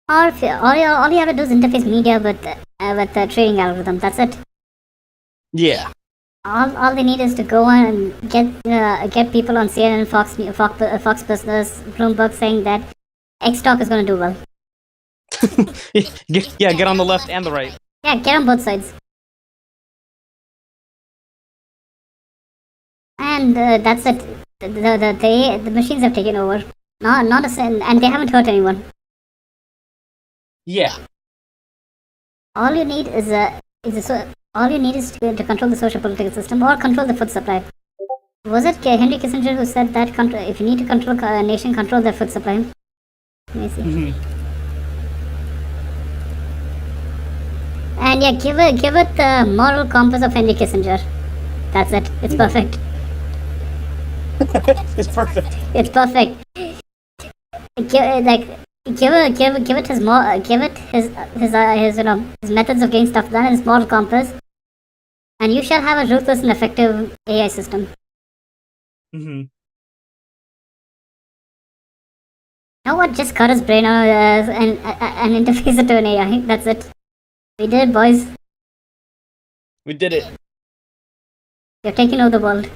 Or all you have to do is interface media with the trading algorithm. That's it. Yeah. All they need is to go on and get people on CNN, Fox Business, Bloomberg saying that X stock is going to do well. Get on the left and the right. Yeah, get on both sides. And that's it. The machines have taken over. And they haven't hurt anyone. Yeah. All you need is to control the social political system or control the food supply. Was it Henry Kissinger who said that if you need to control a nation, control their food supply? Let me see. And yeah, give it the moral compass of Henry Kissinger. That's it. It's perfect. It's perfect. It's perfect. Give it his methods of getting stuff done and his moral compass, and you shall have a ruthless and effective AI system. You know what? Just cut his brain out and interface it to an AI. That's it. We did it, boys. We did it. You're taking over the world.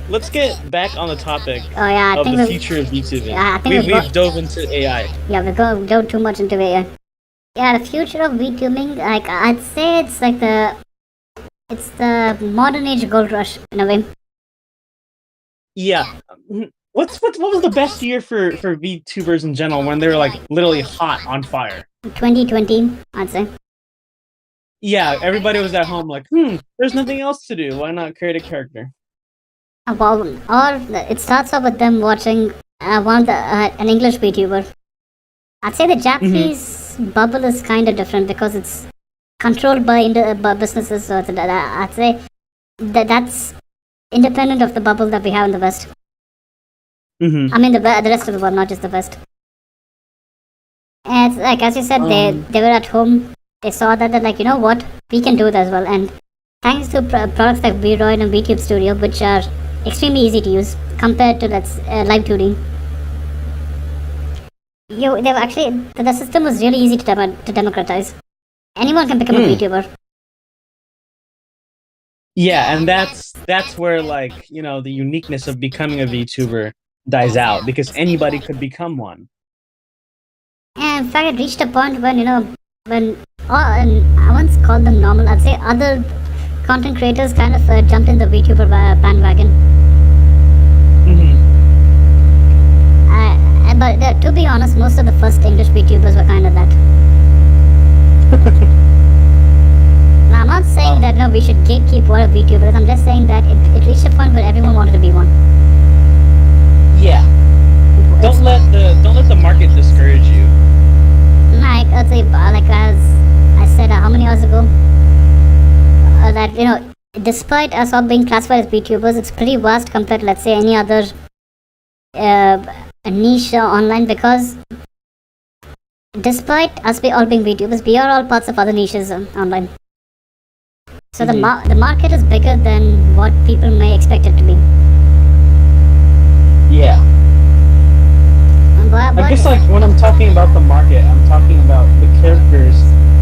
Let's get back on the topic of the future of Vtubing. Yeah, we've dove into AI. Yeah, we go too much into AI. Yeah, the future of Vtubing, like I'd say it's like it's the modern age gold rush in a way. Yeah. What was the best year for VTubers in general when they were like literally hot on fire? 2020, I'd say. Yeah, everybody was at home like, there's nothing else to do. Why not create a character? Or it starts off with them watching an English VTuber. I'd say the Japanese bubble is kind of different because it's controlled by businesses. So I'd say that's independent of the bubble that we have in the West. I mean the rest of the world, not just the West. And it's like, as you said, they were at home. They saw that they're like, you know what, we can do it as well. And thanks to products like VRoid and VTube Studio, which are extremely easy to use compared to live 2D. The system was really easy to democratize. Anyone can become a VTuber. Yeah, and that's where the uniqueness of becoming a VTuber dies out, because anybody could become one. And in fact, it reached a point when I once called them normal. I'd say other content creators kind of jumped in the VTuber bandwagon. but to be honest, most of the first English VTubers were kind of that. Now, I'm not saying that no, we should gatekeep what a VTuber is. I'm just saying that it reached a point where everyone wanted to be one. Yeah. Don't let the market discourage you. Like, I'd say, like as I said, how many hours ago, that despite us all being classified as VTubers, it's pretty vast compared to, let's say, any other niche online, because despite us all being VTubers, we are all parts of other niches online. So the market is bigger than what people may expect it to be. Yeah. I guess like when I'm talking about the market, I'm talking about the characters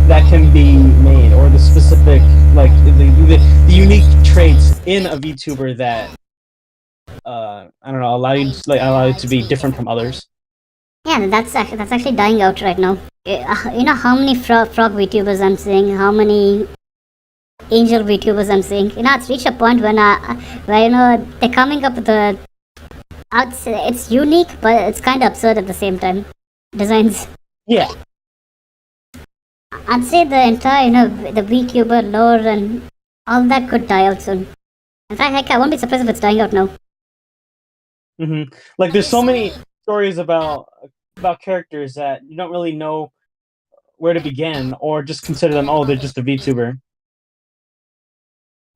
that can be made, or the specific like the unique traits in a VTuber that I don't know, allow you to be different from others. Yeah, that's actually dying out right now. You know how many frog VTubers I'm seeing, how many angel VTubers I'm seeing. It's reached a point when where they're coming up with the. I'd say it's unique, but it's kind of absurd at the same time. Designs. Yeah. I'd say the entire, the VTuber lore and all that could die out soon. In fact, heck, I won't be surprised if it's dying out now. Like, there's so many stories about characters that you don't really know where to begin, or just consider them, oh, they're just a VTuber.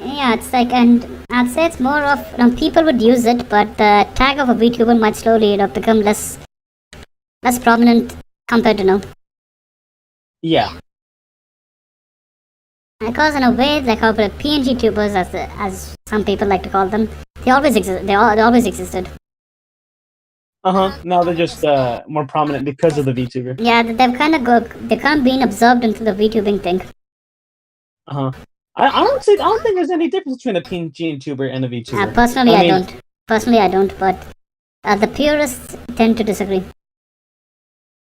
Yeah, it's like, and I'd say it's more of, people would use it, but the tag of a VTuber might slowly, become less prominent compared to now. Yeah. Because in a way, like how the PNG tubers, as some people like to call them, they always exist. They always existed. Now they're just more prominent because of the VTuber. Yeah, they've kind of been absorbed into the VTubing thing. I don't think there's any difference between a PNG tuber and a VTuber. Personally, I don't. But the purists tend to disagree.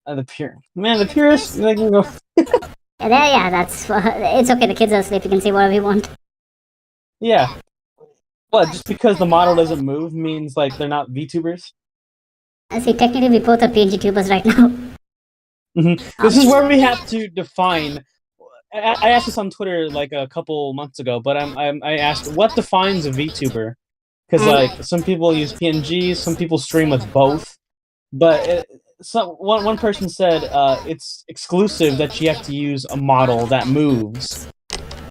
The purists, they can go. Yeah, that's it's okay. The kids are asleep. You can say whatever you want. Yeah. What? Just because the model doesn't move means like they're not VTubers? I see. Technically, we both are PNG tubers right now. This is where we have to define. I asked this on Twitter like a couple months ago, but I asked what defines a VTuber, because like some people use PNGs, some people stream with both, but one person said it's exclusive that you have to use a model that moves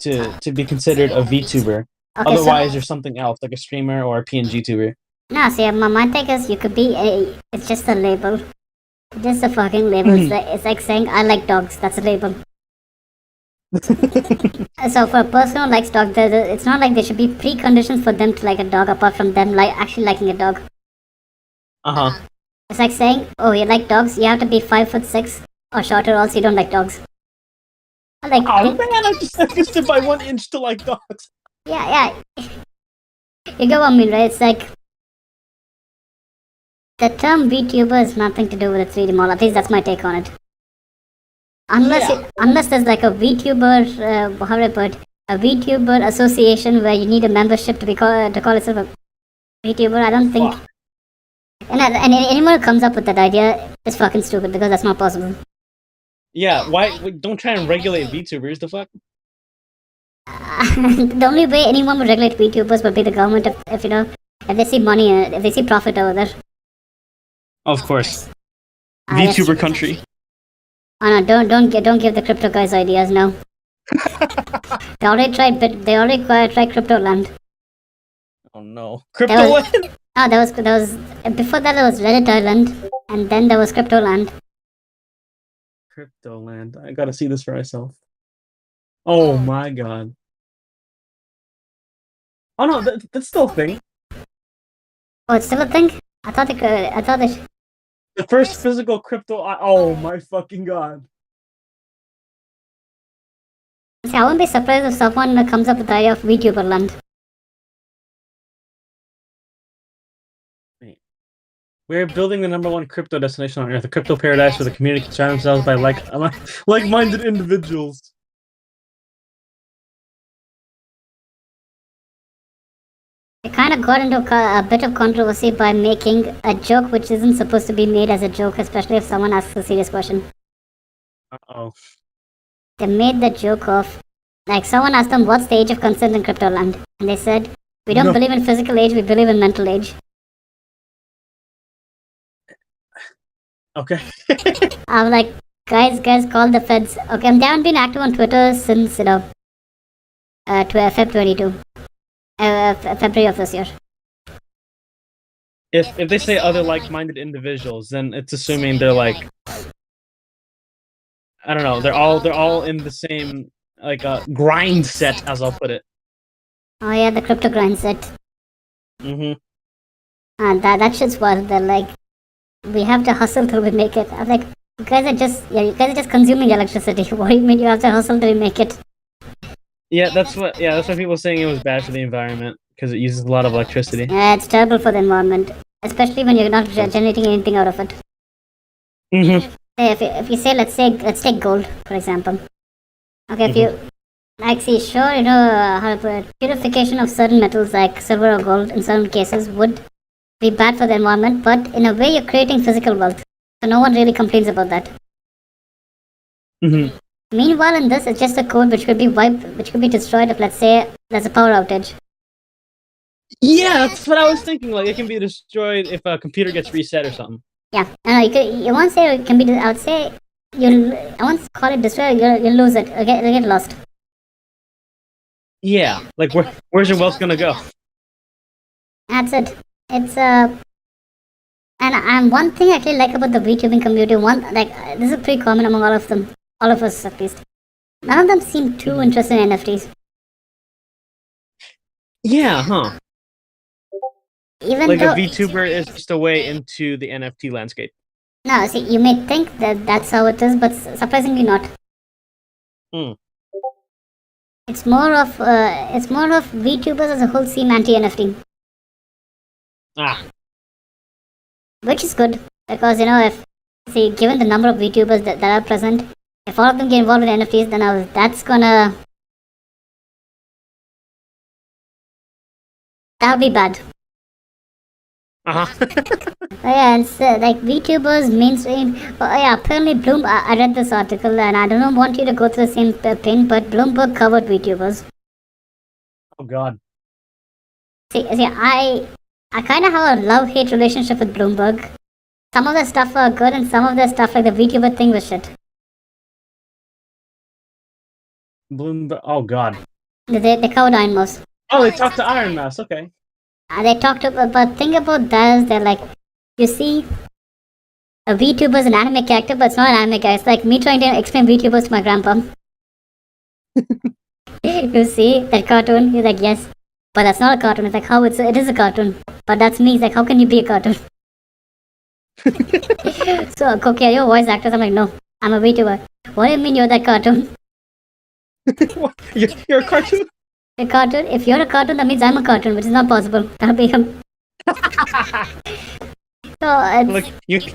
to be considered a VTuber. Okay, otherwise, there's something else like a streamer or a PNG tuber. No, see, my take is you could be it's just a label, just a fucking label. It's like saying I like dogs. That's a label. So for a person who likes dogs, it's not like there should be preconditions for them to like a dog apart from them actually liking a dog. It's like saying, oh, you like dogs, you have to be 5'6" or shorter, or else you don't like dogs. Like, oh man, I just adjusted by 1 inch to like dogs. Yeah. You get what I mean, right? It's like the term VTuber has nothing to do with the 3D model. At least that's my take on it. Unless there's like a VTuber, how do I put, a VTuber association where you need a membership to call itself a VTuber, I don't think. And anyone who comes up with that idea is fucking stupid, because that's not possible. Yeah, why? Don't try and regulate VTubers. The fuck. The only way anyone would regulate VTubers would be the government, if they see money, if they see profit over there. Of course. VTuber country. Oh no! Don't give the crypto guys ideas now. They already tried crypto land. Oh no, crypto land. No, there was before that there was Reddit Island, and then there was crypto land. Crypto land. I gotta see this for myself. Oh my god. Oh no, that's still a thing. Oh, it's still a thing? I thought the first physical crypto. Oh my fucking god. See, I wouldn't be surprised if someone comes up with the idea of VTuber land. Wait. We're building the #1 crypto destination on Earth, a crypto paradise where the community can surround themselves by like-minded individuals. It kind of got into a bit of controversy by making a joke which isn't supposed to be made as a joke, especially if someone asks a serious question. Uh-oh. They made the joke of, like, someone asked them, what's the age of consent in crypto land? And they said, we don't believe in physical age, we believe in mental age. Okay. I'm like, guys, call the feds. Okay, they haven't been active on Twitter since, Feb 22. February of this year. If they say other like-minded individuals, then it's assuming they're like, I don't know, they're all in the same like grind set, as I'll put it. Oh yeah, the crypto grind set. Mm-hmm. And that shit's wild. They're like, we have to hustle till we make it. I'm like, you guys are just consuming electricity. What do you mean you have to hustle till you make it? Yeah, that's what people were saying it was bad for the environment because it uses a lot of electricity. Yeah, it's terrible for the environment, especially when you're not generating anything out of it. Mm-hmm. If you say let's take gold for example. Okay, if you like see sure how to put it, purification of certain metals like silver or gold in certain cases would be bad for the environment, but in a way you're creating physical wealth, so no one really complains about that. Mm-hmm. Meanwhile, in this, it's just a code which could be wiped, which could be destroyed if, let's say, there's a power outage. Yeah, that's what I was thinking. Like, it can be destroyed if a computer gets reset or something. Yeah, you won't say it can be. I would say I won't call it destroy. You'll lose it. It'll get lost. Yeah, like where's your wealth gonna go? That's it. It's and one thing I actually like about the VTubing community, this is pretty common among all of them, all of us at least. None of them seem too interested in NFTs. Yeah, huh? Even like though, a VTuber is just a way into the NFT landscape. No, see, you may think that that's how it is, but surprisingly not. It's more of VTubers as a whole seem anti-NFT. Which is good, because given the number of VTubers that are present, if all of them get involved with NFTs, then that'll be bad. Yeah, and so, like VTubers mainstream. Apparently Bloom. I read this article, and I don't want you to go through the same pain, but Bloomberg covered VTubers. Oh God. See, I kind of have a love-hate relationship with Bloomberg. Some of their stuff are good, and some of their stuff, like the VTuber thing, was shit. Bloomberg. Oh God. They covered Iron Mouse. Oh, they talked to Iron Mouse. Okay. They talked about, but thing about that is they're like, you see, a VTuber is an anime character, but it's not an anime character. It's like me trying to explain VTubers to my grandpa. You see that cartoon? He's like, yes, but that's not a cartoon. It's like, how it is a cartoon, but that's me. It's like, how can you be a cartoon? So, okay, you're a voice actress. I'm like, no, I'm a VTuber. What do you mean you're that cartoon? You're a cartoon? A cartoon? If you're a cartoon, that means I'm a cartoon, which is not possible. That'll be him. So it's like you can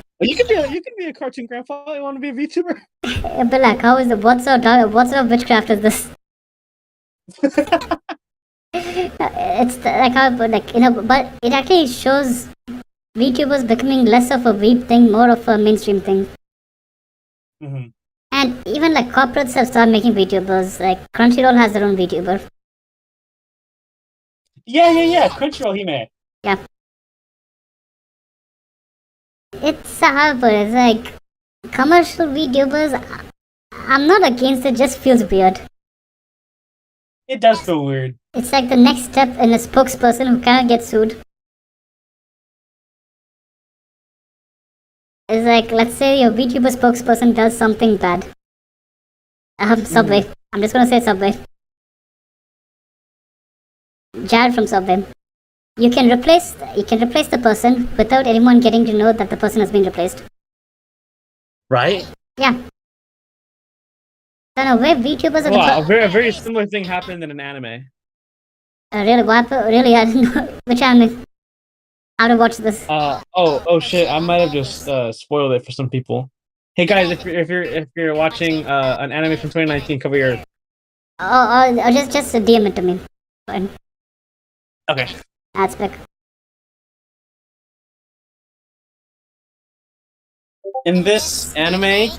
be a cartoon grandpa. You want to be a VTuber? But like, how is it? What sort of witchcraft is this? It's like how, but it actually shows VTubers becoming less of a weeb thing, more of a mainstream thing. Mm-hmm. And even like corporates have started making VTubers. Like Crunchyroll has their own VTuber. Yeah. Crunchyroll, he made. Yeah. It's it's like commercial VTubers. I'm not against it. Just feels weird. It does feel weird. It's like the next step in a spokesperson who kind of gets sued. It's like, let's say your VTuber spokesperson does something bad. Subway. I'm just gonna say Subway. Jared from Subway. You can replace the person without anyone getting to know that the person has been replaced. Right? Yeah. So in a way, VTubers are wow, a very similar thing happened in an anime. Really? What happened? Really? I didn't know. Which anime? How to watch this? Oh shit! I might have just spoiled it for some people. Hey guys, if you're watching an anime from 2019, cover your. Just DM it to me. Fine. Okay. That's big. In this anime,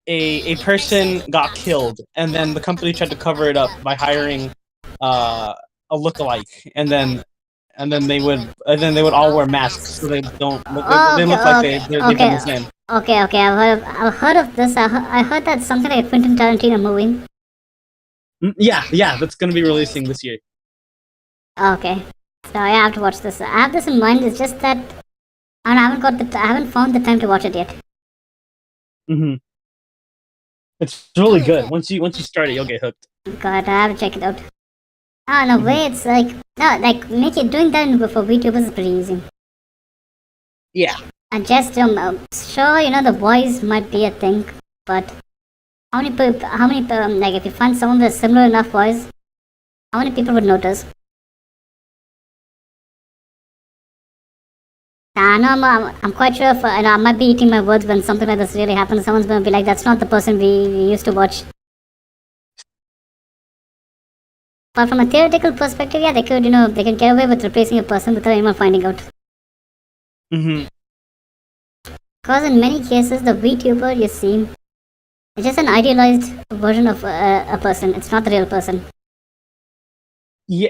a person got killed, and then the company tried to cover it up by hiring a lookalike, and then they would all wear masks so they don't they look like they've done the same. Okay. I've heard of this. I heard that something like a Quentin Tarantino movie. Yeah, that's gonna be releasing this year. Okay, so I have to watch this. I have this in mind. It's just that I haven't found the time to watch it yet. It's really good. Once you start it, you'll get hooked. God, I have to check it out. Oh, no way, it's like, no, like, doing that for VTubers is pretty easy. Yeah. And just, sure, the voice might be a thing, but how many people, like, if you find someone with a similar enough voice, how many people would notice? I know I'm quite sure I might be eating my words when something like this really happens. Someone's gonna be like, that's not the person we used to watch. But from a theoretical perspective, yeah, they could get away with replacing a person without anyone finding out. Because in many cases, the VTuber you see is just an idealized version of a person. It's not the real person. Yeah.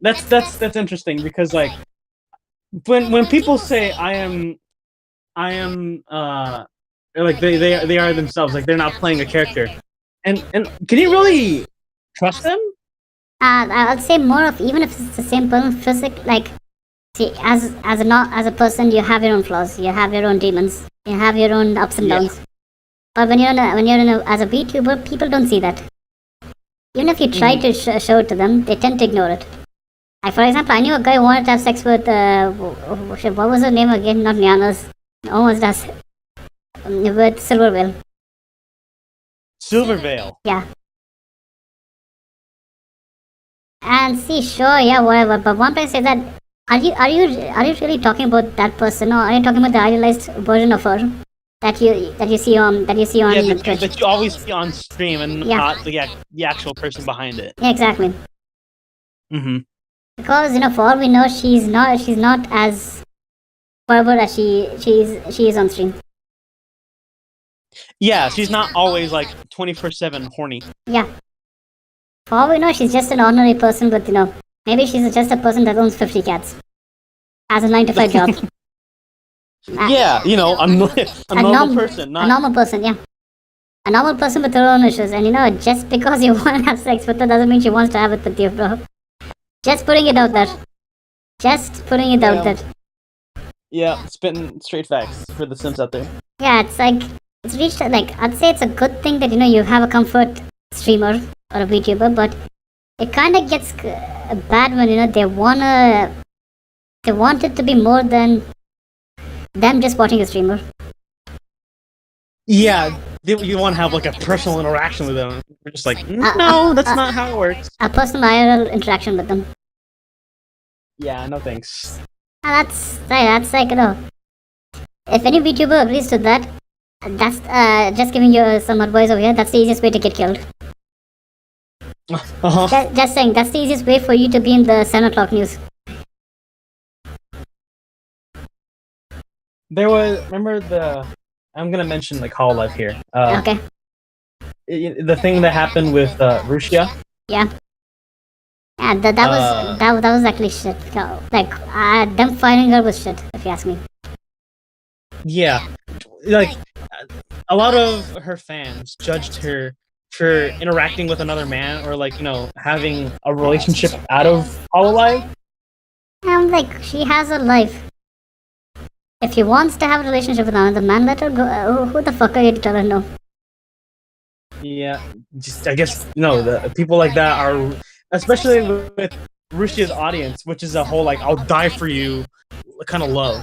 That's interesting because like when people say I am like they are themselves, like they're not playing a character, and can you really trust them? I'd say more of, even if it's the same person, like, see, as a person, you have your own flaws, you have your own demons, you have your own ups and downs. But when you're as a VTuber, people don't see that. Even if you try to show it to them, they tend to ignore it. Like, for example, I knew a guy who wanted to have sex with what was her name again? Not Niana's. Almost does. With Silvervale. Silvervale. Yeah. And see, sure, yeah, whatever. But one person said that, are you really talking about that person, or are you talking about the idealized version of her that you see on Twitch? That you always see on stream, and not the actual person behind it. Yeah, exactly. Because for all we know, she's not as pervert as she is on stream. Yeah, she's not always like 24/7 horny. Yeah. For all we know, she's just an ordinary person, but maybe she's just a person that owns 50 cats. Has a 9-to-5 job. Yeah, a normal person. Not... A normal person, yeah. A normal person with her own issues. And just because you want to have sex with her doesn't mean she wants to have it with you, bro. Just putting it out there. Yeah, spitting straight facts for the Sims out there. Yeah, it's like, it's reached, like, I'd say it's a good thing that, you have a comfort streamer or a VTuber, but it kind of gets bad when, they want it to be more than them just watching a streamer. Yeah, you want to have, like, a personal interaction with them. You're just like, no, that's not how it works. A personal IRL interaction with them. Yeah, no thanks. That's like, if any VTuber agrees to that, that's just giving you some advice over here, that's the easiest way to get killed. Just saying, that's the easiest way for you to be in the 7 o'clock news. There was, remember I'm gonna mention like Hololive here. Okay. The thing that happened with Rusia. Yeah. Yeah, that was actually shit. Like, them fighting her was shit, if you ask me. Yeah, like a lot of her fans judged her for interacting with another man, or like having a relationship out of Hololive. I'm like, she has a life. If she wants to have a relationship with another man, let her go. Who the fuck are you to tell her no? Yeah, just I guess the people like that are, especially with Russia's audience, which is a whole like I'll die for you kind of low.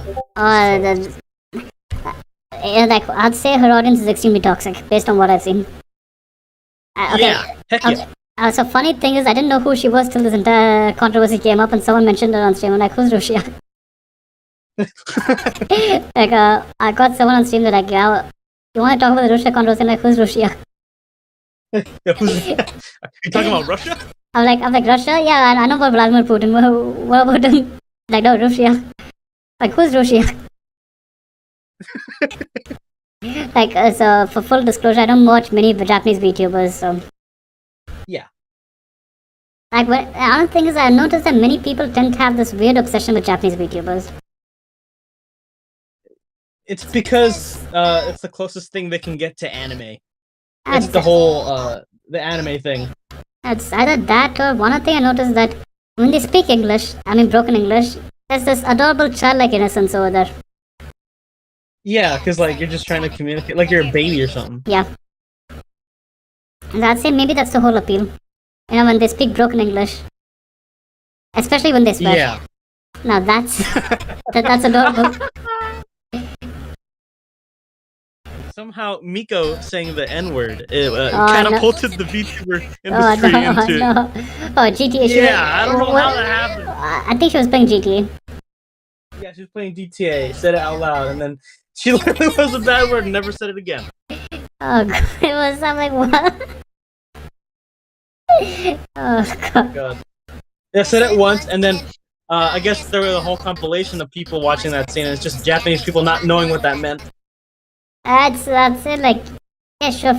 Like, I'd say her audience is extremely toxic based on what I've seen. Okay. Yeah, heck yeah. So funny thing is, I didn't know who she was till this entire controversy came up, and someone mentioned her on stream. I'm like, who's Russia? Like, I got someone on stream that like, yeah, you want to talk about the Russia controversy? I'm like, who's Russia? Are you talking about Russia? I'm like Russia? Yeah, I know about Vladimir Putin. What about him? Like, no, Russia. Like, who's Russia? Like, so for full disclosure, I don't watch many Japanese VTubers. So, Yeah. like, another thing is, I noticed that many people tend to have this weird obsession with Japanese VTubers. It's because it's the closest thing they can get to anime. It's And the whole the anime thing. it's either that or one other thing I noticed that when they speak English, I mean broken English, there's this adorable childlike innocence over there. Yeah, because like you're just trying to communicate, like you're a baby or something. Yeah. And I'd say maybe that's the whole appeal. You know, when they speak broken English. Especially when they swear. Yeah. Now that's that's adorable. Somehow Miko saying the N-word no. catapulted the VTuber Oh industry no, into. no. Oh, GTA. Yeah, I don't know how that happened. I think she was playing GTA. Yeah, she was playing GTA, said it out loud, and then she literally was a bad word and never said it again. Oh god, it was. I'm like, what? Oh god. God. Yeah, said it once, and then I guess there was a whole compilation of people watching that scene, and it's just Japanese people not knowing what that meant. That's it. Like, yeah, sure.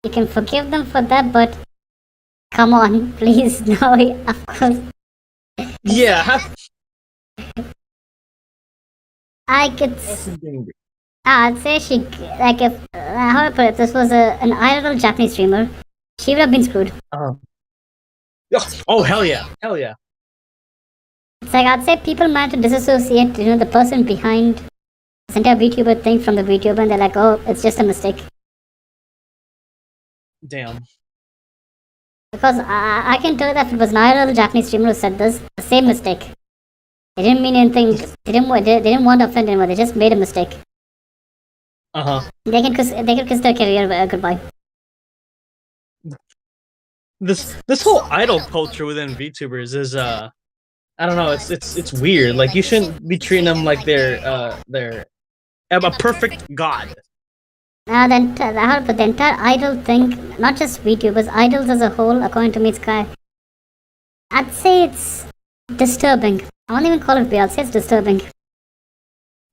You can forgive them for that, but come on, please. No, of course. Yeah. I could. I'd say she like if how to put it. This was an idol Japanese streamer. She would have been screwed. Oh hell yeah, hell yeah. It's like I'd say people manage to disassociate, you know, the person behind this entire VTuber thing from the VTuber, and they're like, oh, it's just a mistake. Damn. Because I can tell that if it was an idol Japanese streamer who said this, the same mistake. They didn't mean anything. They didn't want to offend anyone. They just made a mistake. They could kiss their career goodbye. This whole idol culture within VTubers is I don't know, it's weird. Like you shouldn't be treating them like they're a perfect god. The entire idol thing, not just VTubers, idols as a whole, according to me, it's I'd say it's disturbing. I won't even call it weird. I'd say it's disturbing.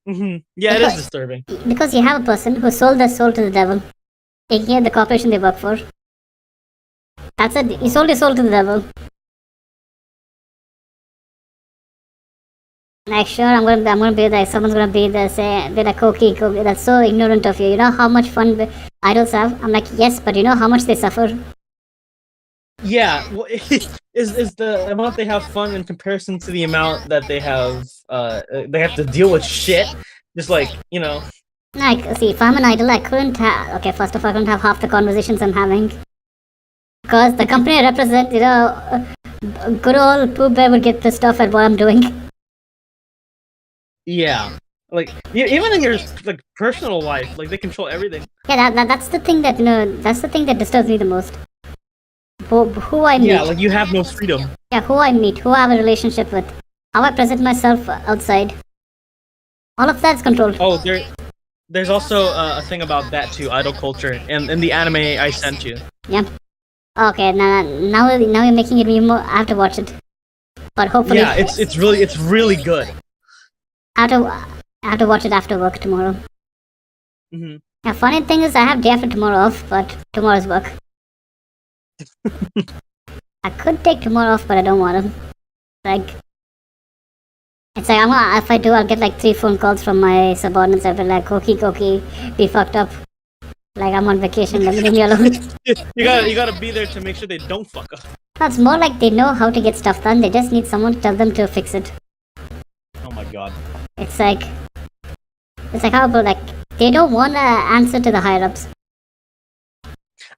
Yeah, it is disturbing. Because you have a person who sold their soul to the devil, aka the corporation they work for. That's it. He sold his soul to the devil. Like, sure, I'm gonna be there. Someone's gonna be there, be like, okay, that's so ignorant of you. You know how much fun idols have? I'm like, yes, but you know how much they suffer? Yeah, well, is the amount they have fun in comparison to the amount that they have to deal with shit. Just like, you know. Like, see, if I'm an idol, I couldn't have. Okay, first of all, I couldn't have half the conversations I'm having. Because the company I represent, you know, good old Pooh Bear would get pissed off at what I'm doing. Yeah, like even in your like personal life, like they control everything. Yeah, that's the thing that that's the thing that disturbs me the most. Who I meet. Yeah, like you have no freedom. Yeah, who I meet, who I have a relationship with, how I present myself outside. All of that's controlled. Oh, there's also a thing about that too, idol culture, and in the anime I sent you. Yeah. Okay, now you're making it more. I have to watch it, but hopefully. Yeah, it's really good. I have to watch it after work tomorrow. Mm-hmm. Yeah, funny thing is I have day after tomorrow off, but tomorrow's work. I could take tomorrow off, but I don't want to. Like, it's like if I do, I'll get like 3 phone calls from my subordinates. I'll be like, Koki, be fucked up. Like I'm on vacation, let me leave me alone. You gotta be there to make sure they don't fuck up. No, it's more like they know how to get stuff done. They just need someone to tell them to fix it. Oh my god. It's like how about like they don't want to answer to the higher ups.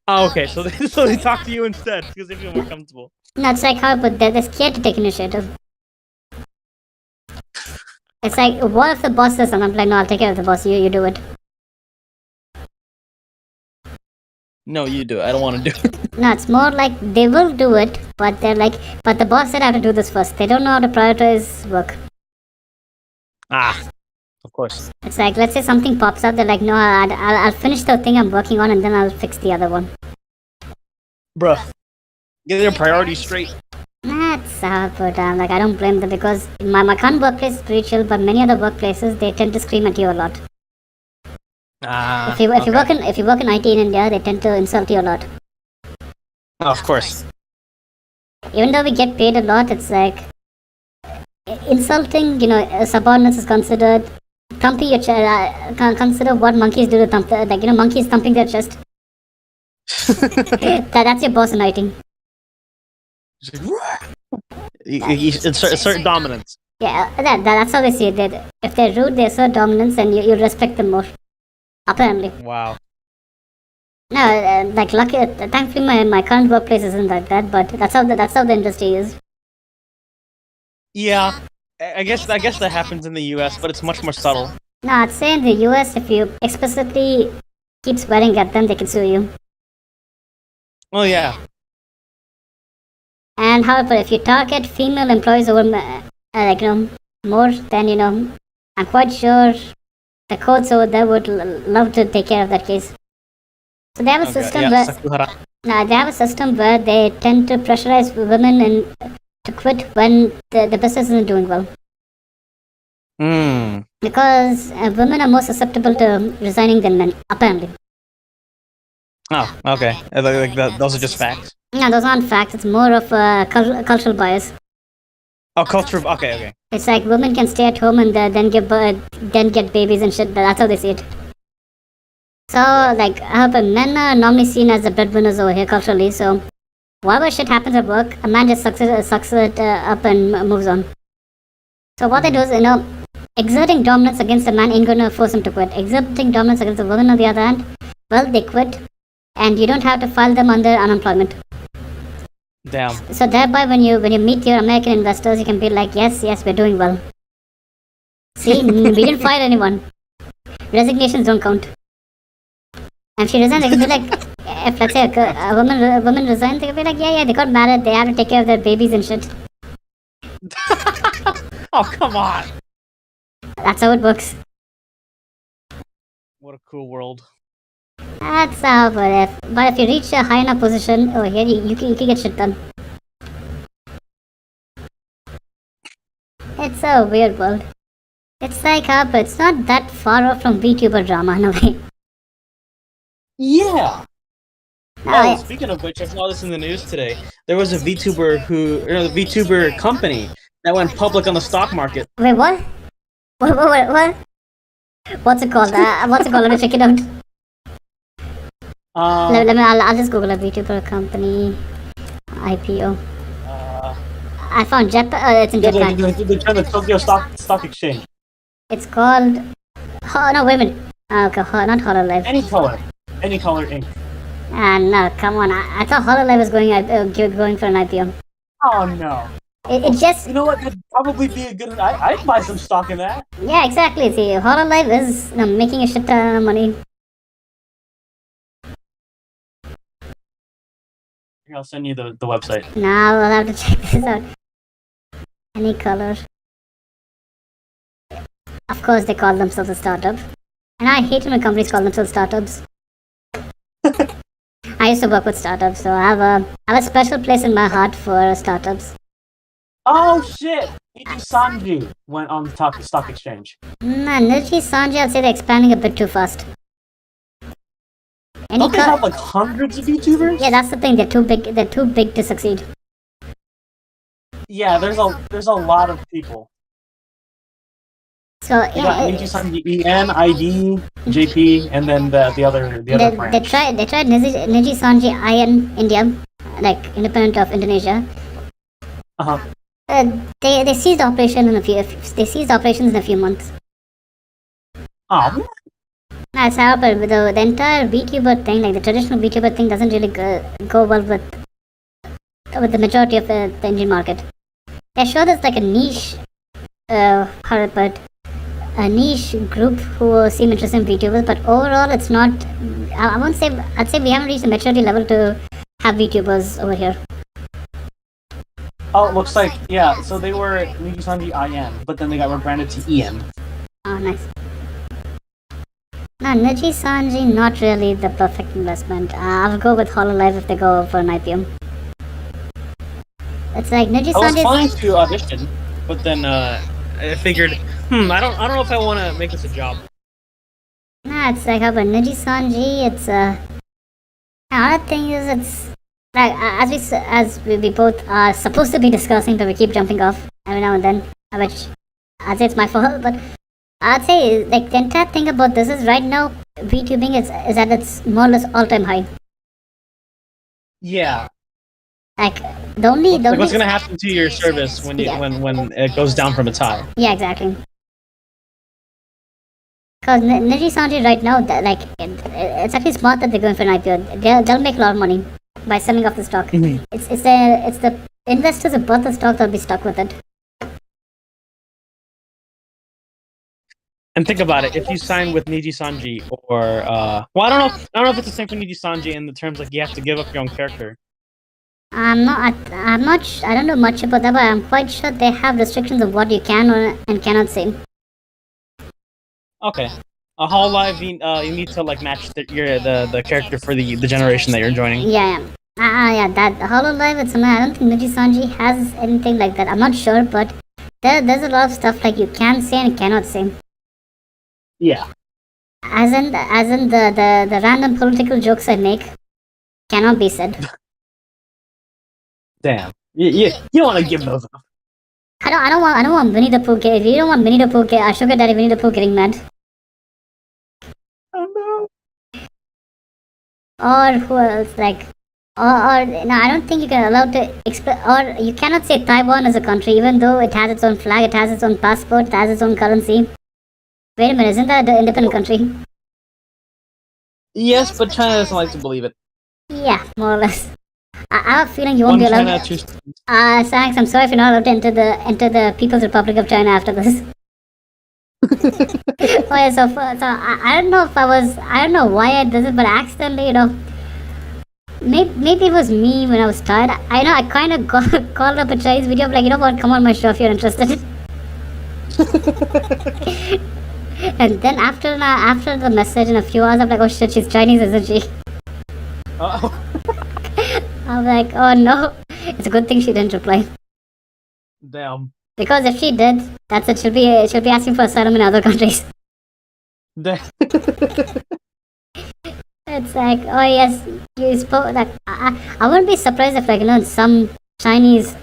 Oh, okay. So they talk to you instead because they feel more comfortable. No, it's like how about they're scared to take initiative. It's like, what if the boss says something? I'm like, no, I'll take care of the boss. You do it. No, you do it. I don't want to do it. No, it's more like they will do it, but they're like, but the boss said I have to do this first. They don't know how to prioritize work. Of course. It's like, let's say something pops up, they're like, no, I'll finish the thing I'm working on and then I'll fix the other one. Bruh. Get their priorities straight. That's sad, but like I don't blame them because my current workplace is pretty chill, but many other workplaces they tend to scream at you a lot. If you work in IT in India, they tend to insult you a lot. Oh, of course. Even though we get paid a lot, it's like insulting. Subordinates is considered thumping your chest. Consider what monkeys do to thump. Monkeys thumping their chest. That's your boss in IT. Assert dominance. Yeah, that's how they see it. If they're rude, they assert dominance, and you respect them more. Apparently. Wow. No, thankfully my current workplace isn't like that, but that's how the industry is. Yeah, I guess that happens in the U.S., but it's much more subtle. No, I'd say in the US, if you explicitly keep swearing at them, they can sue you. Oh yeah. And however, if you target female employees over, more, then I'm quite sure the courts over there would love to take care of that case. So they have a system where they tend to pressurize women to quit when the business isn't doing well. Because women are more susceptible to resigning than men, apparently. Oh, okay. Those are just facts. No, those aren't facts. It's more of a cultural bias. Oh, cultural. Okay. It's like women can stay at home and then give birth, then get babies and shit. That's how they see it. So, however, men are normally seen as the breadwinners over here culturally. So, whatever shit happens at work, a man just sucks it up and moves on. So what they do is, exerting dominance against a man ain't gonna force him to quit. Exerting dominance against a woman, on the other hand, well, they quit, and you don't have to file them under unemployment. Damn. So thereby, when you meet your American investors, you can be like, yes, we're doing well. See, we didn't fire anyone. Resignations don't count. And if she resigns, they can be like, if let's say a woman resigns, they can be like, yeah, they got married, they have to take care of their babies and shit. Oh, come on. That's how it works. What a cool world. That's how, but if you reach a high enough position over here, you can get shit done. It's a weird world. It's like, but it's not that far off from VTuber drama in a way. Yeah. Speaking of which, I saw this in the news today. There was a VTuber the VTuber company that went public on the stock market. Wait, what? What? What's it called? Let me check it out. I'll just Google a VTuber company IPO. I found it's in Japan. They turned the Tokyo Stock Exchange. It's called. Oh no! Wait a minute. Okay, not Hololive. Any color ink. No, come on. I thought Hololive was going for an IPO. Oh no. It just. You know what? That'd probably be a good. I'd buy some stock in that. Yeah, exactly. See, Hololive is making a shit ton of money. Here, I'll send you the website. Now I'll have to check this out. Any color. Of course, they call themselves a startup. And I hate when companies call themselves startups. I used to work with startups, so I have a special place in my heart for startups. Oh shit! Niji Sanji went on the stock exchange. Niji Sanji, I'd say they're expanding a bit too fast. Don't they have like hundreds of YouTubers? Yeah, that's the thing. They're too big. They're too big to succeed. Yeah, there's a lot of people. So you got Niji Sanji EN, ID, JP, and then the other branch. They tried Niji Sanji IN India, like independent of Indonesia. They ceased operations in a few months. Oh. That's how, but the entire VTuber thing, like the traditional VTuber thing, doesn't really go well with the majority of the Indian market. Yeah, sure, there's like a niche, a niche group who seem interested in VTubers, but overall, it's not. I'd say we haven't reached the maturity level to have VTubers over here. Oh, it looks like, yeah, so they were Niji Sanji IN, but then they got rebranded to EN. Oh, nice. No, Niji Sanji, not really the perfect investment. I'll go with Hololive if they go for an IPO. It's like Niji I was Sanjay's. fine to audition, but then I figured, I don't know if I want to make this a job. Nah, it's like how about Niji Sanji? It's another thing is it's like as we both are supposed to be discussing, but we keep jumping off every now and then. Which I'd say it's my fault, but I'd say like the entire thing about this is right now VTubing is at its more or less all-time high. Yeah. Like the only What's gonna happen to your service when when it goes down from its high? Yeah, exactly. Because Niji Sanji right now, it's actually smart that they're going for an IPO. They'll make a lot of money by selling off the stock. Mm-hmm. It's the investors who bought the stock that'll be stuck with it. And think about it: if you sign with Niji Sanji, or well, I don't know if it's the same for Niji Sanji in the terms like you have to give up your own character. I don't know much about that, but I'm quite sure they have restrictions of what you can and cannot say. Okay. A Hololive, you need to like match the character for the generation that you're joining. Yeah. That Hololive, it's something I don't think Niji Sanji has anything like that. I'm not sure, but there's a lot of stuff like you can say and cannot say. Yeah. As in the random political jokes I make cannot be said. Damn. You don't want to give those up. I don't want Winnie the Pooh. If you don't want Winnie the Pooh, Sugar Daddy Winnie the Pooh getting mad. Oh no. Or who else? Like, or no, I don't think you can allow to or you cannot say Taiwan as a country, even though it has its own flag, it has its own passport, it has its own currency. Wait a minute, isn't that an independent country? Yes, but China doesn't like to believe it. Yeah, more or less. I have a feeling you won't be allowed. SANIX, I'm sorry if you're not allowed to enter the People's Republic of China after this. Oh yeah, so I don't know if I don't know why I did it, but accidentally, maybe it was me when I was tired. I kind of called up a Chinese video, like, you know what, come on my show if you're interested. And then after the message in a few hours, I'm like, oh shit, she's Chinese, isn't she? Uh-oh. I'm like, oh no, it's a good thing she didn't reply. Damn. Because if she did, that's it. She'll be asking for asylum in other countries. Damn. It's like, oh yes, you spoke. Like, I wouldn't be surprised if some Chinese,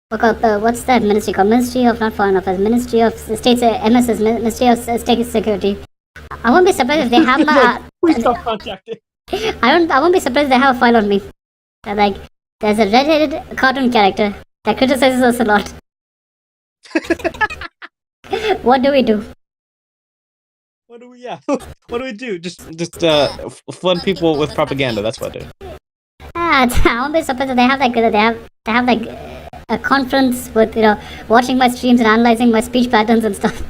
what's that ministry called? Ministry of not Foreign Affairs, Ministry of States, MSS, Ministry of State Security. I wouldn't be surprised if they have my. Please stop contacting. I won't be surprised if they have a file on me. Like, there's a red-headed cartoon character that criticizes us a lot. What do we do? What do we do? Just flood people with propaganda. That's what I do. I won't be surprised if they have like a conference with watching my streams and analyzing my speech patterns and stuff.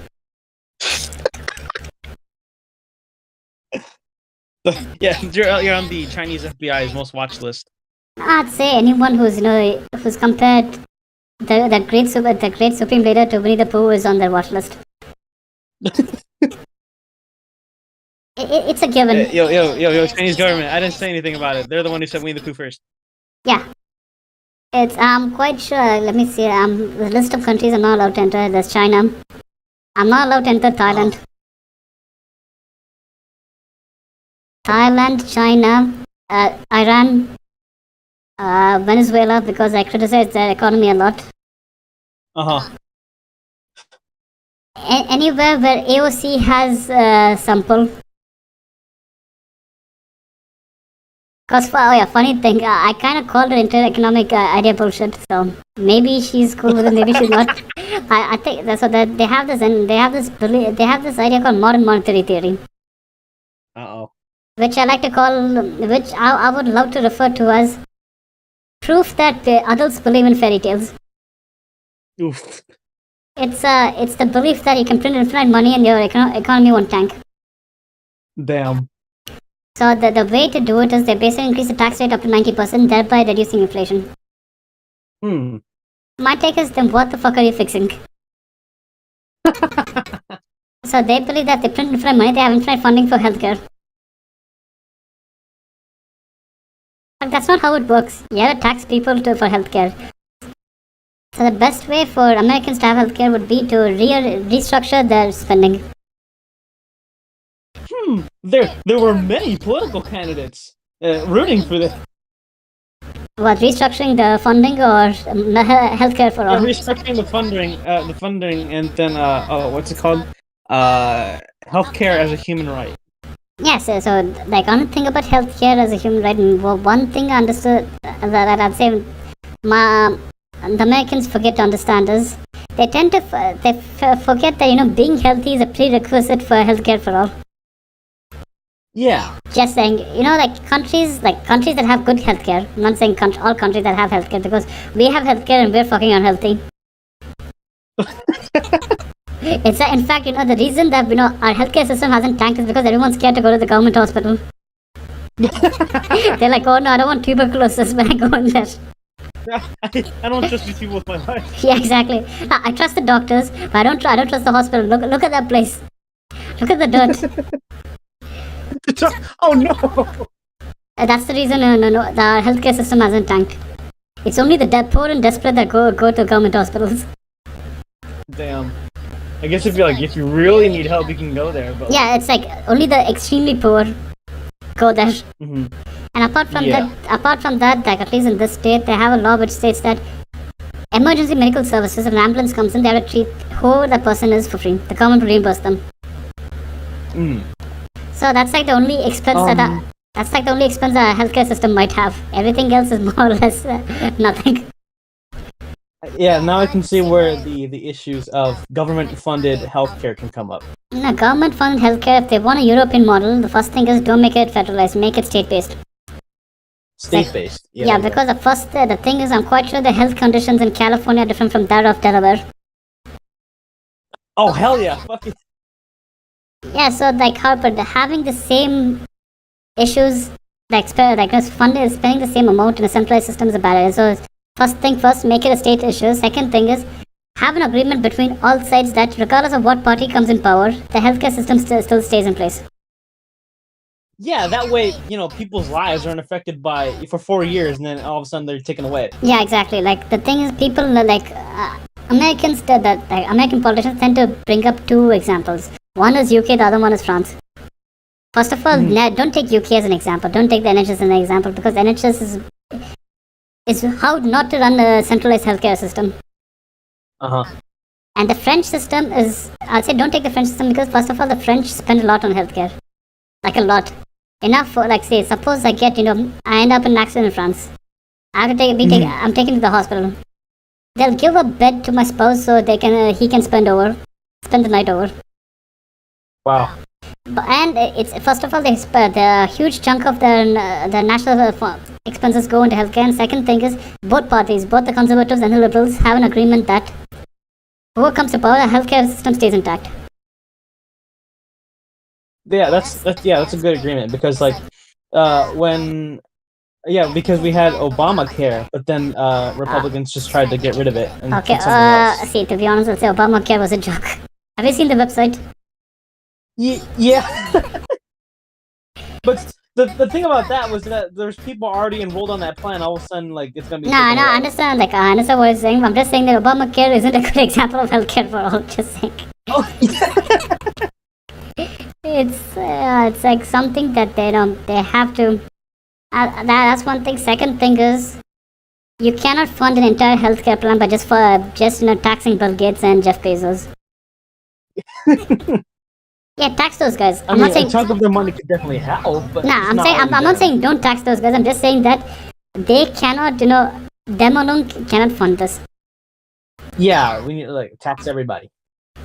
Yeah, you're on the Chinese FBI's most watched list. I'd say anyone who's compared the great supreme leader to Winnie the Pooh is on their watch list. It's a given. Yo, Chinese government. I didn't say anything about it. They're the one who said Winnie the Pooh first. Yeah. I'm quite sure. Let me see. The list of countries I'm not allowed to enter. There's China. I'm not allowed to enter Thailand. Thailand, China, Iran, Venezuela, because I criticize their economy a lot. Anywhere where AOC has some pull. Cause funny thing, I kind of called her inter-economic idea bullshit. So maybe she's cool with it, maybe she's not. I think that's what they have this, and they have this idea called modern monetary theory. Which I like to call, which I would love to refer to as proof that adults believe in fairy tales. Oof. It's the belief that you can print infinite money and your economy won't tank. Damn. So the way to do it is they basically increase the tax rate up to 90%, thereby reducing inflation. My take is, then what the fuck are you fixing? So they believe that they print infinite money, they have infinite funding for healthcare. But that's not how it works. You have to tax people for healthcare. So the best way for Americans to have healthcare would be to restructure their spending. There were many political candidates rooting for this. What, restructuring the funding or healthcare for all? Restructuring the funding, and then what's it called? Healthcare as a human right. Yes, so like one thing about healthcare as a human right, one thing I understood that I'd say the Americans forget to understand is they tend to forget that being healthy is a prerequisite for healthcare for all. Yeah. Just saying, like countries that have good healthcare. I'm not saying all countries that have healthcare, because we have healthcare and we're fucking unhealthy. It's in fact, the reason that our healthcare system hasn't tanked is because everyone's scared to go to the government hospital. They're like, oh no, I don't want tuberculosis when I go in there. I don't trust these people with my life. Yeah, exactly. I trust the doctors, but I don't trust the hospital. Look at that place. Look at the dirt. Oh no! That's the reason the healthcare system hasn't tanked. It's only the poor and desperate that go to government hospitals. Damn. I guess if you really need help, you can go there. But yeah, it's like only the extremely poor go there. Mm-hmm. And apart from that, like at least in this state, they have a law which states that emergency medical services, if an ambulance comes in, they have to treat who the person is for free. The government will reimburse them. So that's like the only expense that's like the only expense our healthcare system might have. Everything else is more or less nothing. Yeah, now I can see where the issues of government-funded healthcare can come up. Government-funded healthcare, if they want a European model, the first thing is don't make it federalized, make it state-based. State-based. Yeah, because the thing is, I'm quite sure the health conditions in California are different from that of Delaware. Oh hell yeah! Fuck it. Yeah, so like but having the same issues, spending the same amount in a centralized system is a bad idea. So first, make it a state issue. Second thing is, have an agreement between all sides that regardless of what party comes in power, the healthcare system still stays in place. Yeah, that way, people's lives aren't affected for 4 years, and then all of a sudden they're taken away. Yeah, exactly. Like the thing is, people Americans, American politicians tend to bring up two examples. One is UK, the other one is France. First of all, don't take UK as an example. Don't take the NHS as an example, because the NHS is how not to run a centralized healthcare system. And the French system is, I'll say don't take the French system, because first of all, the French spend a lot on healthcare. Like a lot. Enough for, say, suppose I end up in an accident in France. I'm taken to the hospital. They'll give a bed to my spouse so he can spend the night over. Wow. And it's first of all, the huge chunk of the national expenses go into healthcare. And second thing is, both parties, both the conservatives and the liberals, have an agreement that whoever comes to power, the healthcare system stays intact. Yeah, that's a good agreement, because because we had Obamacare, but then Republicans just tried to get rid of it. And okay. See, to be honest, I'll say Obamacare was a joke. Have you seen the website? Yeah. But the thing about that was that there's people already enrolled on that plan. All of a sudden, it's gonna be. No, I understand. I understand what you're saying. I'm just saying that Obamacare isn't a good example of healthcare for all. Just saying. Oh. It's like something that they have to. That's one thing. Second thing is, you cannot fund an entire healthcare plan by just taxing Bill Gates and Jeff Bezos. Yeah, tax those guys. I'm not saying a chunk of their money could definitely help. But I'm not saying don't tax those guys. I'm just saying that they cannot, them alone cannot fund this. Yeah, we need to tax everybody.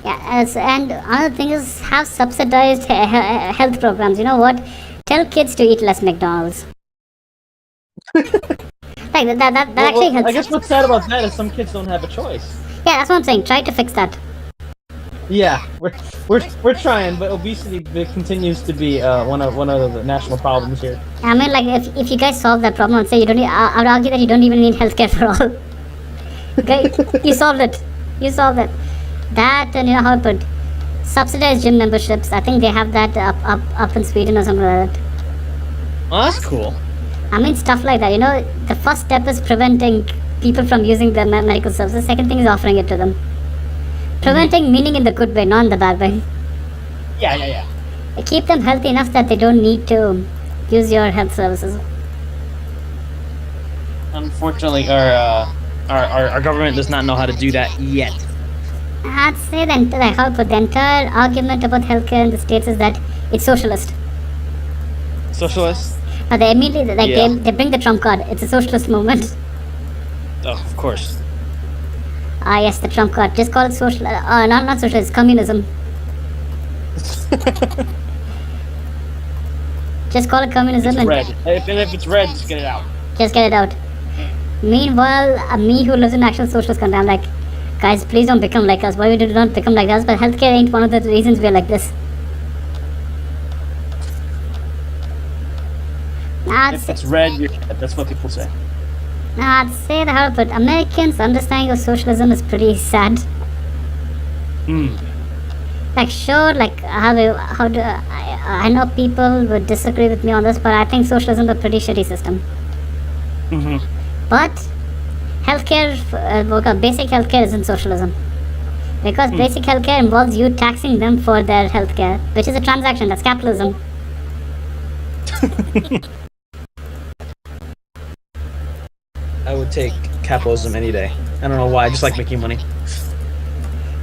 Yeah, and another thing is have subsidized health programs. You know what? Tell kids to eat less McDonald's. That actually helps. I guess what's sad about that is some kids don't have a choice. Yeah, that's what I'm saying. Try to fix that. Yeah, we're trying, but obesity continues to be one of the national problems here. I mean, if you guys solve that problem, I'd say I would argue that you don't even need healthcare for all. Okay, you solved it. That, and how it put subsidized gym memberships. I think they have that up in Sweden or something like that. Oh, that's cool. I mean, stuff like that. The first step is preventing people from using the medical services. Second thing is offering it to them. Preventing meaning in the good way, not in the bad way. Yeah. Keep them healthy enough that they don't need to use your health services. Unfortunately, our government does not know how to do that yet. I'd say the entire argument about healthcare in the States is that it's socialist. Socialist? They immediately, Yeah. they bring the trump card. It's a socialist movement. Oh, of course. Ah, yes, the trump card. Just call it social. Not socialist. Communism. Just call it communism. It's and red. If it's red, just get it out. Just get it out. Meanwhile, me who lives in actual socialist country, I'm like, guys, please don't become like us. Why we do not become like us? But healthcare ain't one of the reasons we're like this. If it's red, you're dead. That's what people say. I'd say that, but Americans' understanding of socialism is pretty sad. Like, sure, like, I know people would disagree with me on this, but I think socialism is a pretty shitty system. But healthcare, basic healthcare isn't socialism. Because basic healthcare involves you taxing them for their healthcare, which is a transaction. That's capitalism. I would take capitalism any day. I don't know why. I just like making money.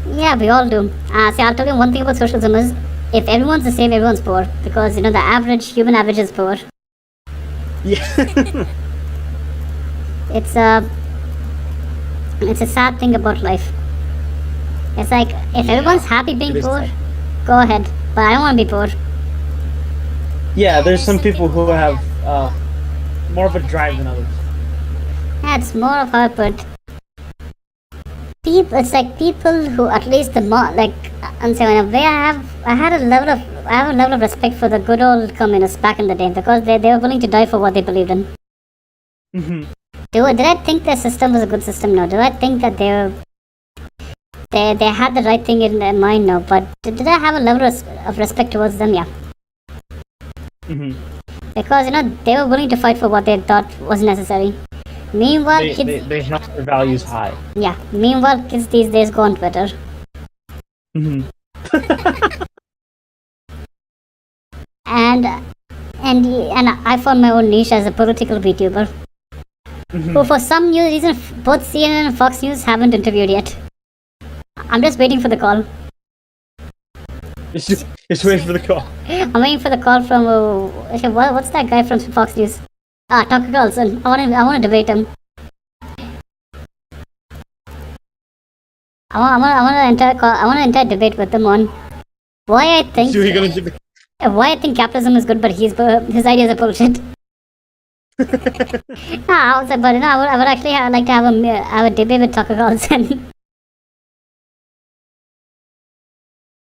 Yeah, we all do. See, I'll tell you one thing about socialism is, if everyone's the same, everyone's poor. Because, the human average is poor. Yeah. It's a sad thing about life. It's like, if everyone's happy being poor, go ahead. But I don't want to be poor. Yeah, there's some people who have more of a drive than others. Yeah, it's more of her, but it's like people who at least I'm saying in a way I have a level of respect for the good old communists back in the day, because they were willing to die for what they believed in. Did I think their system was a good system? No. Did I think that they had the right thing in their mind? No. But did I have a level of respect towards them? Yeah. Because they were willing to fight for what they thought was necessary. Meanwhile, they held their values high. Yeah. Meanwhile, kids these days go on Twitter. and I found my own niche as a political VTuber. Who, for some new reason, both CNN and Fox News haven't interviewed yet. I'm just waiting for the call. Just waiting for the call. I'm waiting for the call from what's that guy from Fox News? Tucker Carlson. I want to debate him. I want an entire debate with him on why I think capitalism is good, but his ideas are bullshit. I was like, but I would actually like to have a debate with Tucker Carlson.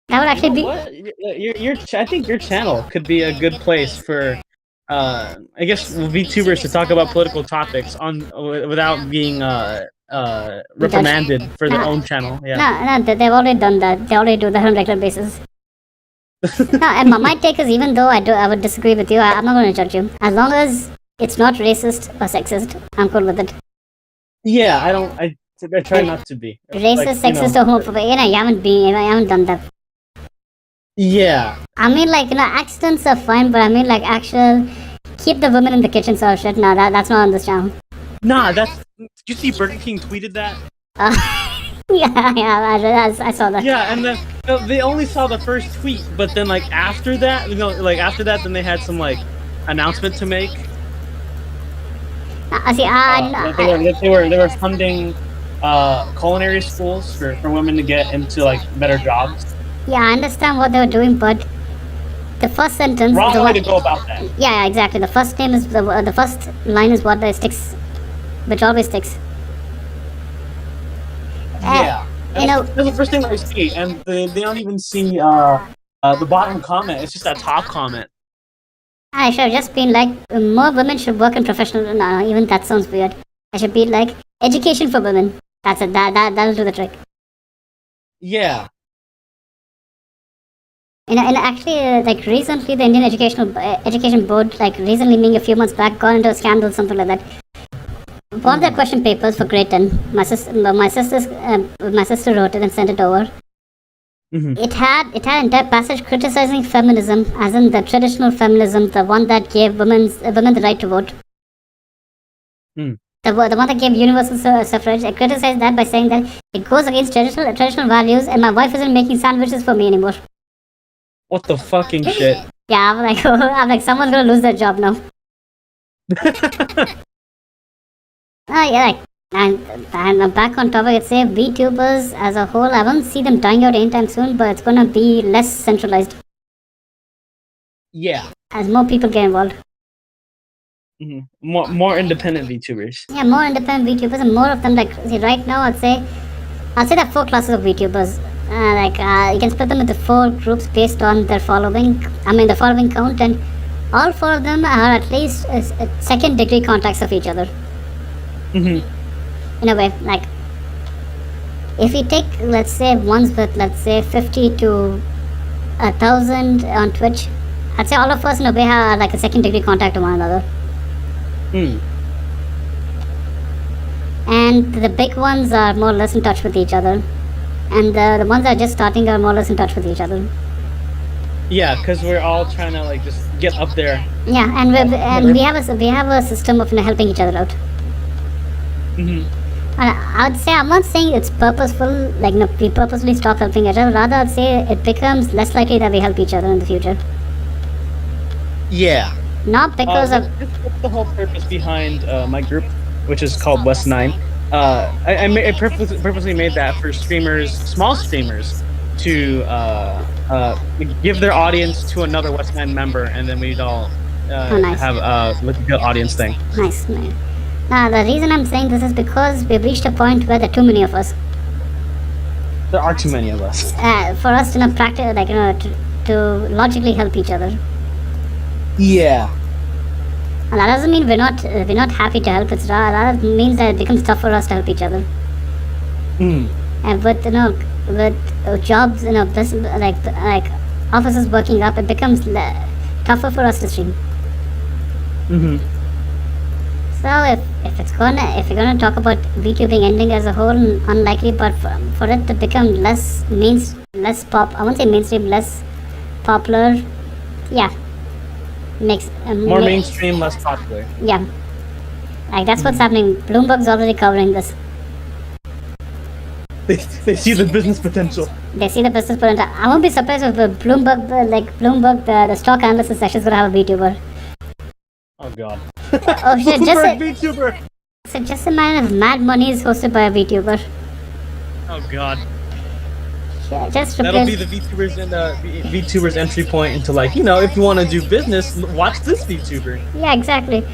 That would actually be. I think your channel could be a good place for, I guess, VTubers to talk about political topics without being reprimanded for their own channel. Yeah. No, they've already done that. They already do that on a regular basis. No, and my take is, even though I would disagree with you, I'm not going to judge you. As long as it's not racist or sexist, I'm cool with it. Yeah, I try not to be racist, sexist, or homophobic. You haven't done that. Yeah. I mean, accidents are fine, but I mean, actual keep the women in the kitchen sort of shit. No, that's not on this channel. Nah, did you see Burger King tweeted that? Yeah, I saw that. Yeah, and then they only saw the first tweet, but then after that, then they had some announcement to make. They were funding culinary schools for women to get into better jobs. Yeah, I understand what they were doing, but the first sentence. Wrong way to go about that. Yeah, exactly. The first name is the first line is what sticks, which always sticks. Yeah. That's the first thing I see, and they don't even see the bottom comment. It's just that top comment. I should have just been more women should work in professional. No, even that sounds weird. I should be education for women. That's it. That'll do the trick. Yeah. And actually, recently the Indian Education Board, recently, meaning a few months back, got into a scandal, something like that. one of their question papers for grade 10. My sister wrote it and sent it over. It had entire passage criticizing feminism, as in the traditional feminism, the one that gave women the right to vote. The one that gave universal suffrage. I criticized that by saying that it goes against traditional values, and my wife isn't making sandwiches for me anymore. What the fucking shit? Yeah, I'm like, someone's gonna lose their job now. And I'm back on topic. I'd say VTubers as a whole, I won't see them dying out anytime soon, but it's gonna be less centralized. Yeah. As more people get involved. More independent VTubers. Yeah, more independent VTubers, and more of them. Like, see, right now, I'd say there are 4 classes of VTubers. You can split them into 4 groups based on their following. The following count, and all 4 of them are at least second-degree contacts of each other. In a way, like, if we take, let's say, ones with, let's say, 50 to 1,000 on Twitch, I'd say all of us in a way are like a second-degree contact to one another. And the big ones are more or less in touch with each other, and the ones that are just starting are more or less in touch with each other. Yeah, because we're all trying to like just get up there. Yeah, and we have a system of helping each other out. I would say, I'm not saying it's purposeful, like we purposely stop helping each other. Rather, I'd say it becomes less likely that we help each other in the future. Yeah. Not because of... That's the whole purpose behind my group, which is called West 9. I purposely made that for streamers, small streamers, to give their audience to another West 9 member, and then we'd all nice. have a good audience thing. Nice. Now, the reason I'm saying this is because we've reached a point where there are too many of us. There are too many of us. For us to practice, like, to logically help each other. Yeah. And that doesn't mean we're not happy to help. That means that it becomes tough for us to help each other. And with jobs, this, like offices working up, it becomes tougher for us to stream. So if we're gonna talk about VTubing ending as a whole, unlikely, but for it to become less popular, yeah, makes more mainstream, less popular. Yeah, like that's what's happening. Bloomberg's already covering this. They see the business potential. They see the business potential. I won't be surprised if Bloomberg, the stock analysis section is gonna have a VTuber. Oh god. Oh shit! VTuber. So just a matter of Mad Money is hosted by a VTuber. Oh god. Yeah, just that'll be the VTubers entry point into, like, if you want to do business, watch this VTuber. Yeah, exactly.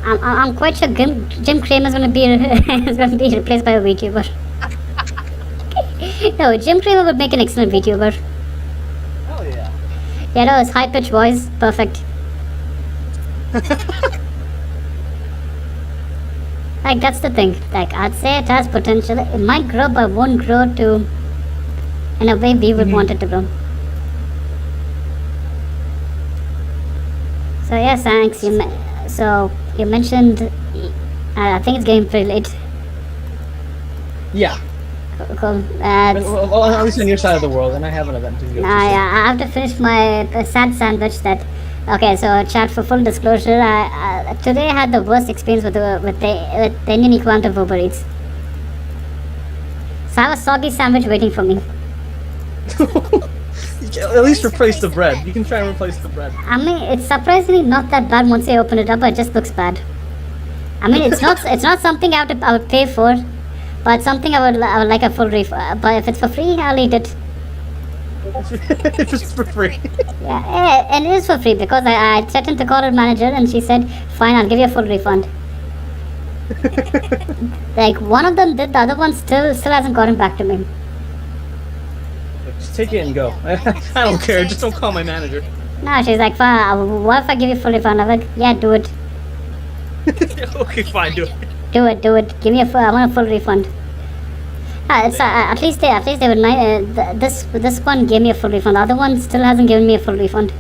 I'm quite sure Jim Cramer is gonna be replaced by a VTuber. No, Jim Cramer would make an excellent VTuber. Oh yeah. Yeah, his high pitched voice, perfect. Like, that's the thing. Like, I'd say it has potential. It might grow, but won't grow to in a way we would want it to grow. So yeah, thanks. So you mentioned, I think it's getting pretty late. Yeah. Cool. Well, at least on your side of the world, and I have an event to go to. Yeah, I have to finish my sad sandwich that. Okay, so chat, for full disclosure, today I had the worst experience with the Indian equivalent of Uber Eats. So I have a soggy sandwich waiting for me. At least replace the bread. You can try and replace the bread. I mean, it's surprisingly not that bad once I open it up, but it just looks bad. I mean, it's not something I would pay for, but something I would like a full refund. But if it's for free, I'll eat it. If it's for free. Yeah, and it is for free because I threatened to call her manager and she said, fine, I'll give you a full refund. Like, one of them did, the other one still hasn't gotten back to me. Just take it and go. I don't care, just don't call my manager. No, she's like, fine, what if I give you a full refund? I'm like, yeah, do it. Okay, fine, do it. Do it. Give me I want a full refund. At least they would. This one gave me a full refund. The other one still hasn't given me a full refund.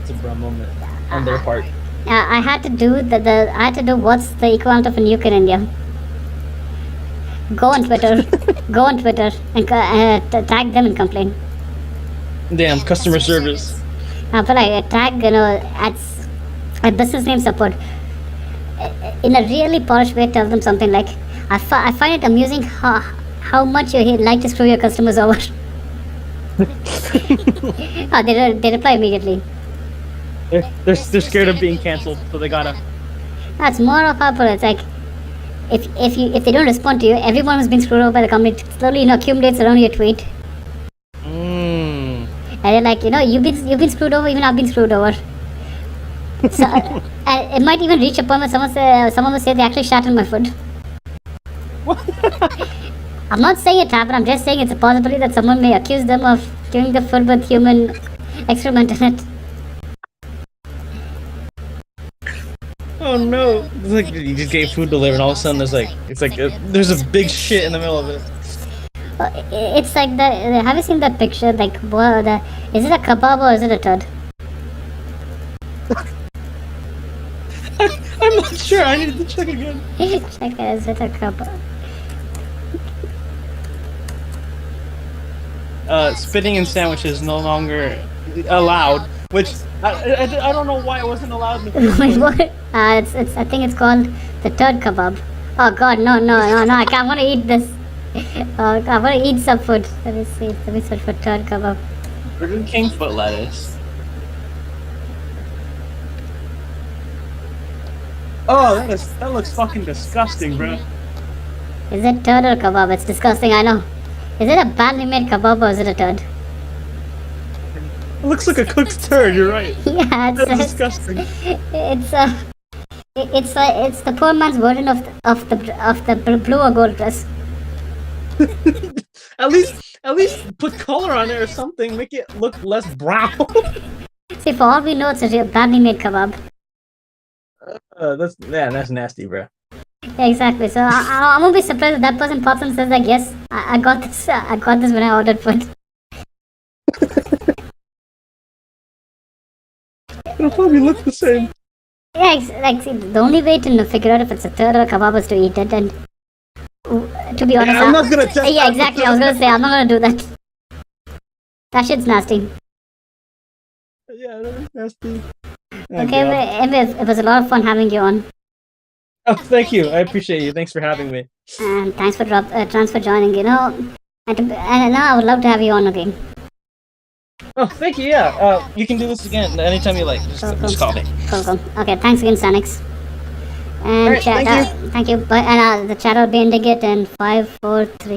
It's a brum moment on their part. I had to do I had to do what's the equivalent of a nuke in India. Go on Twitter, and tag them and complain. Damn, customer service. But I tag at business name support in a really polished way. Tell them something like, I find it amusing how much you like to screw your customers over. They reply immediately. They're scared of being cancelled, so they gotta. That's more of our it's like if they don't respond to you, everyone who's been screwed over by the company slowly accumulates around your tweet. And they're like, you've been screwed over, even I've been screwed over. So it might even reach a point where someone will say they actually shat on my food. I'm not saying it happened, I'm just saying it's a possibility that someone may accuse them of doing the food with human excrement in it. Oh no! It's like you just get food delivered, and all of a sudden there's a big shit in the middle of it. It's like have you seen that picture? Like, is it a kebab or is it a turd? I'm not sure. I need to check again. Check it. Is it a kebab? Spitting in sandwiches no longer allowed. Which I don't know why it wasn't allowed. Wait, what? I think it's called the turd kebab. Oh God, no! I can't want to eat this. I want to eat some food. Let me see. Let me search for turd kebab. Burger King foot lettuce. Oh, that looks fucking disgusting, bro. Is it turd or kebab? It's disgusting. I know. Is it a badly made kebab or is it a turd? It looks like a cooked turd. You're right. Yeah, That's disgusting. It's the poor man's version of the blue or gold dress. At least put color on it or something. Make it look less brown. See, for all we know, it's a real badly made kebab. That's nasty, bro. Yeah, exactly. So I won't be surprised if that person pops and says like, yes, I got this. I got this when I ordered food. It'll probably look the same. Yeah, see, the only way to figure out if it's a turd or a kebab is to eat it, and to be honest, I'm not gonna test. Yeah, exactly. I was gonna say I'm not gonna do that. That shit's nasty. Yeah, that's nasty. Okay, anyway, it was a lot of fun having you on. Oh, thank you. I appreciate you. Thanks for having me. And thanks for joining. And now I would love to have you on again. Oh, thank you. Yeah. You can do this again anytime you like. Just call me. Cool. Okay, thanks again, SANIX. And right, thank you. Thank you. But the chat will be ending it in 5, 4, 3.